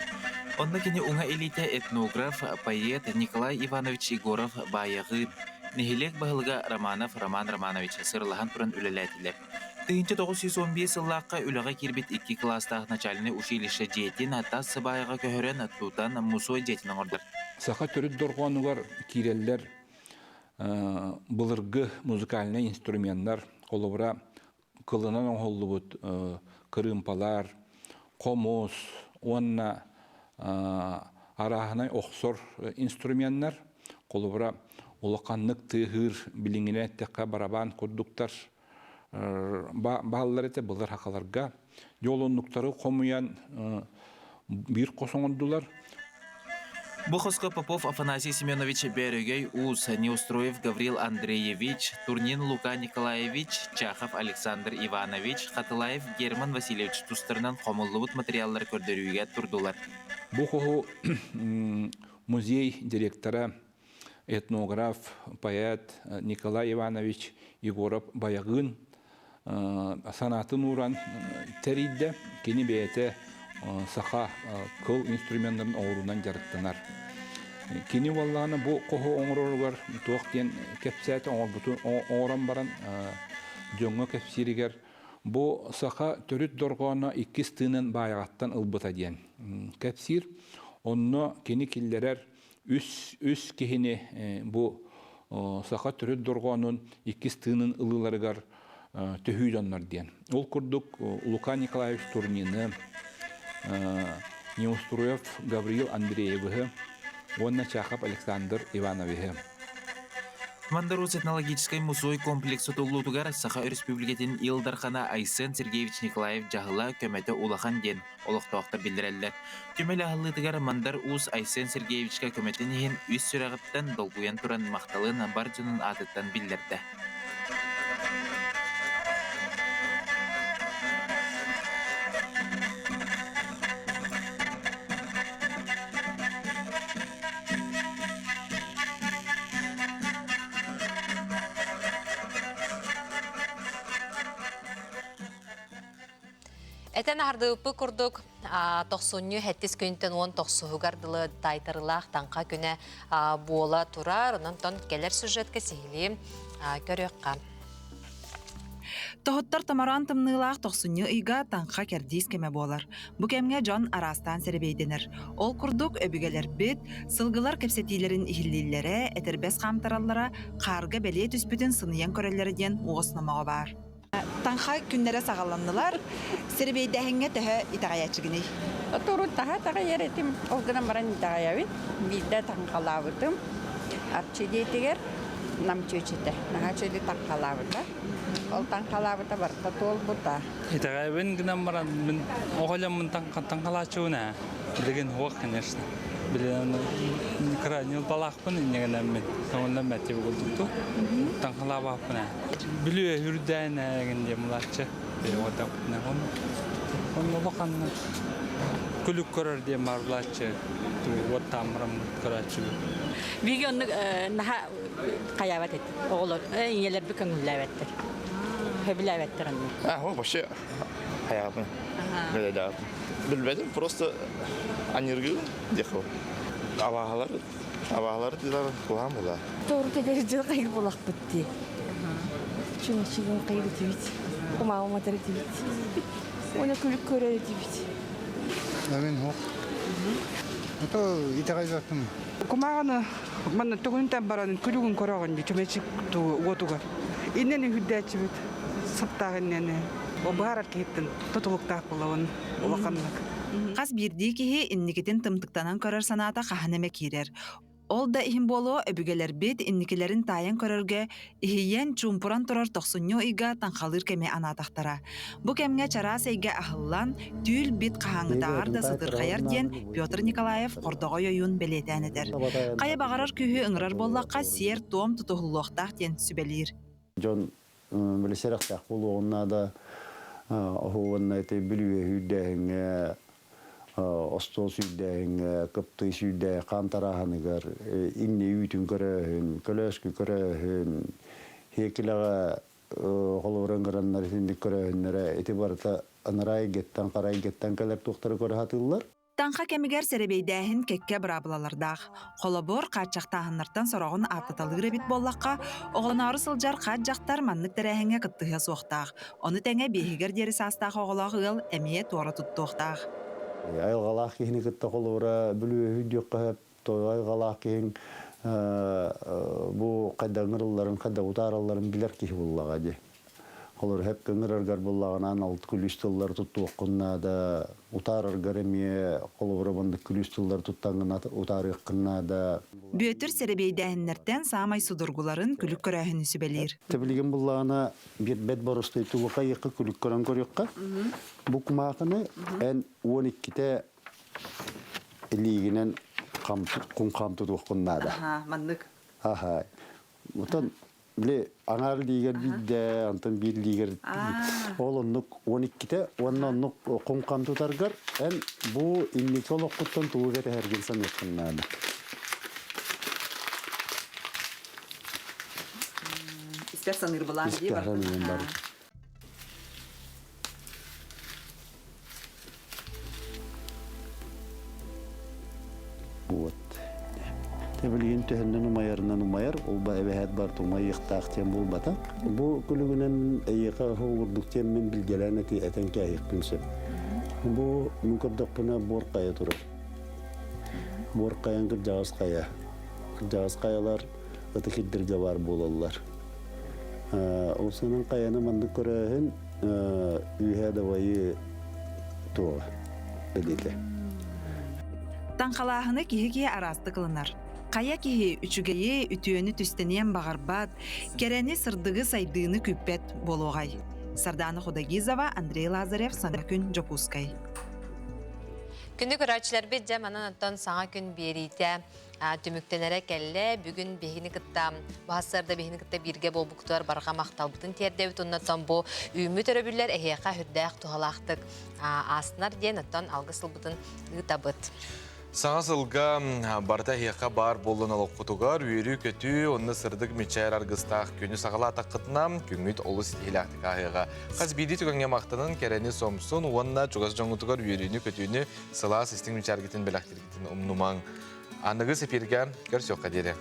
Онна кені оңа элите этнограф, поэт Николай Иванович Егоров баяғы нехилек бағылға Роман Романович сырлахан тұран үлеләтілер. 1915 сыллаққа үліға кербет 2 кластағы начальный училище жетин атасы баяға көхірен аттутан мусой жетин оңырдыр. Сақа түрі дорғануғар киреллер бұлырғы музыкальный инструменттар, олыбыра кылынан оңғолы бұд кырымпалар, комос, онна арахынай оқсор инструменттар, олыбыра олақанлық тығыр біліңіне әттіққа барабан көрдіктар бағалар әті бұлар хақаларға. Жолынлықтары қомуян бір қосоңындылар. Бухоско Попов Афанасий Семенович Берегей, Ус Неустроев Гаврил Андреевич, Турнин Лука Николаевич, Чахов Александр Иванович, Хатылаев Герман Васильевич тустарынан комуллубут материаллар көрдөрүүгө турдулар. Бухо музей директора, этнограф, поэт Николай Иванович Егоров Баягын санатын уран теридде кени бейте саха кыл инструменттарын оорунан жарыттанар. Кини валланы бу кохо оңроргар туактен кепсәт оңорбутун ооран баран жоңго кепсиригер бу саха төрүт доргоно 2 тыынын баягаттан ылбыта диен. Кепсир онно кини киллерер үс кихини бу саха төрүт доргонун 2 тыынын ылыларыгар төһүйдөннөр диен. Ол курдук Лука Николаевич Турнины, Неустроев Гаврил Андреевы, Онна Чахов Александр Ивановы. Мандарус этнологический музей комплексы толлутугар Саха Республикатын Илдархана Айсен Сергеевич Николаев жахыла көмөтө улахан ден олоқтоқтар билдиреллер. Төмелі ахылытыгар Мандар Ус Айсен Сергеевичка көмөтөнен үс сүрағыттан долгуян туран мақталын бардюнун атыттан билдирді. Этен ардыпы курдук 90 хеттис күнтен 10 тоқсугардылы тайтарылах танка күнә буола турар, онан тон келер сюжетке сихили көрөкка. Тоһоттар тамаран тымнылах 90 ыйга танка кердис кеме болар. Бу кемге жон арастан серебейденер. Ол курдук өбүгелер бит, сылгылар кепсетилерин ихиллилере, этербес камтараллара карга беле түспүтүн сыныян көрөлөрден уоснамага бар. Танха күннәре сагалланнылар. Сербейдәһеңгә тәһә итәгаячыгыны. Туру таһа тәгәйәретим. Ул гына баран итәгаявит. Бидә танкалавытым. Арчидетигер намчучите. Нагачыды танкалавыта. Ол танкалавыта бар. Татол бута. Итәгаявин гына баран мен огалам танкалачуна. Деген хуак, конечно. Билен крайне балахпын негенен мен. Сондан мәтеп булдыкту. Танкалавапына. Биле хүрдән дегенде мулачы. Ода нагон. Он баканны. Күлүк көрөр диye марлачы. Вот тамрам көрачы. Бигенне наха каябат эт. Оглор иңелер бикен ләвәттер. Хөбиләвәттер анны. О, вообще хаябын. Да. Билбедим, просто анергию дехо. Авагалар дилар кулам була. Тору тегерҗе кайгы булак битти. Шуны чигән кайгы дибит. Кумагы матер дибит. Оны күлүк көрөр дибит. Мен хок. Ото итагайзаттым. Кумаганы мана тугунтан баран күлүгүн көрөгөн чөмечик отуга. Иннени хүддәчи бит. Саптагыннене. О барат кеттин. Тотулуктак булган улаканлык. Қас бирди кихи инникетин тымтыктанан көрөр санаата каханеме кирер. Ол да ихин боло өбүгелер бит инникелерин тайын көрөргө ихиен чумпуран турар 90 ыйга танхалыр кеме анатактара. Бу кемге чара сейге ахыллан түүл бит кахаңытаар да сыдыр каяр ден Петр Николаев кордого йоюн белетенедер. Кая багарар күйү ыңырар боллакка сер том тутулуктак ден сүбелир. Жон билесерактак болуына да охуунна эте билүе хүддәһеңе Остол süydähing, kaptı süydä, kantarahanigar, inni ütün köröhün, kölöskü köröhün, hekilaga holorangranlar sindik köröhünlere etibarta anaray gettan, qaray gettan keler tuqtары köröhatıllar. Танха кемигер серебейдәһин кекке брабылалардах. Холобор качактаһыннардан сорогун аттаталыгы бит боллакка, огланары сылжар качактар маннык тәрәһеңе кыттыга суктах. Оны тәңе бехигер дерис астах оглагыл эмие тора туттуктах. Айгалах кихини кытта холора бүлү хүддөк той айгалах кихин бу кадаңырларын када утараларын билер кихи буллага ди. Холор хеп кыңыраргар буллаганан алт күлүстөллөр туттуккунна да утараргар эмие холора бандык күлүстөллөр туттангына утарыккынна да. Бөтөр серебейдәһиннәрдән самай судургуларын күлүк көрәһен сүбелир. Тебилген буллагана бир бет борустой тулука якы күлүк көрән көрөккә. Бу кумакыны эн 12-те лигинен кун камту оқыннада. Маннык. Аха. Утан биле аңар дигер бидде, антын бир дигер. Олоннук 12-те, онноннук кун камтутаргар, эн бу инниколоққуттан тугет хергенсан оқыннада. İster sanır bulan diye var. Вот. Тебилген төһөннән умайар, ул ба эбәһәт бар тумай йыктак тем бул батак. Бу күлүгүнен эйка ховурдук тем мен билгеләне ти этенке айыкпынсы. Бу мукаддакпына боркая турur. Боркаян кыржагыс кая. Кыржагыс каялар аты хиддирге бар болалар. Осының қаяны манды көрәһін үйә давайы туға білді. Таңқалағыны кихи арасты қылынар. Қая кихи үчігейі үтіөні түстенен бағарбат, керәні сырдығы сайдыны күппет болуғай. Сарданы Худагизова, Андрей Лазарев, Санакүн Жокускай. Күнді көрәтшілер бет жаманан аттан саңа күн берейте түміктенері кәлі бүгін бейіні кітта, бағасырда бейіні кітта бірге бол бұқтуар барға мақталбытын тердеуіт оннаттан бұл үйімі төрөбілер әйеқа хүрдәқ туғалақтық асынар ден аттан алғысыл бұтын ұтабыт. Саңа сылға барда хеқа бар болын алып құтуғар, үйері көті, онны сырдық мечайр арғыстақ күні сағала атаққытына күнгіт олы стихилақтық ағыға. Қаз бейді түгінге мақтанын кәрәні сомсын, онна чуғас жоңғытығар үйеріні көтіні сыла сестің мечайр гетін біләқтір гетін ұмнумаң. Анығы сеперге көрсеуққа деді.